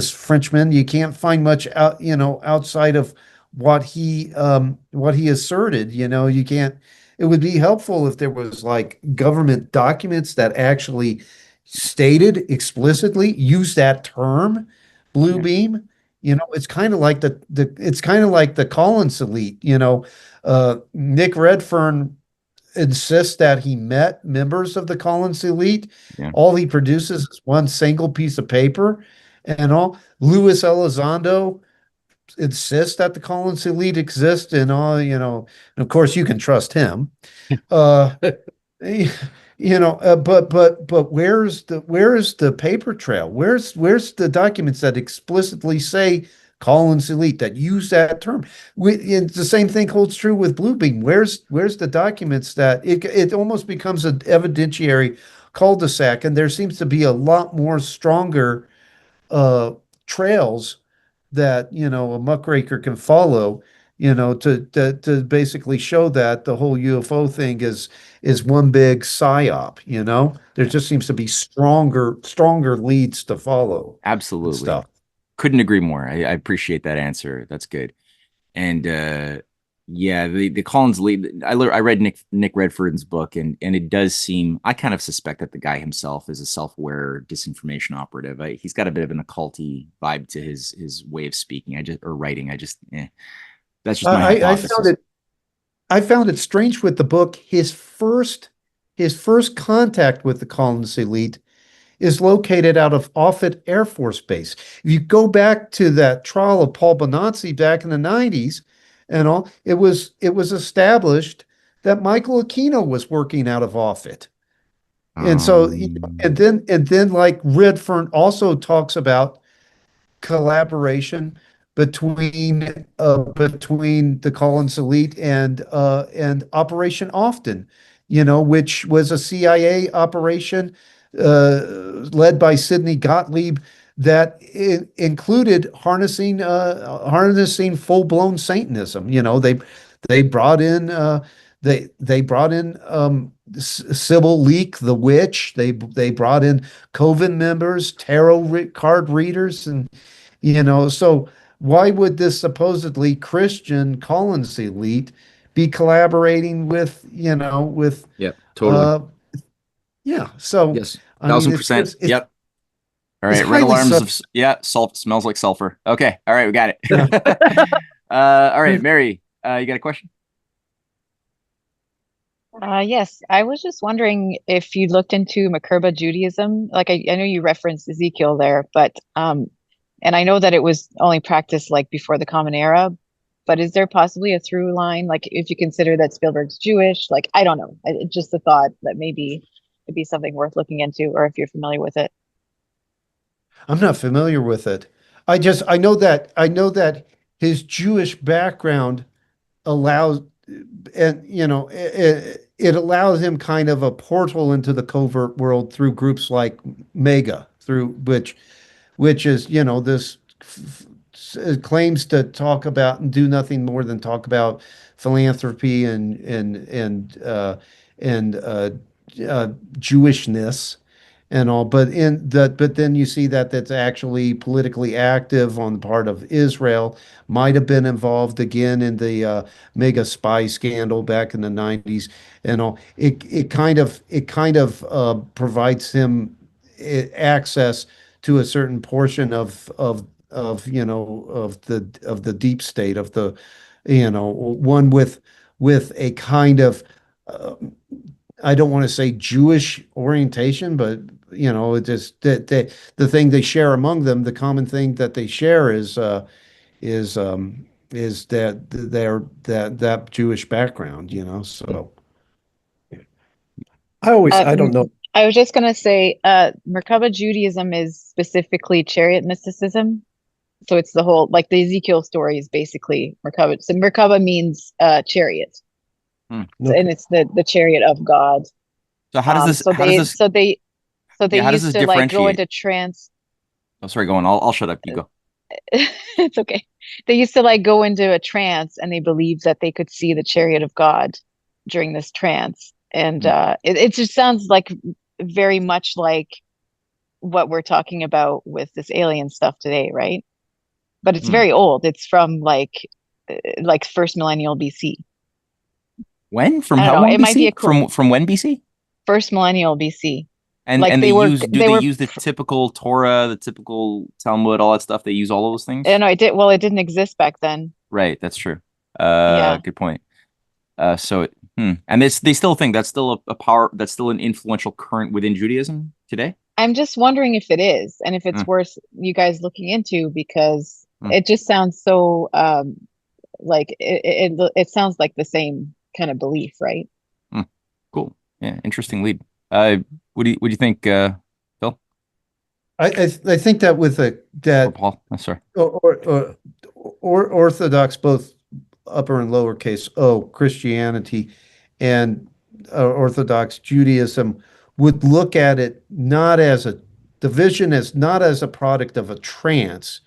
Frenchman. You can't find much outside of what he asserted. You can't. It would be helpful if there was like government documents that actually stated explicitly, use that term, blue beam. It's kind of like the Collins elite. Nick Redfern insists that he met members of the Collins elite. Yeah. All he produces is one single piece of paper, and all. Luis Elizondo insists that the Collins elite exist, and all. And of course, you can trust him. But where's the paper trail? Where's the documents that explicitly say Collins elite, that use that term? The same thing holds true with Bluebeam. Where's the documents that it almost becomes an evidentiary cul-de-sac, and there seems to be a lot more stronger trails that a muckraker can follow, to basically show that the whole UFO thing is one big psyop. There just seems to be stronger leads to follow. Absolutely. Stuff. Couldn't agree more. I appreciate that answer. That's good. And yeah, the Collins lead. I read Nick Redfern's book, and it does seem, I kind of suspect that the guy himself is a self-aware disinformation operative. He's got a bit of an occulty vibe to his way of speaking. Or writing. That's just my hypothesis. I found it strange with the book. His first contact with the Collins elite is located out of Offutt Air Force Base. If you go back to that trial of Paul Bonazzi back in the 90s and all, it was established that Michael Aquino was working out of Offutt. And so and then like Redfern also talks about collaboration between the Collins elite and Operation Often, which was a CIA operation led by Sidney Gottlieb, that included harnessing full-blown Satanism. They brought in they brought in Sybil Leek, the witch. They brought in coven members, card readers, and so why would this supposedly Christian Collins elite be collaborating with Yep, totally. yeah. So Yes, I mean, 1000%. Yep. All it's right, red highly alarms of smells like sulfur. Okay, all right, we got it. All right, Mary, you got a question? Yes, I was just wondering if you looked into Makerba Judaism. Like I know you referenced Ezekiel there, but and I know that it was only practiced like before the Common Era, but is there possibly a through line? Like if you consider that Spielberg's Jewish, like I don't know, just a thought that maybe it'd be something worth looking into, or if you're familiar with it. I'm not familiar with it. I know that his Jewish background allows, and it allows him kind of a portal into the covert world through groups like Mega, through which is this claims to talk about and do nothing more than talk about philanthropy and Jewishness and all, but then you see that that's actually politically active on the part of Israel, might have been involved again in the mega spy scandal back in the 90s and all. It kind of provides him access to a certain portion of the deep state, of the one with a kind of uh, I don't want to say Jewish orientation, but it just that the thing they share among them, the common thing that they share is that that Jewish background, so I don't know. I was just gonna say, Merkaba Judaism is specifically chariot mysticism. So it's the whole, like the Ezekiel story is basically Merkaba. So Merkaba means chariot. Hmm. And it's the chariot of God. So how does this? So How does they this? so they so they Yeah, how does used this to like go differentiate? into trance. Oh, sorry, go on. I'll shut up. You go. It's okay. They used to like go into a trance and they believed that they could see the chariot of God during this trance. And Hmm. it just sounds like very much like what we're talking about with this alien stuff today, right? But it's Hmm. very old. It's from like first millennial BC. When? From I don't how know. long It might be BC? a cool From when BC? first millennial BC. And Like they they were use do they they were use the typical Torah, the typical Talmud, all that stuff? They use all those things? and it did well, it didn't exist back then. Right, that's true. Yeah. Good point. And they still think that's still a power, that's still an influential current within Judaism today? I'm just wondering if it is and if Hmm. it's worth you guys looking into because Hmm. it just sounds so like it sounds like the same kind of belief, right? Hmm. Cool. Yeah, interesting lead. What do you think, Phil I think that with or Paul? Oh, sorry. or Orthodox, both upper and lowercase o, Christianity and Orthodox Judaism would look at it not as a division, as not as a product of a trance,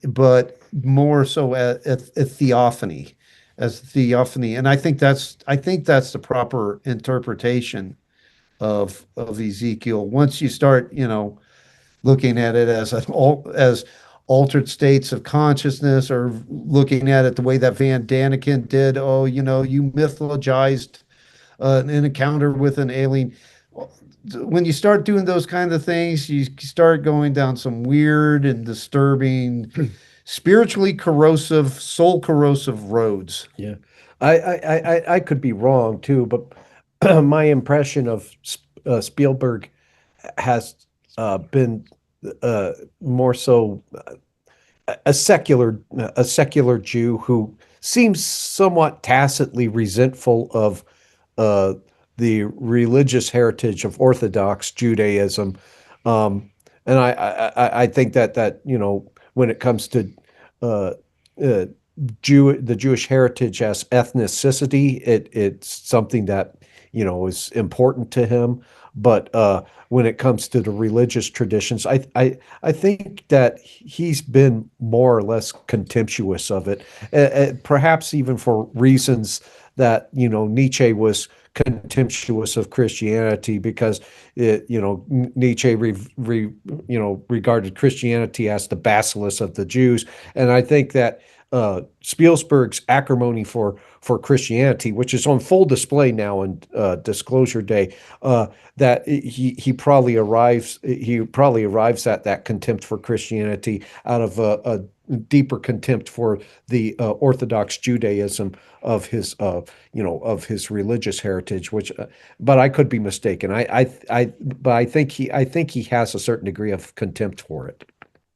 but more so a theophany, as theophany. And I think that's the proper interpretation of Ezekiel. Once you start, looking at it as altered states of consciousness, or looking at it the way that Van Daniken did. Oh, you mythologized an encounter with an alien. When you start doing those kind of things, you start going down some weird and disturbing, spiritually corrosive, soul corrosive roads. Yeah, I could be wrong too, but my impression of Spielberg has been more so a secular Jew who seems somewhat tacitly resentful of uh, the religious heritage of Orthodox Judaism, and I think that when it comes to uh, the Jewish heritage as ethnicity, it's something that is important to him. But when it comes to the religious traditions, I think that he's been more or less contemptuous of it, perhaps even for reasons that, Nietzsche was contemptuous of Christianity, because Nietzsche regarded Christianity as the bacillus of the Jews. And I think that Spielberg's acrimony for Christianity, which is on full display now on Disclosure Day, that he probably arrives at that contempt for Christianity out of a deeper contempt for the Orthodox Judaism of his religious heritage. Which, but I could be mistaken. But I think he has a certain degree of contempt for it.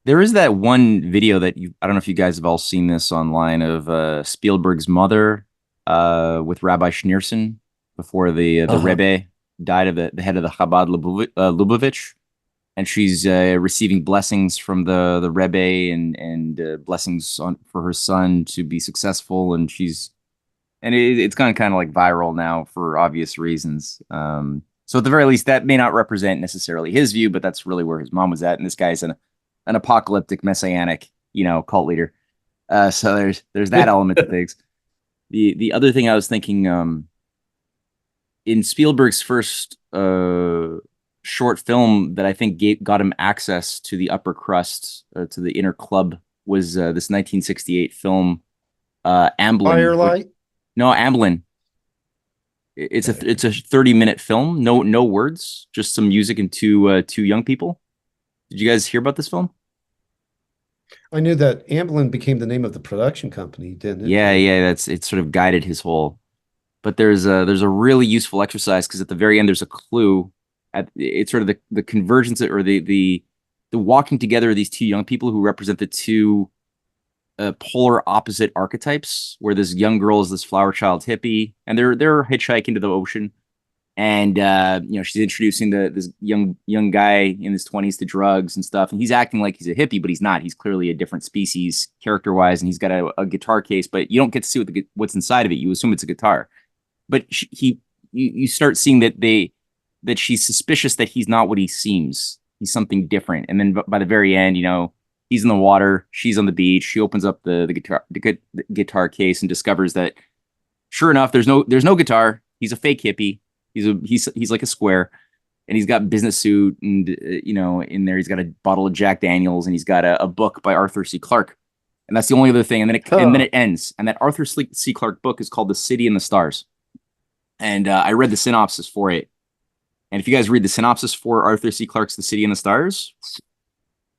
There is that one video that I don't know if you guys have all seen this online, of Spielberg's mother with Rabbi Schneerson before the Rebbe died, of the head of the Chabad Lubavitch, and she's receiving blessings from the Rebbe and blessings for her son to be successful, and it's gone kind of like viral now for obvious reasons. So at the very least, that may not represent necessarily his view, but that's really where his mom was at, and this guy's an apocalyptic messianic, cult leader. So there's that element to things. The other thing I was thinking, in Spielberg's first short film that I think got him access to the upper crust, to the inner club, was this 1968 film, Amblin. Firelight? No, Amblin. It's a 30-minute film, no words, just some music and two young people. Did you guys hear about this film? I knew that Amblin became the name of the production company, didn't it? Yeah, it sort of guided his whole. But there's a really useful exercise, because at the very end there's a clue. It's sort of the convergence, or the walking together of these two young people who represent the two polar opposite archetypes, where this young girl is this flower child hippie, and they're hitchhiking to the ocean. And she's introducing this young guy in his 20s to drugs and stuff, and he's acting like he's a hippie, but he's not. He's clearly a different species character-wise, and he's got a guitar case, but you don't get to see what's inside of it. You assume it's a guitar, but you start seeing that she's suspicious that he's not what he seems. He's something different. And then by the very end, he's in the water, she's on the beach. She opens up the guitar case and discovers that, sure enough, there's no guitar. He's a fake hippie. He's like a square, and he's got business suit, and in there he's got a bottle of Jack Daniels, and he's got a book by Arthur C. Clarke, and that's the only other thing. And then it ends, and that Arthur C. Clarke book is called The City in the Stars, and I read the synopsis for it. And if you guys read the synopsis for Arthur C. Clarke's The City in the Stars,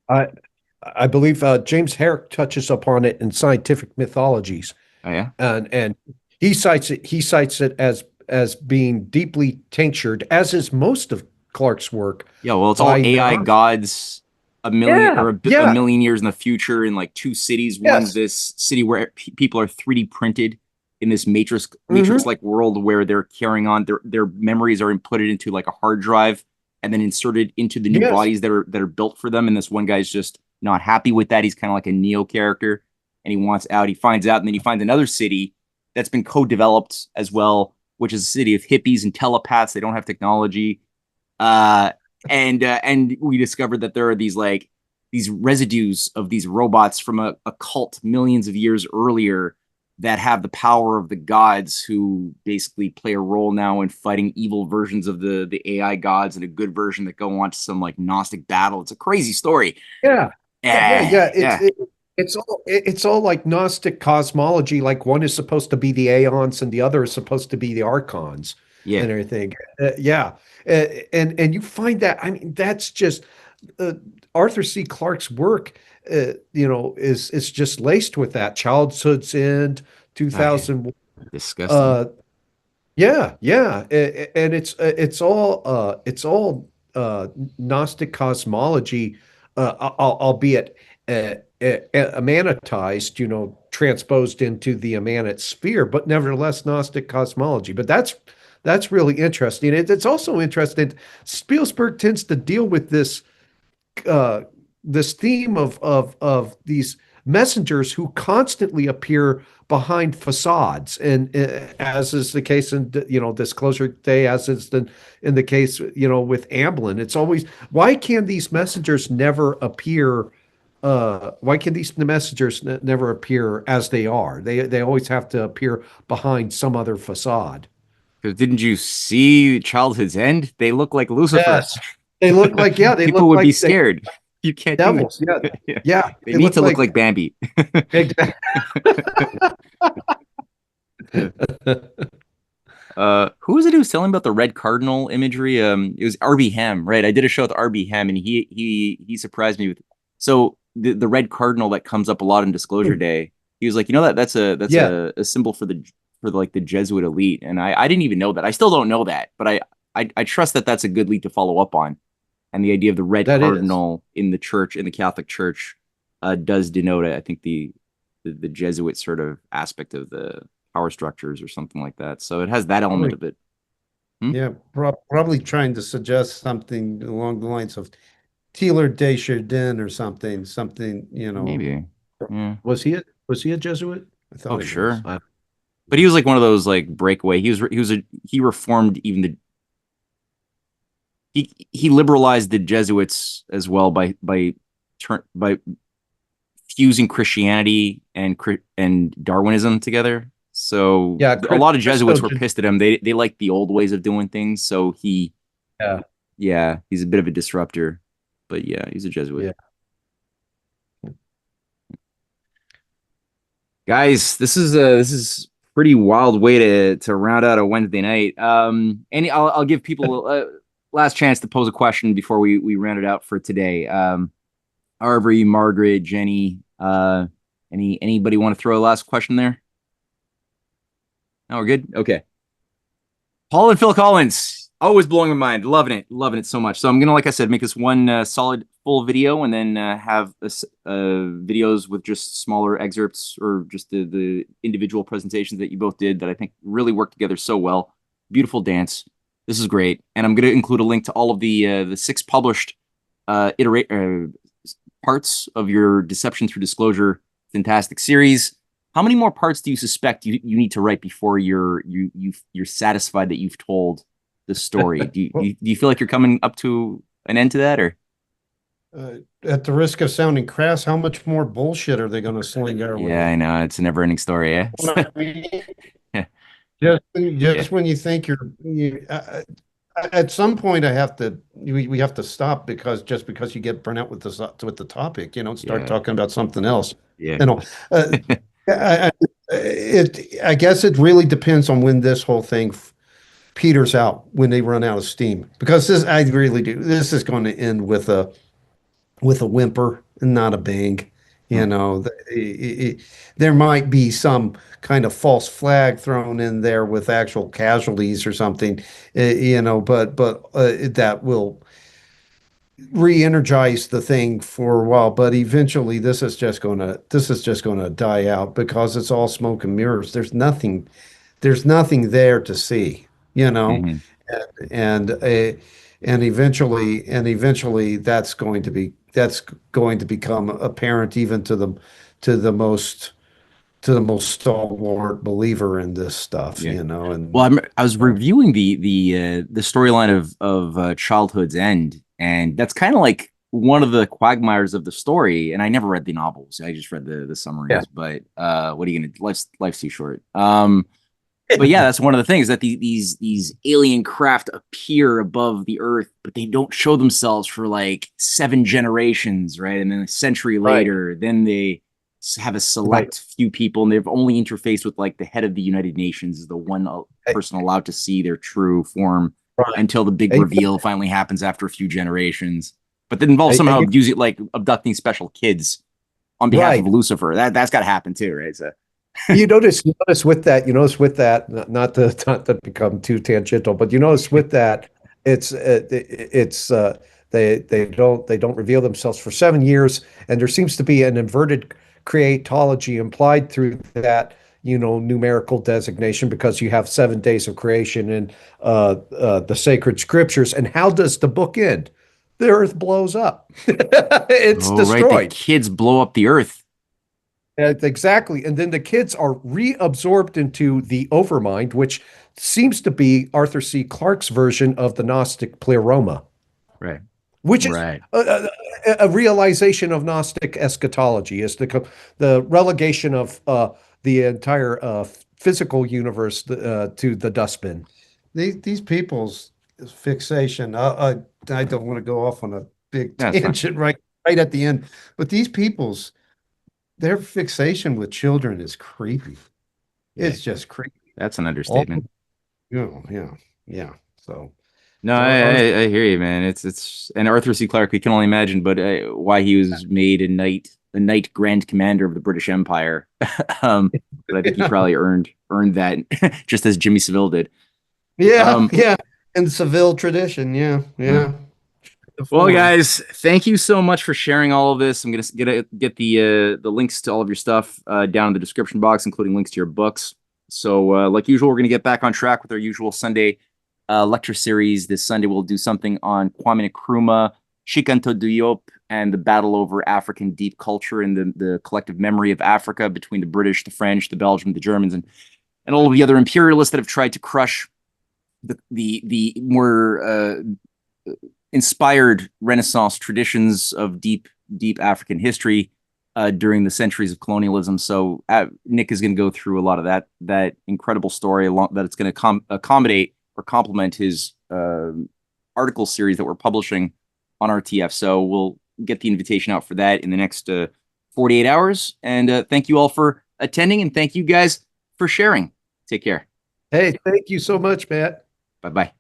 I believe James Herrick touches upon it in Scientific Mythologies. Oh yeah, and he cites it as being deeply tinctured, as is most of Clarke's work. Yeah, well, it's all AI gods, a million years in the future, in like two cities. Yes. One's this city where people are 3D printed in this matrix-like world, where they're carrying on their memories are inputted into like a hard drive and then inserted into the new bodies that are built for them. And this one guy's just not happy with that. He's kind of like a Neo character, and he wants out. He finds out, and then he finds another city that's been co-developed as well, which is a city of hippies and telepaths. They don't have technology. And we discovered that there are these residues of these robots from a cult millions of years earlier that have the power of the gods, who basically play a role now in fighting evil versions of the AI gods, and a good version that go on to some like Gnostic battle. It's a crazy story. Yeah. It's all like Gnostic cosmology. Like, one is supposed to be the aeons and the other is supposed to be the archons, and everything. And you find that, I mean, that's just Arthur C. Clarke's work. Is just laced with that. Childhood's End, 2000. Disgusting. And it's all Gnostic cosmology, albeit amanitized, transposed into the amanite sphere, but nevertheless Gnostic cosmology. But that's really interesting. It's also interesting. Spielberg tends to deal with this theme of these messengers who constantly appear behind facades, and as is the case in Disclosure Day, as is in the case with Amblin. It's always, why can these messengers never appear? Why can these messengers never appear as they are? They always have to appear behind some other facade. Because didn't you see Childhood's End? They look like Lucifer. Yes, they look like they people look would like be scared. You can't devils. do it. Yeah. They need to look like Bambi. Exactly. Who was it who was telling about the red cardinal imagery? It was RB Ham, right? I did a show with RB Ham, and he surprised me with, so the red cardinal that comes up a lot in Disclosure Day. He was like, that's a symbol for like the Jesuit elite, and I didn't even know that. I still don't know that, but I trust that that's a good lead to follow up on. And the idea of the red cardinal in the church, in the Catholic Church, does denote, I think, the Jesuit sort of aspect of the power structures or something like that. So it has that element of it. Yeah, probably trying to suggest something along the lines of Taylor de Chardin or something, Maybe. Yeah. Was he a Jesuit? I thought he sure. was. But he was like one of those like breakaway. He reformed even he liberalized the Jesuits as well by fusing Christianity and Darwinism together. So yeah, a lot of Jesuits were pissed at him. They liked the old ways of doing things. So he's a bit of a disruptor. But yeah, he's a Jesuit. Yeah. Guys, this is pretty wild way to round out a Wednesday night. I'll give people last chance to pose a question before we round it out for today. Arvery, Margaret, Jenny, anybody want to throw a last question there? No, we're good. Okay. Paul and Phil Collins, always blowing my mind, loving it so much. So I'm gonna, like I said, make this one solid full video, and then have videos with just smaller excerpts or just the individual presentations that you both did that I think really worked together so well. Beautiful dance. This is great, and I'm going to include a link to all of the 6 published parts of your Deception Through Disclosure fantastic series. How many more parts do you suspect you need to write before you're satisfied that you've told the story? Do you feel like you're coming up to an end to that, or? At the risk of sounding crass, how much more bullshit are they going to sling our way? Yeah, I know, it's a never-ending story. Yeah. Just when you think at some point we have to stop because you get burnt out with the topic, start talking about something else. Yeah. I guess it really depends on when this whole thing peters out, when they run out of steam, because I really do. This is going to end with a whimper and not a bang. There might be some kind of false flag thrown in there with actual casualties or something, but that will re-energize the thing for a while. But eventually, this is just gonna die out because it's all smoke and mirrors. There's nothing there to see, Mm-hmm. and eventually that's going to become apparent even to the most stalwart believer in this stuff, And well, I was reviewing the storyline of Childhood's End, and that's kind of like one of the quagmires of the story. And I never read the novels; I just read the summaries. Yeah. But what are you gonna? Life's too short. But yeah, that's one of the things, that these alien craft appear above the Earth, but they don't show themselves for like 7 generations, right? And then a century later, then they have a select few people, and they've only interfaced with like the head of the United Nations, is the one person allowed to see their true form until the big reveal finally happens after a few generations. But that involves somehow using, like, abducting special kids on behalf of Lucifer. That's got to happen too, right? So. you notice with that, not to become too tangential, but you notice with that, they don't reveal themselves for 7 years, and there seems to be an inverted creatology implied through that, numerical designation, because you have 7 days of creation in the sacred scriptures. And how does the book end? The Earth blows up. It's destroyed. Right. The kids blow up the Earth. Exactly. And then the kids are reabsorbed into the overmind, which seems to be Arthur C. Clarke's version of the Gnostic pleroma, Right. which is Right. a realization of Gnostic eschatology, is the relegation of the entire physical universe to the dustbin. These people's fixation. I don't want to go off on a big That's fine. tangent right at the end, but these people's their fixation with children is creepy. It's just creepy. That's an understatement. Yeah. So No, our I hear you, man. It's and Arthur C. Clarke. We can only imagine, but why he was made a knight Grand Commander of the British Empire. But I think he probably earned that just as Jimmy Savile did. yeah, in Seville tradition, yeah. Well, guys, thank you so much for sharing all of this. I'm gonna get the links to all of your stuff down in the description box, including links to your books. So, like usual, we're gonna get back on track with our usual Sunday lecture series. This Sunday, we'll do something on Kwame Nkrumah, Shikanto Diop, and the battle over African deep culture and the collective memory of Africa between the British, the French, the Belgians, the Germans, and all of the other imperialists that have tried to crush the more inspired Renaissance traditions of deep African history during the centuries of colonialism. So Nick is going to go through a lot of that incredible story that it's going to accommodate or complement his article series that we're publishing on RTF. So we'll get the invitation out for that in the next 48 hours. And thank you all for attending, and thank you guys for sharing. Take care. Hey, thank you so much, Matt. Bye-bye.